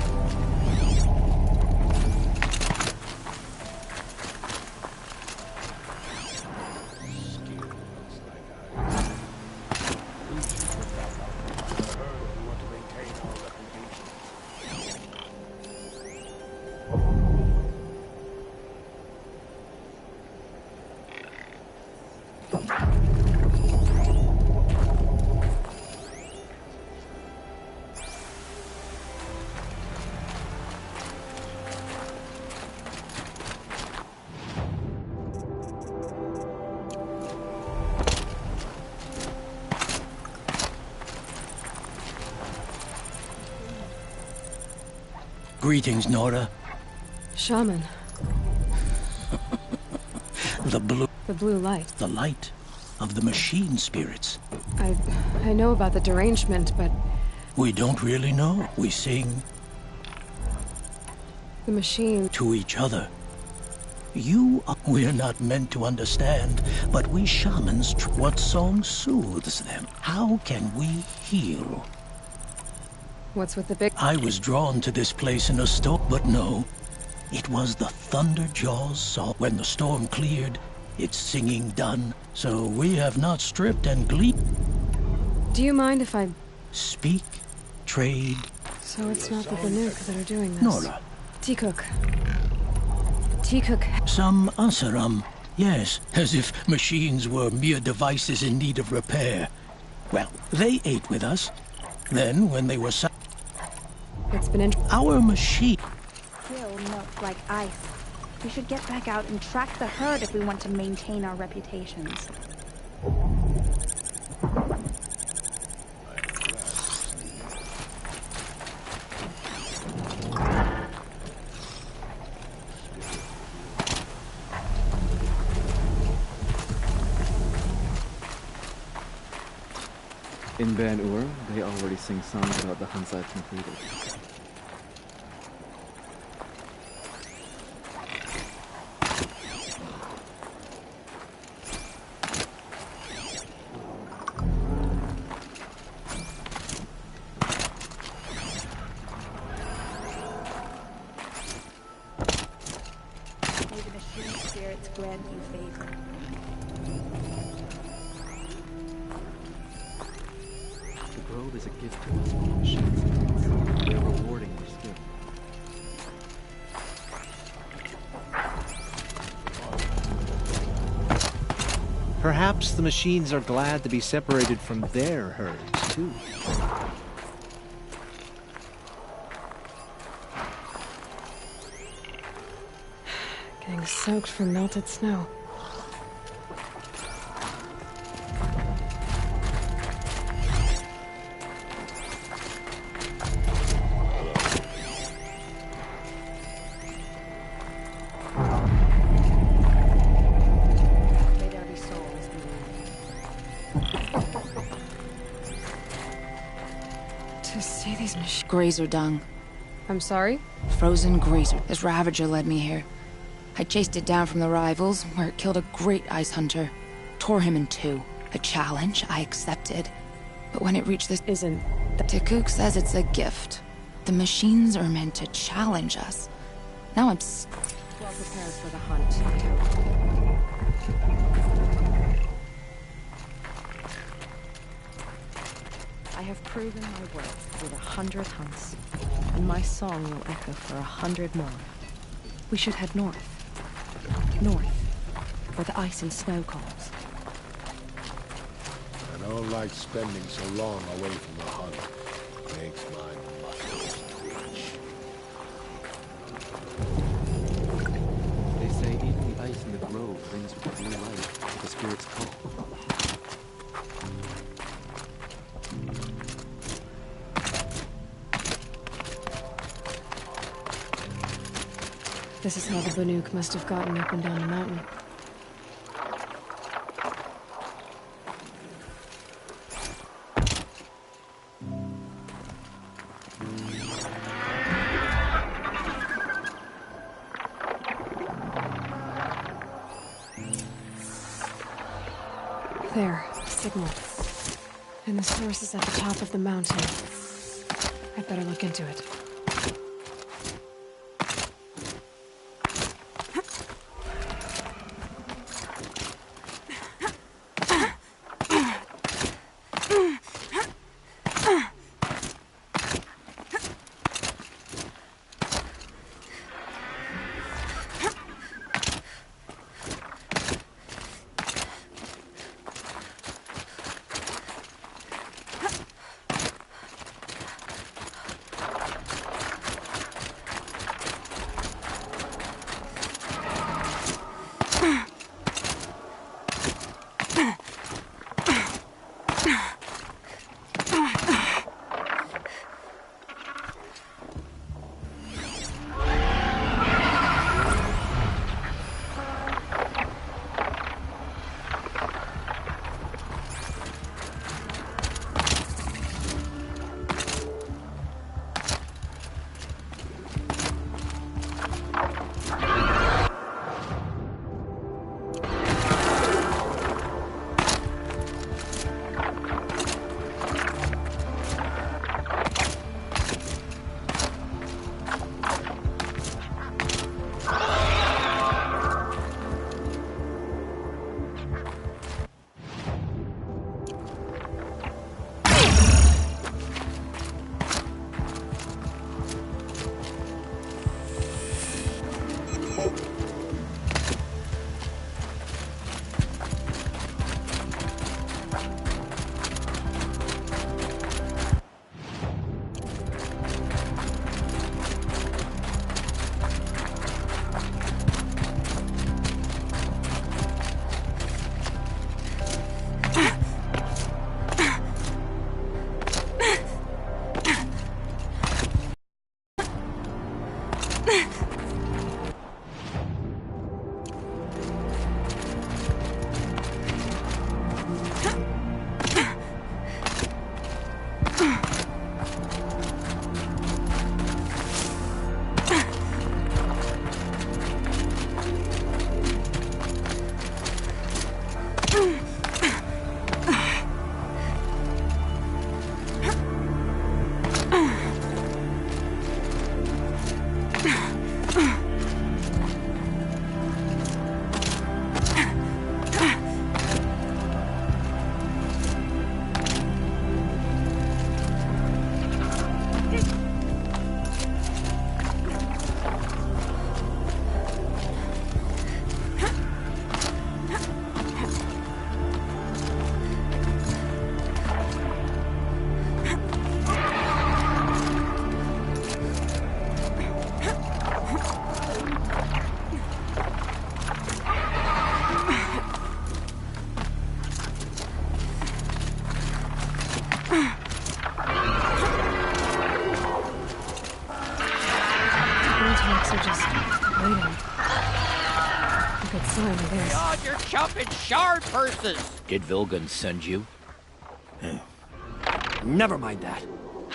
Greetings, Nora. Shaman. The blue light. The light of the machine spirits. I know about the derangement, but... We don't really know. We sing... the machine... to each other. We're not meant to understand, but we shamans... What song soothes them? How can we heal? What's with the big... I was drawn to this place in a storm, but no. It was the Thunder Jaws song. When the storm cleared, its singing done. So we have not stripped and gleaned. Do you mind if I... Speak, trade... So it's not the Banuk that are doing this? Nora. T-Cook. Some Asaram. Yes, as if machines were mere devices in need of repair. Well, they ate with us. Then, when they were... It's been our machine. Still milk like ice. We should get back out and track the herd if we want to maintain our reputations. In Ben-Ur, they already sing songs about the hunts I've completed. May the machine spirits grant you favor. The grove is a gift to us from the machines. They're rewarding your skill. Perhaps the machines are glad to be separated from their herds, too. Getting soaked from melted snow. Grazer dung. I'm sorry? Frozen grazer. This Ravager led me here. I chased it down from the rivals, where it killed a great ice hunter. Tore him in two. A challenge I accepted. But when it reached this... Tikuk says it's a gift. The machines are meant to challenge us. Now I'm... Well prepared for the hunt. I have proven my worth with 100 hunts, and my song will echo for 100 more. We should head north. North, where the ice and snow calls. I don't like spending so long away from the hunt. Makes my muscles twitch. They say even the ice in the grove brings with the blue light the spirit's call. This is how the Banuk must have gotten up and down the mountain. There, signal. And the source is at the top of the mountain. I'd better look into it. God, you're chopping shard purses! Did Vilgun send you? Never mind that.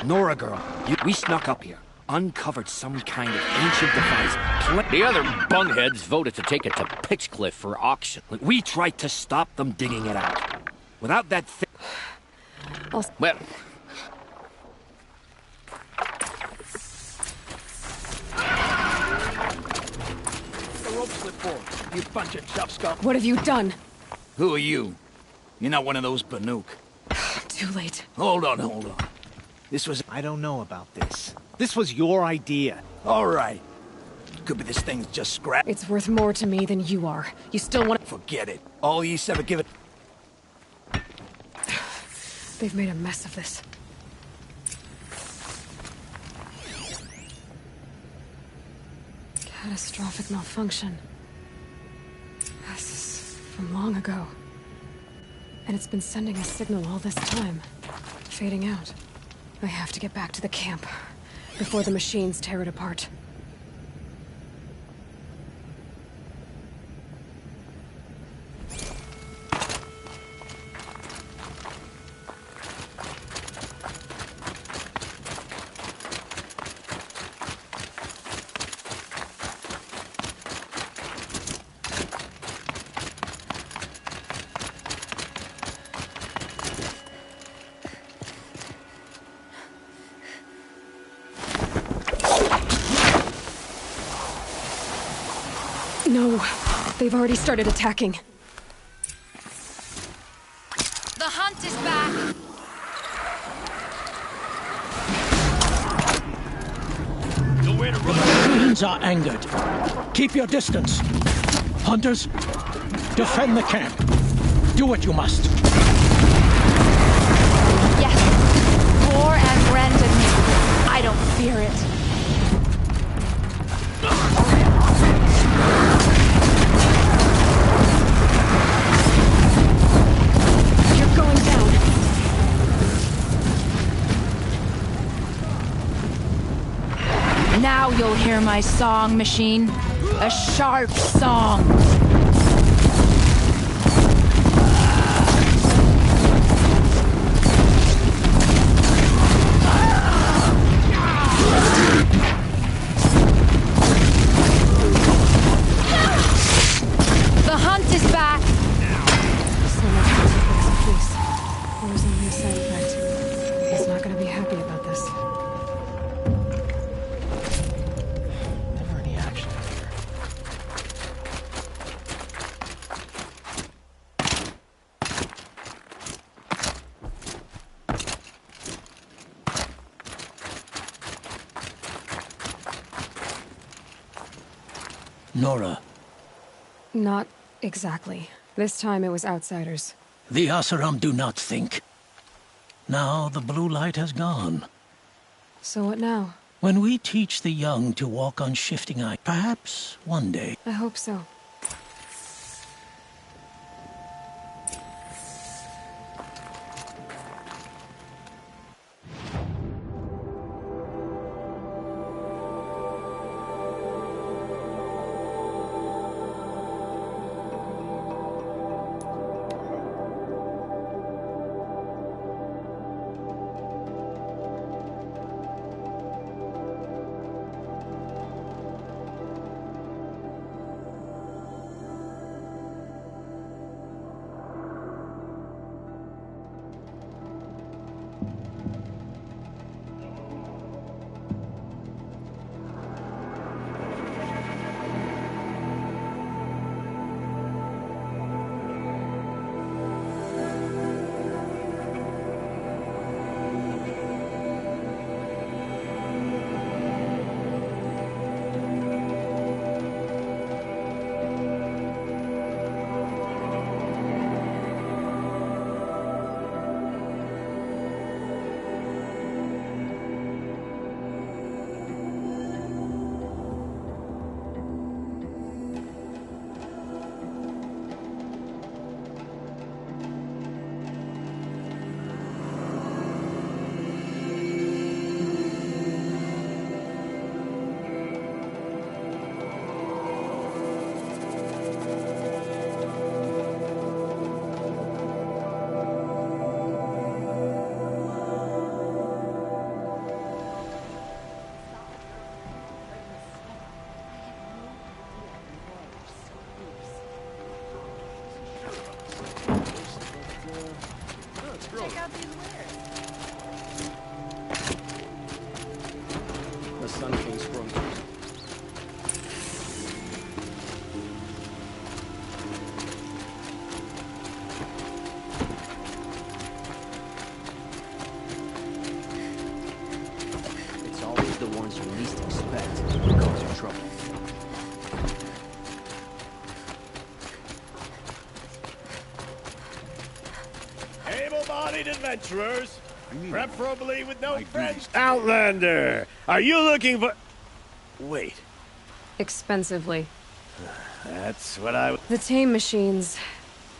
Nora girl, we snuck up here, uncovered some kind of ancient device. The other bungheads voted to take it to Pitchcliff for auction. We tried to stop them digging it out. Without that thing... Well... The rope slip for, you bunch of chuff scuff. What have you done? Who are you? You're not one of those Banuk. Too late. Hold on. This was... I don't know about this. This was your idea. All right. Could be this thing's just scrap. It's worth more to me than you are. You still want to... Forget it. All East ever give it... They've made a mess of this. Catastrophic malfunction. This is from long ago. And it's been sending a signal all this time. Fading out. I have to get back to the camp before the machines tear it apart. No, they've already started attacking. The hunt is back! The machines are angered. Keep your distance. Hunters, defend the camp. Do what you must. Yes, Thor and Brendan. I don't fear it. Now you'll hear my song, machine. A sharp song. The hunt is back. So much for peace. There's only a side effect. He's not going to be happy about this. Nora. Not exactly. This time it was outsiders. The Asuram do not think. Now the blue light has gone. So what now? When we teach the young to walk on shifting ice, perhaps one day. I hope so. Check out these wares. The Sun King's sprung. ones you least expect will cause you trouble. Able-bodied adventurers, preferably with no friends. Outlander, are you looking for... Wait. Expensively. That's what I... The tame machines.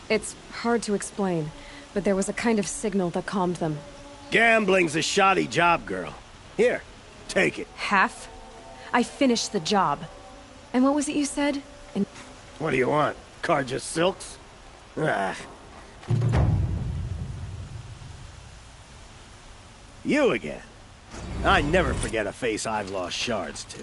It's hard to explain, but there was a kind of signal that calmed them. Gambling's a shoddy job, girl. Here, take it. Half? I finished the job. And what was it you said? What do you want? Carja silks? Ah. You again. I never forget a face I've lost shards to.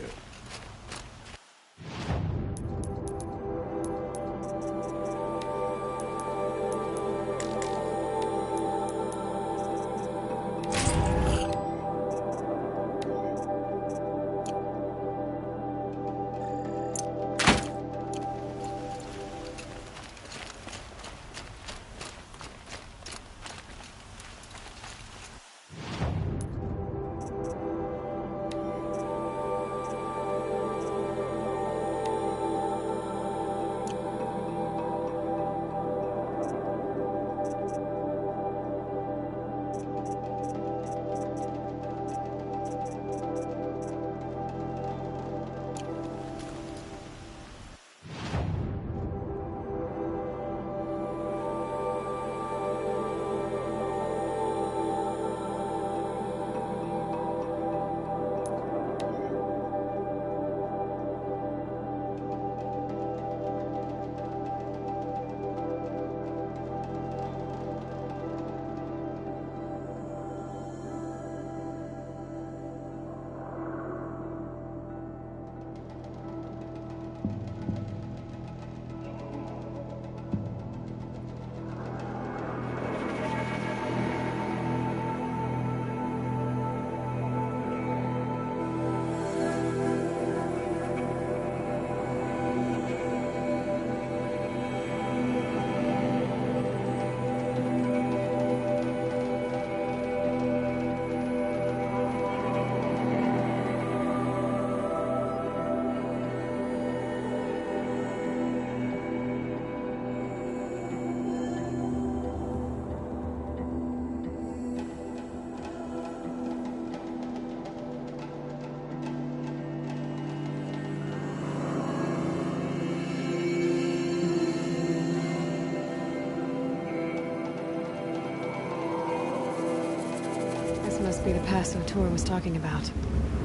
Must be the pass O'Toole was talking about.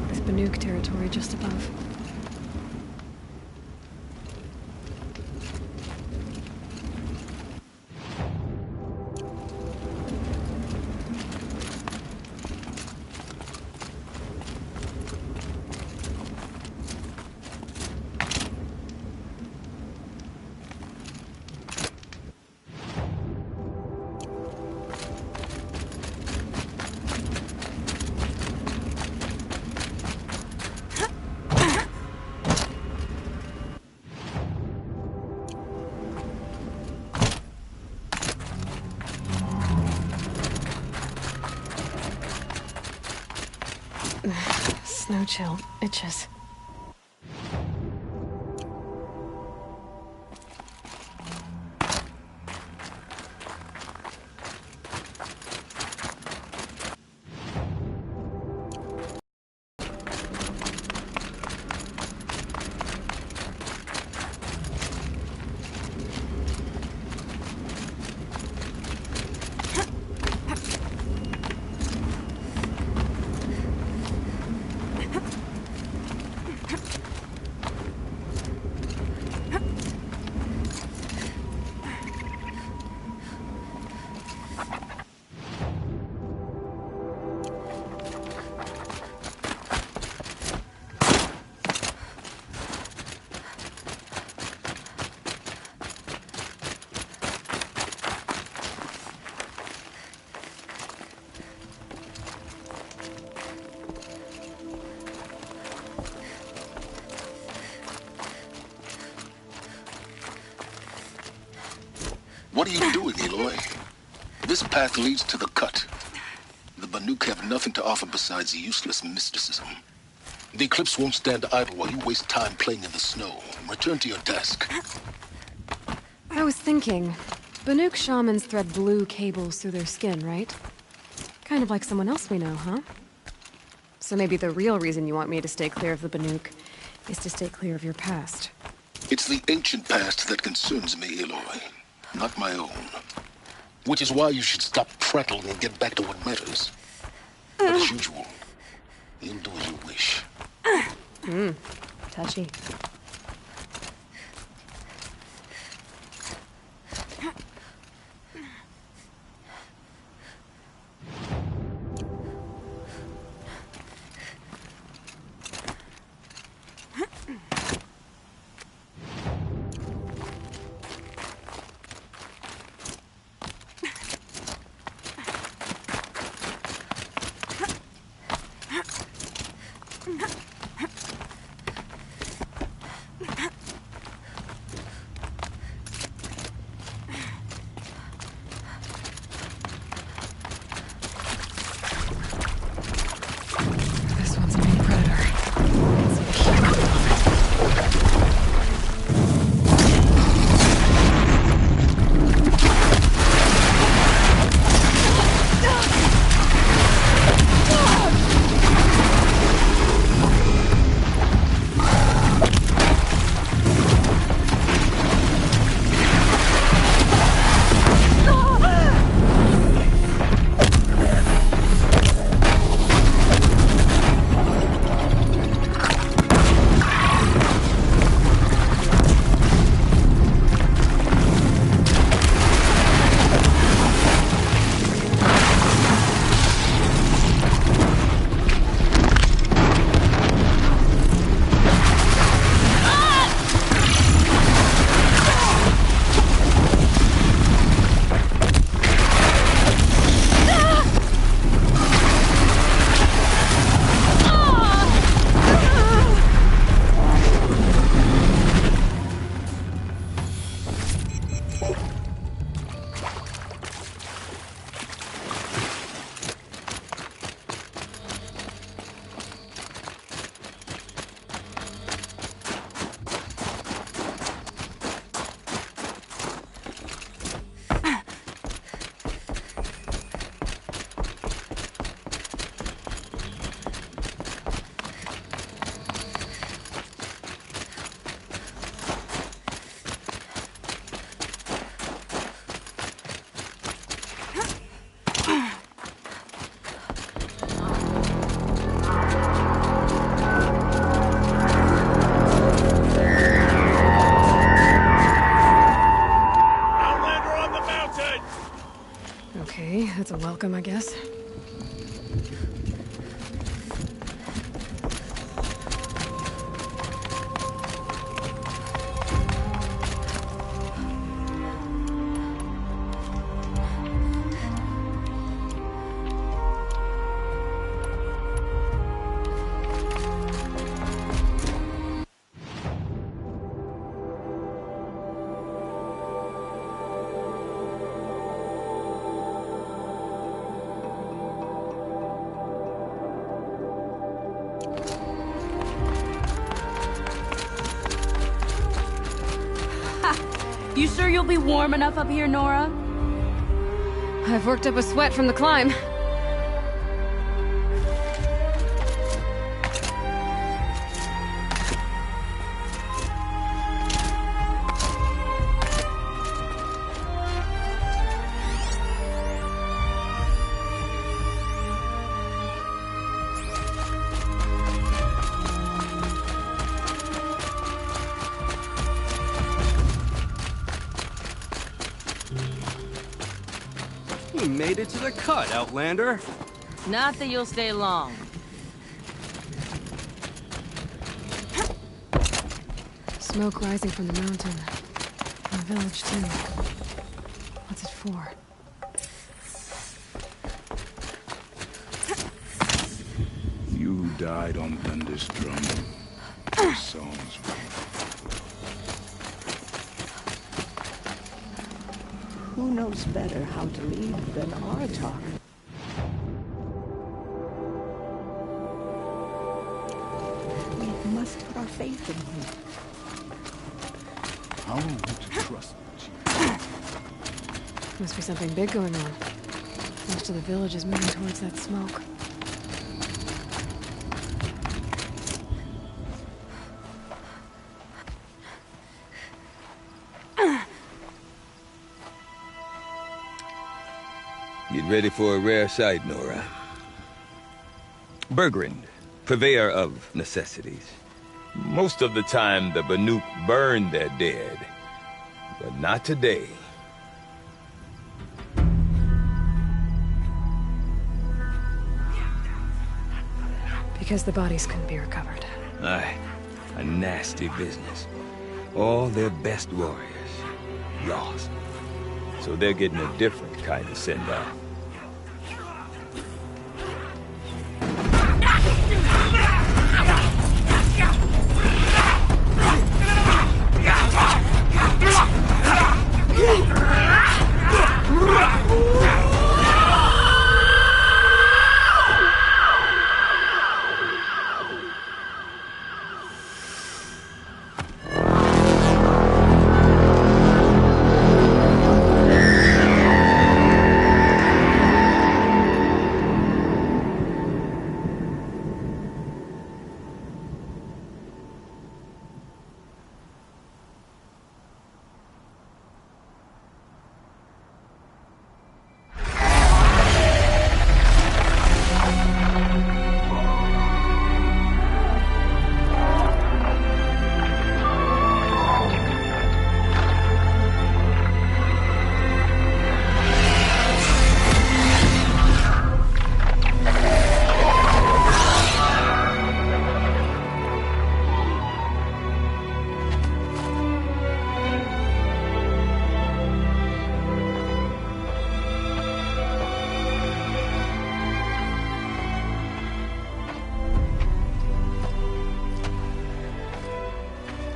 With Banuk territory just above. Snow chill itches. What are you doing, Eloy? This path leads to the cut. The Banuk have nothing to offer besides useless mysticism. The Eclipse won't stand idle while you waste time playing in the snow. Return to your desk. I was thinking, Banuk shamans thread blue cables through their skin, right? Kind of like someone else we know, huh? So maybe the real reason you want me to stay clear of the Banuk is to stay clear of your past. It's the ancient past that concerns me, Aloy, not my own. Which is why you should stop prattling and get back to what matters. But as usual, you'll do as you wish. Touchy. This one's a main predator. Okay, that's a welcome, I guess. You sure you'll be warm enough up here, Nora? I've worked up a sweat from the climb. You made it to the cut, Outlander. Not that you'll stay long. Smoke rising from the mountain. And the village, too. What's it for? You died on Thunder's drum. Your songs were... Who knows better how to lead than Artok? must put our faith in him. How are we to trust Must be something big going on. Most of the village is moving towards that smoke. Get ready for a rare sight, Nora. Bergrand, purveyor of necessities. Most of the time, the Banuk burn their dead. But not today. Because the bodies couldn't be recovered. Aye, a nasty business. All their best warriors lost. So they're getting a different kind of send-off.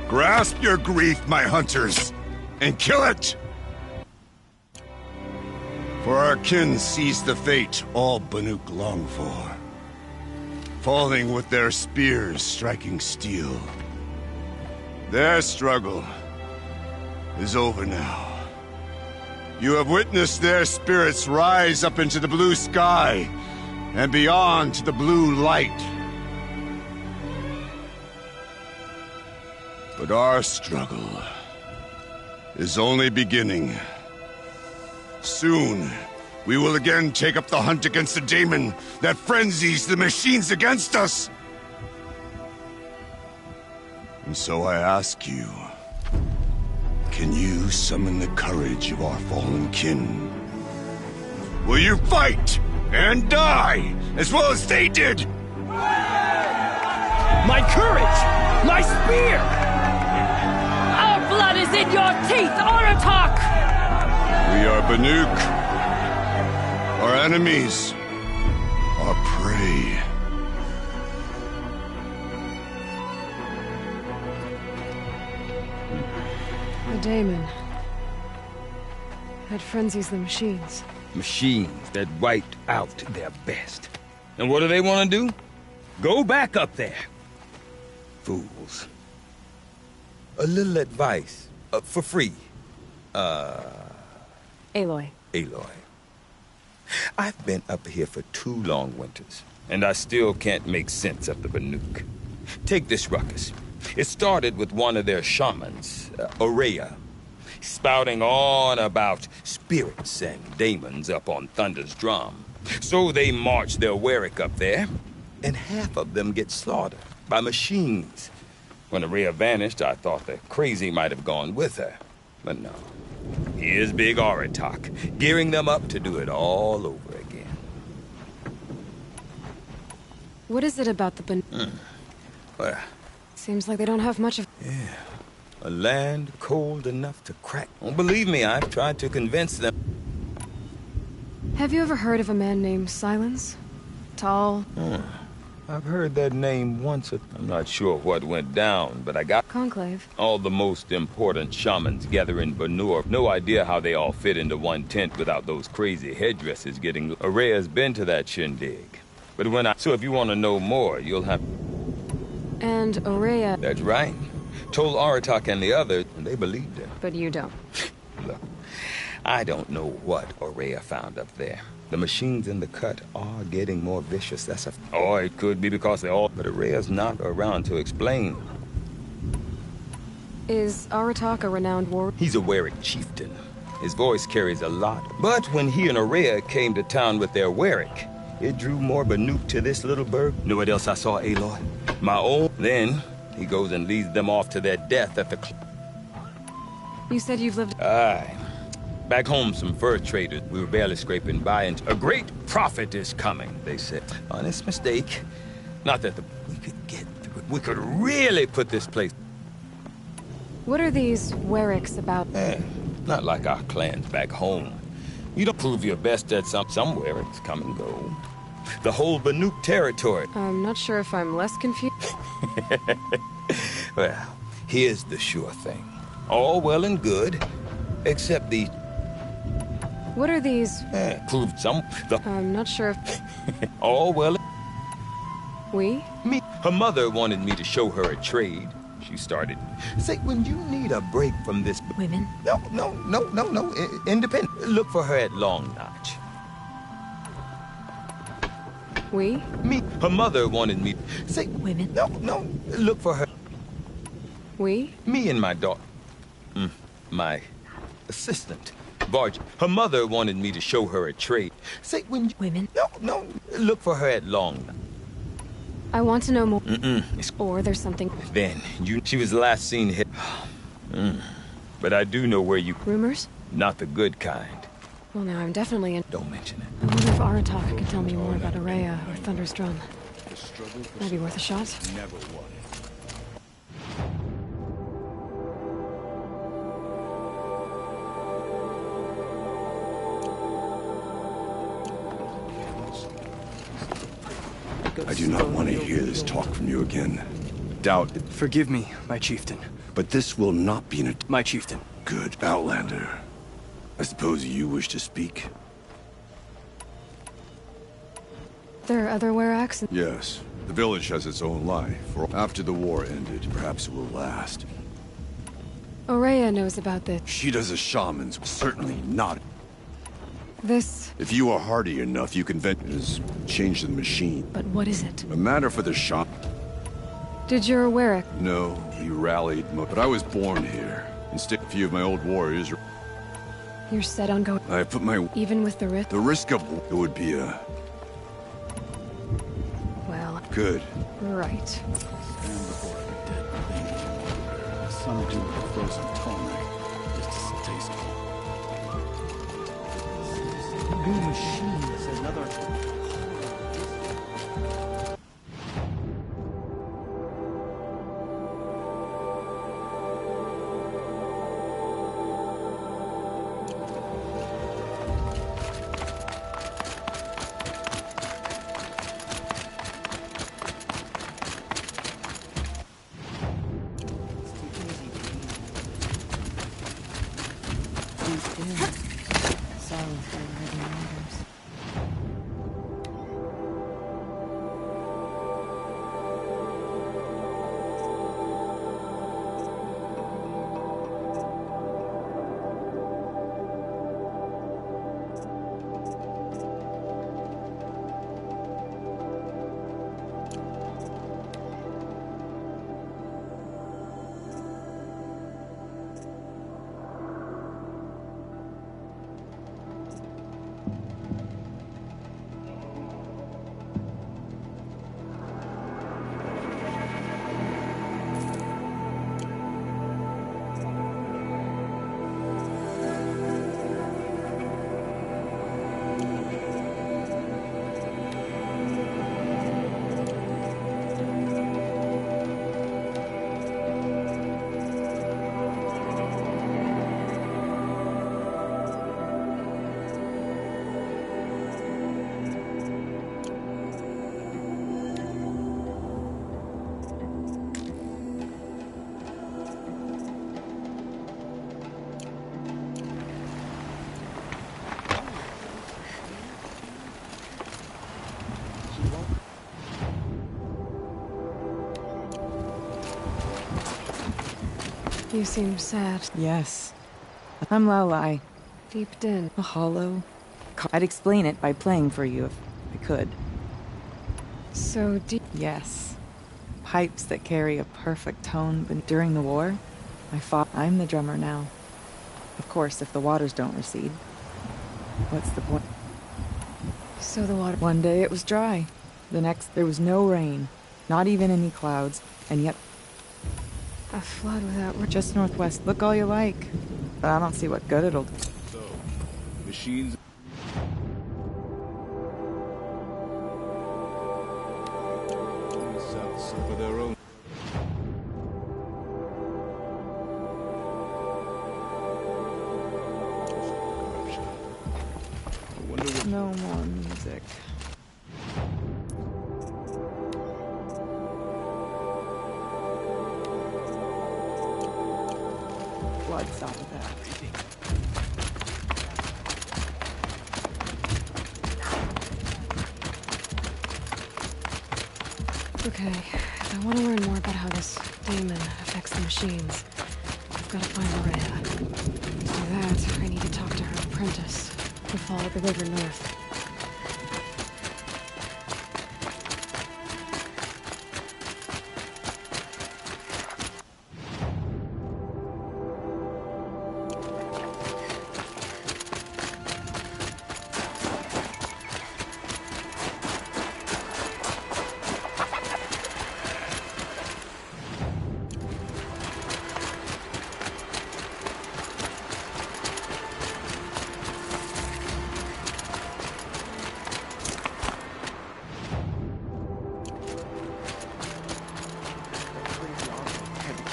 Grasp your grief, my hunters, and kill it! For our kin sees the fate all Banuk long for. Falling with their spears striking steel. Their struggle is over now. You have witnessed their spirits rise up into the blue sky and beyond to the blue light. But our struggle is only beginning. Soon, we will again take up the hunt against the daemon that frenzies the machines against us. And so I ask you, can you summon the courage of our fallen kin? Will you fight and die as well as they did? My courage! My spear! Our blood is in your teeth, Oratok! We are Banuk. Our enemies are prey. The daemon. That frenzies the machines. Machines that wiped out their best. And what do they want to do? Go back up there. Fools. A little advice, for free. Aloy. Aloy. I've been up here for 2 long winters, and I still can't make sense of the Banuk. Take this ruckus. It started with one of their shamans, Aurea, spouting on about spirits and daemons up on Thunder's drum. So they march their Warwick up there, and half of them get slaughtered by machines. When Aurea vanished, I thought the crazy might have gone with her. But no. Here's Big Oratok, gearing them up to do it all over again. What is it about the Well, Seems like they don't have much of... yeah. A land cold enough to crack. Don't believe me, I've tried to convince them. Have you ever heard of a man named Silence? Tall? I've heard that name once. I'm not sure what went down, but I got... Conclave. All the most important shamans gather in Banur. No idea how they all fit into one tent without those crazy headdresses getting... Aurea's been to that shindig. But when I... So if you want to know more, you'll have... And Aurea... That's right. Told Aratak and the others, and they believed him. But you don't. Look, I don't know what Aurea found up there. The machines in the cut are getting more vicious. Or it could be because they all... But Aurea's not around to explain. Is Aratak a renowned warrior? He's a Werrick chieftain. His voice carries a lot. But when he and Aurea came to town with their Werrick, it drew more Banuk to this little burg. Know what else I saw, Aloy? My own. Then he goes and leads them off to their death at the... You said you've lived... Aye. Back home, some fur traders. We were barely scraping by, and a great prophet is coming, they said. Honest mistake. Not that we could get through it. We could really put this place... What are these Werricks about? Not like our clans back home. You don't prove your best at some Werricks come and go. The whole Banuk territory. I'm not sure if I'm less confused. Well, here's the sure thing. All well and good, except the... What are these... Proved I'm not sure if... All well... We? Me. Her mother wanted me to show her a trade. She started. Say, when you need a break from this... Women? No. Independent. Look for her at Long Notch. We? Me. Her mother wanted me... Say... Women? No. Look for her. We? Me and my daughter. My assistant. Barge. Her mother wanted me to show her a trade. Say, when... Women? No. Look for her at Long Notch. I want to know more. Or there's something... Then, she was last seen hit... But I do know where you... Rumors? Not the good kind. Well, now I'm definitely in... Don't mention it. I wonder if Aratak could tell me more about Aurea or Thunder's Drum. Might be worth a shot. Never won. I do not want to hear this talk from you again. Doubt it. Forgive me, my chieftain. But this will not be an... My chieftain. Good, Outlander. I suppose you wish to speak? There are other Werricks? Yes. The village has its own life. After the war ended, perhaps it will last. Aurea knows about this. She does a shaman's, certainly not. This... If you are hardy enough, you can change the machine. But what is it? A matter for the shaman. Did your Werrick... No, he rallied, but I was born here. Instead, a few of my old warriors... You're set on going... I put my... Even with the risk? The risk of... It would be a... Well... Good. Right. Stand before a dead thing. Some do with frozen tonic. It's distasteful. New machines, another... You seem sad. Yes. I'm Lalai. Deep din. A hollow. I'd explain it by playing for you if I could. So deep. Yes. Pipes that carry a perfect tone, but during the war, I'm the drummer now. Of course, if the waters don't recede. What's the point? So the water... One day it was dry. The next, there was no rain. Not even any clouds. And yet... A flood without... Just northwest. Look all you like. But I don't see what good it'll do. So, machines... For their own. No more music. Blood, stop with that. Okay, if I want to learn more about how this demon affects the machines, I've got to find Rhea. To do that, I need to talk to her apprentice, who followed the river north.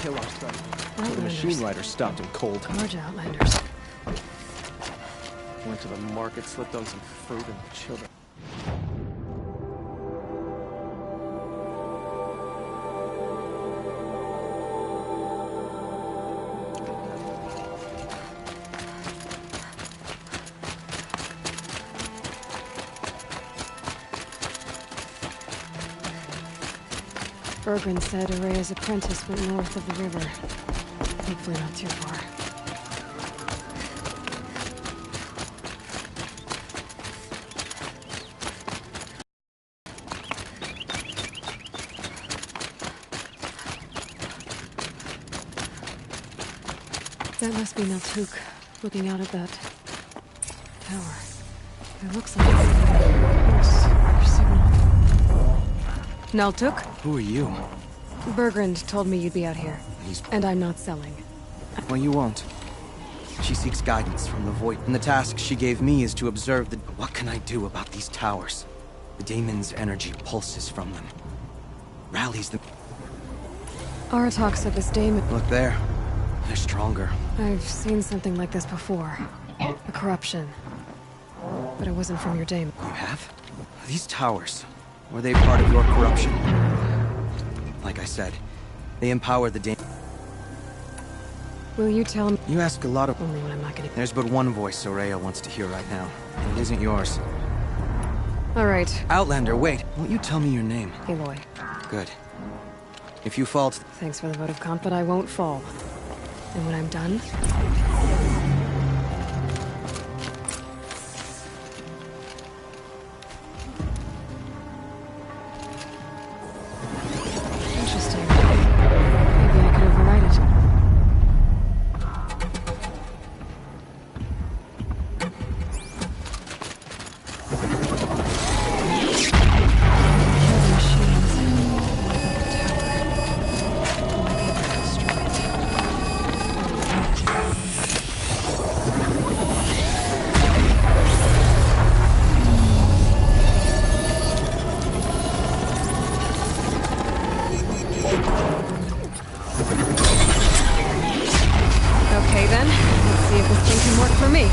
Kill our son. The machine rider stopped him cold. Large Outlanders. Went to the market, slipped on some fruit and children. Bergren said Araya's apprentice went north of the river. Hopefully not too far. That must be Naltuk, looking out at that tower. It looks like it's our signal. Naltuk? Who are you? Bergrand told me you'd be out here. And I'm not selling. Well, you won't. She seeks guidance from the Void, and the task she gave me is to observe the... What can I do about these towers? The daemon's energy pulses from them. Rallies them... Aratak said this daemon... Look there. They're stronger. I've seen something like this before. A corruption. But it wasn't from your daemon. You have? These towers... Were they part of your corruption? Like I said, they empower the daemon. Will you tell him? You ask a lot of... Only when I'm not getting... There's but one voice Soraya wants to hear right now. And it isn't yours. All right. Outlander, wait. Won't you tell me your name? Aloy. Good. If you fall... Thanks for the vote of comp, but I won't fall. And when I'm done... Interesting. Maybe I could override it. Okay then, let's see if this thing can work for me.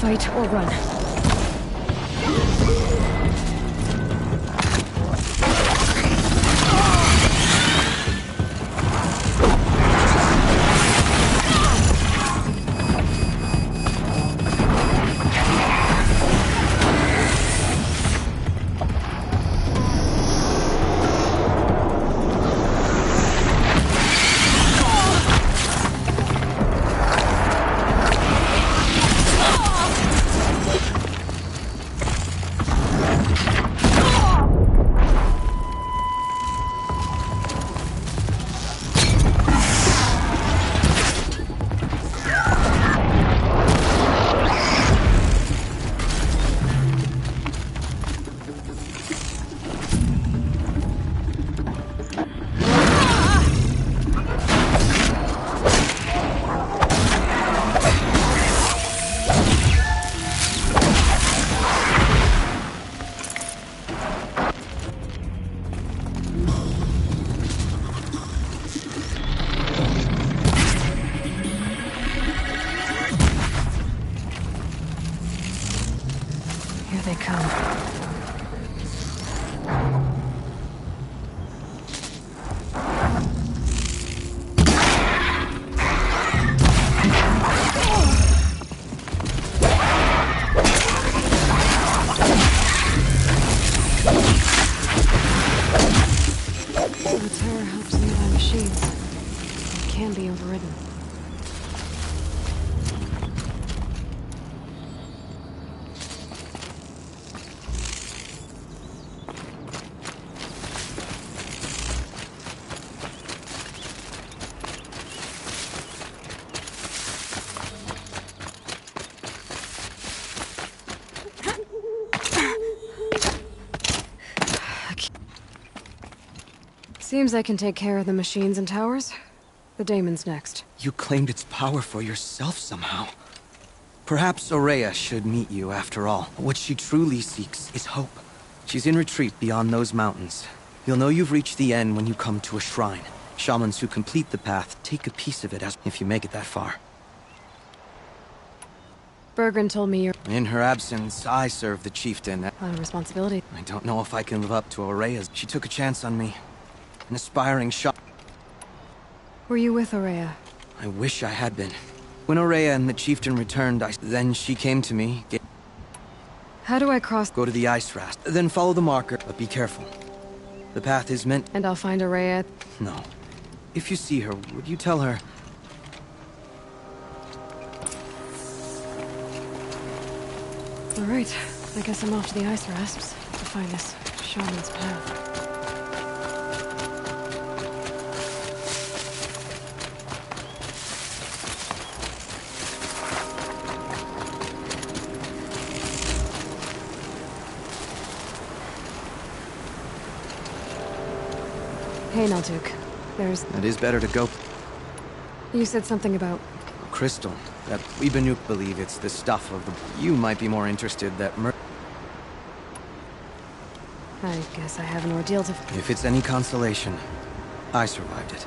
Fight or run. can be overridden. Seems I can take care of the machines and towers. The daemon's next. You claimed its power for yourself somehow. Perhaps Aurea should meet you after all. What she truly seeks is hope. She's in retreat beyond those mountains. You'll know you've reached the end when you come to a shrine. Shamans who complete the path take a piece of it as if you make it that far. Bergren told me you're... In her absence, I serve the chieftain. A lot of responsibility. I don't know if I can live up to Aurea's. She took a chance on me. An aspiring shot. Were you with Aurea? I wish I had been. When Aurea and the chieftain returned, then she came to me. How do I cross? Go to the ice rast, then follow the marker, but be careful. The path is meant... And I'll find Aurea? No. If you see her, would you tell her... All right. I guess I'm off to the ice rasps to find this shaman's path. Hey, Nalduk. There's... It is better to go. You said something about... Crystal. That we Banuk believe it's the stuff of the... You might be more interested that I guess I have an ordeal to... If it's any consolation, I survived it.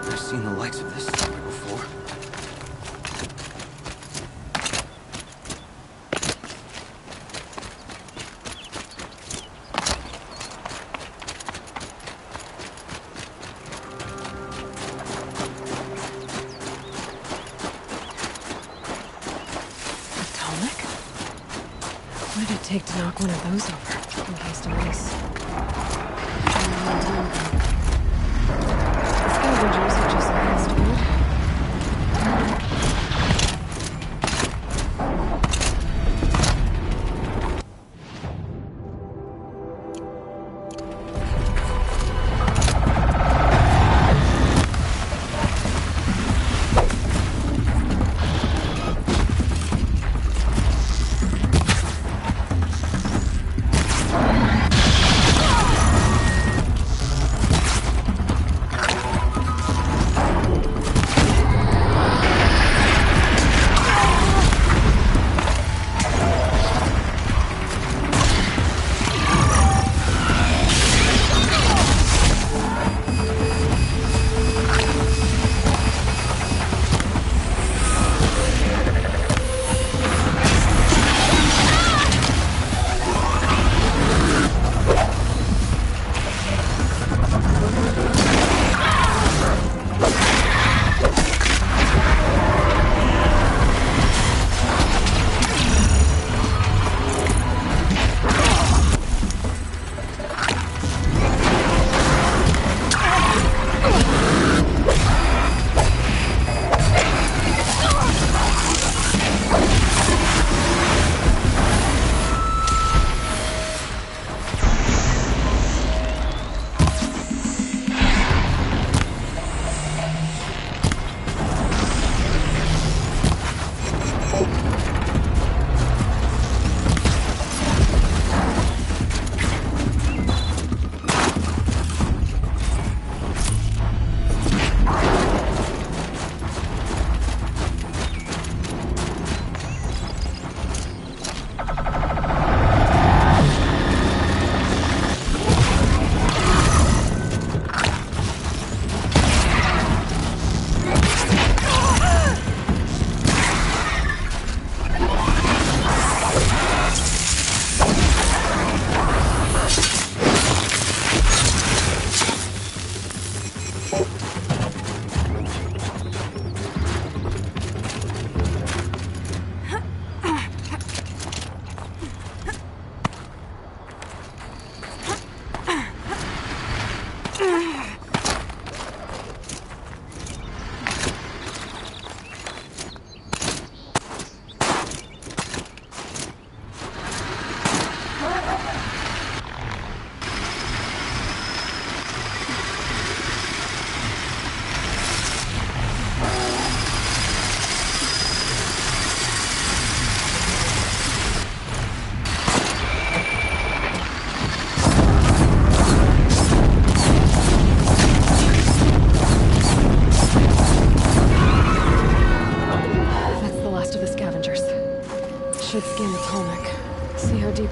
I've seen the likes of this somewhere before. What did it take to knock one of those over? Encased in ice. The scavengers are just fast food.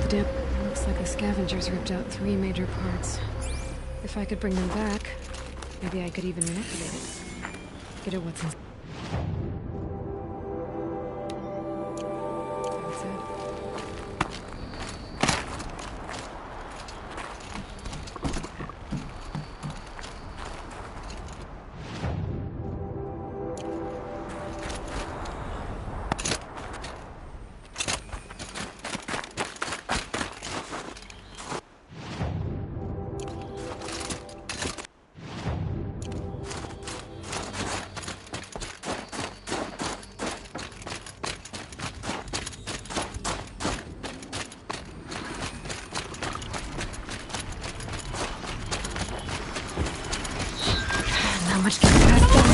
The dam looks like the scavengers ripped out 3 major parts. If I could bring them back, maybe I could even manipulate it. Get at what's inside. That's it. Not much getting past them.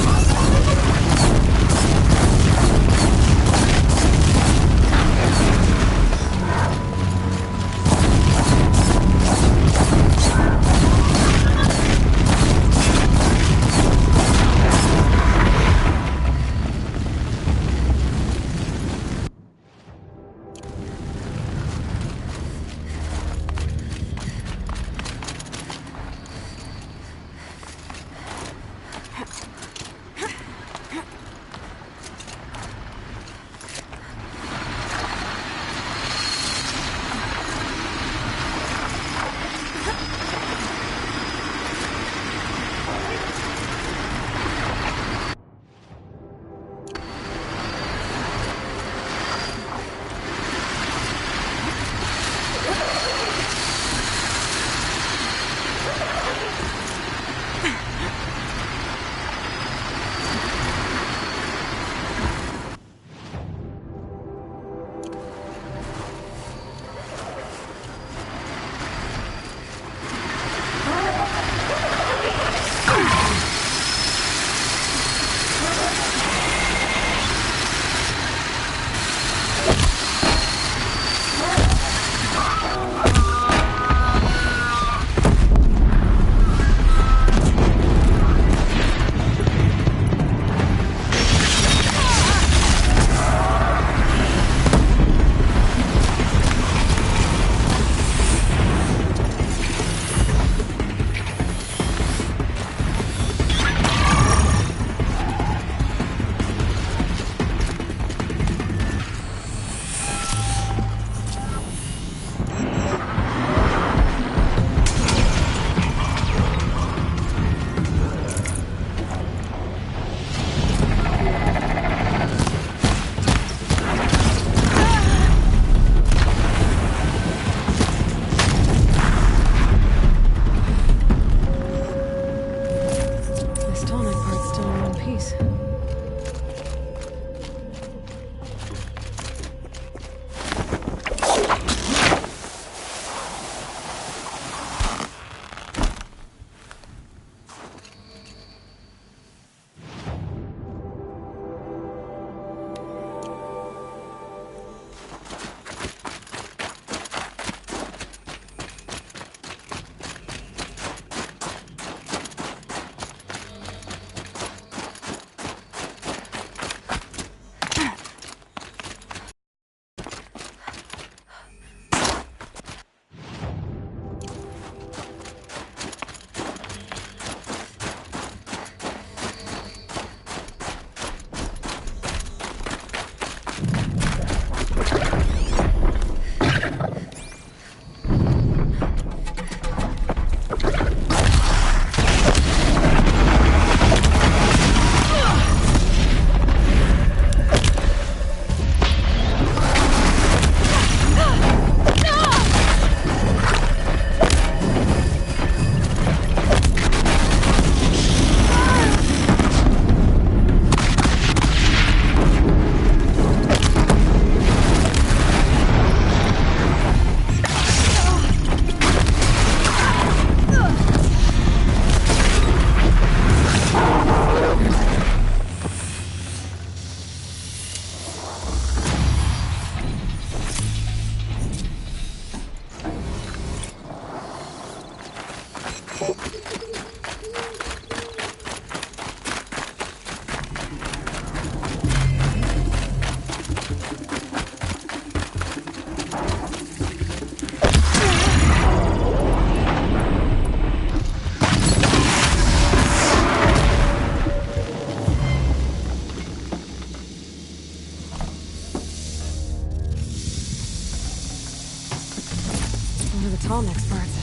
tall next birds.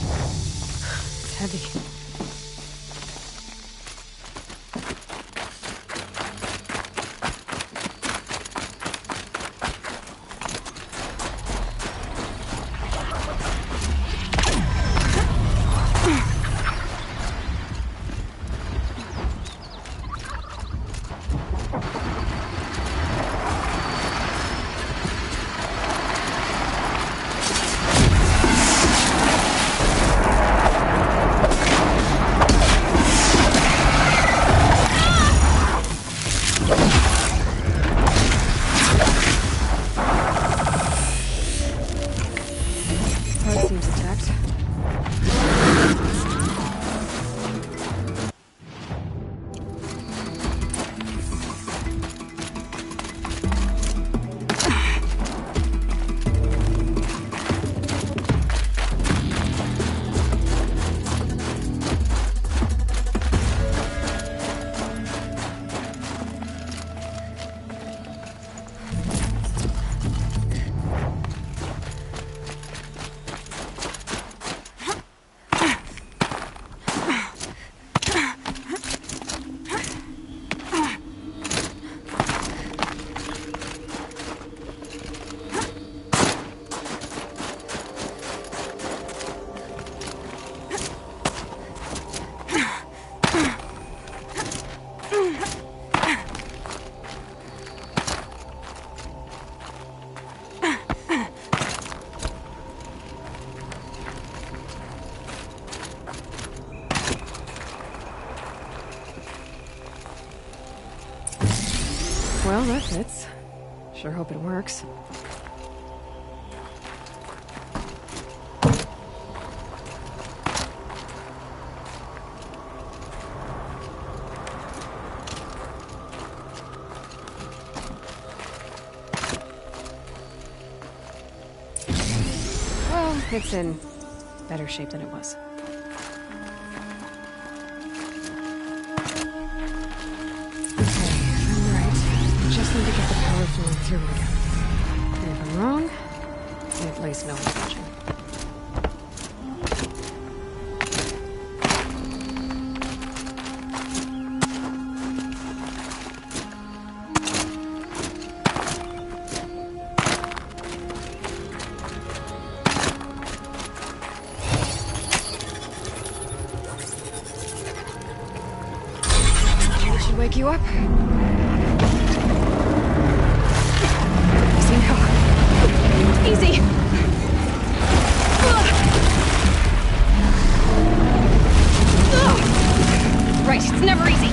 It's heavy. Well, that fits. Sure hope it works. Well, it's in better shape than it was. Just need to get the power flowing through again. And if I'm wrong, at least no one's watching. Maybe I should wake you up. Easy! Right, it's never easy!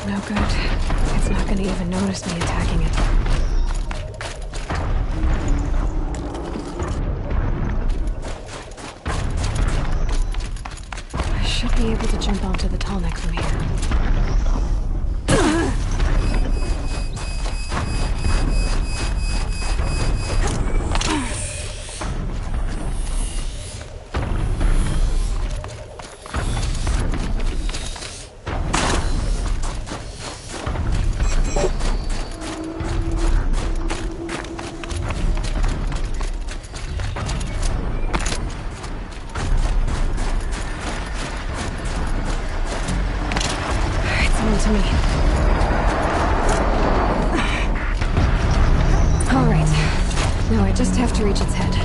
No good. It's not gonna even notice me attacking it. Be able to jump onto the tall neck from here. To me. All right. Now I just have to reach its head.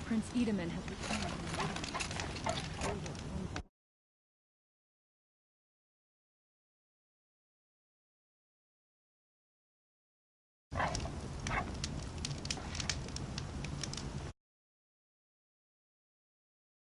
Prince Edaman has returned.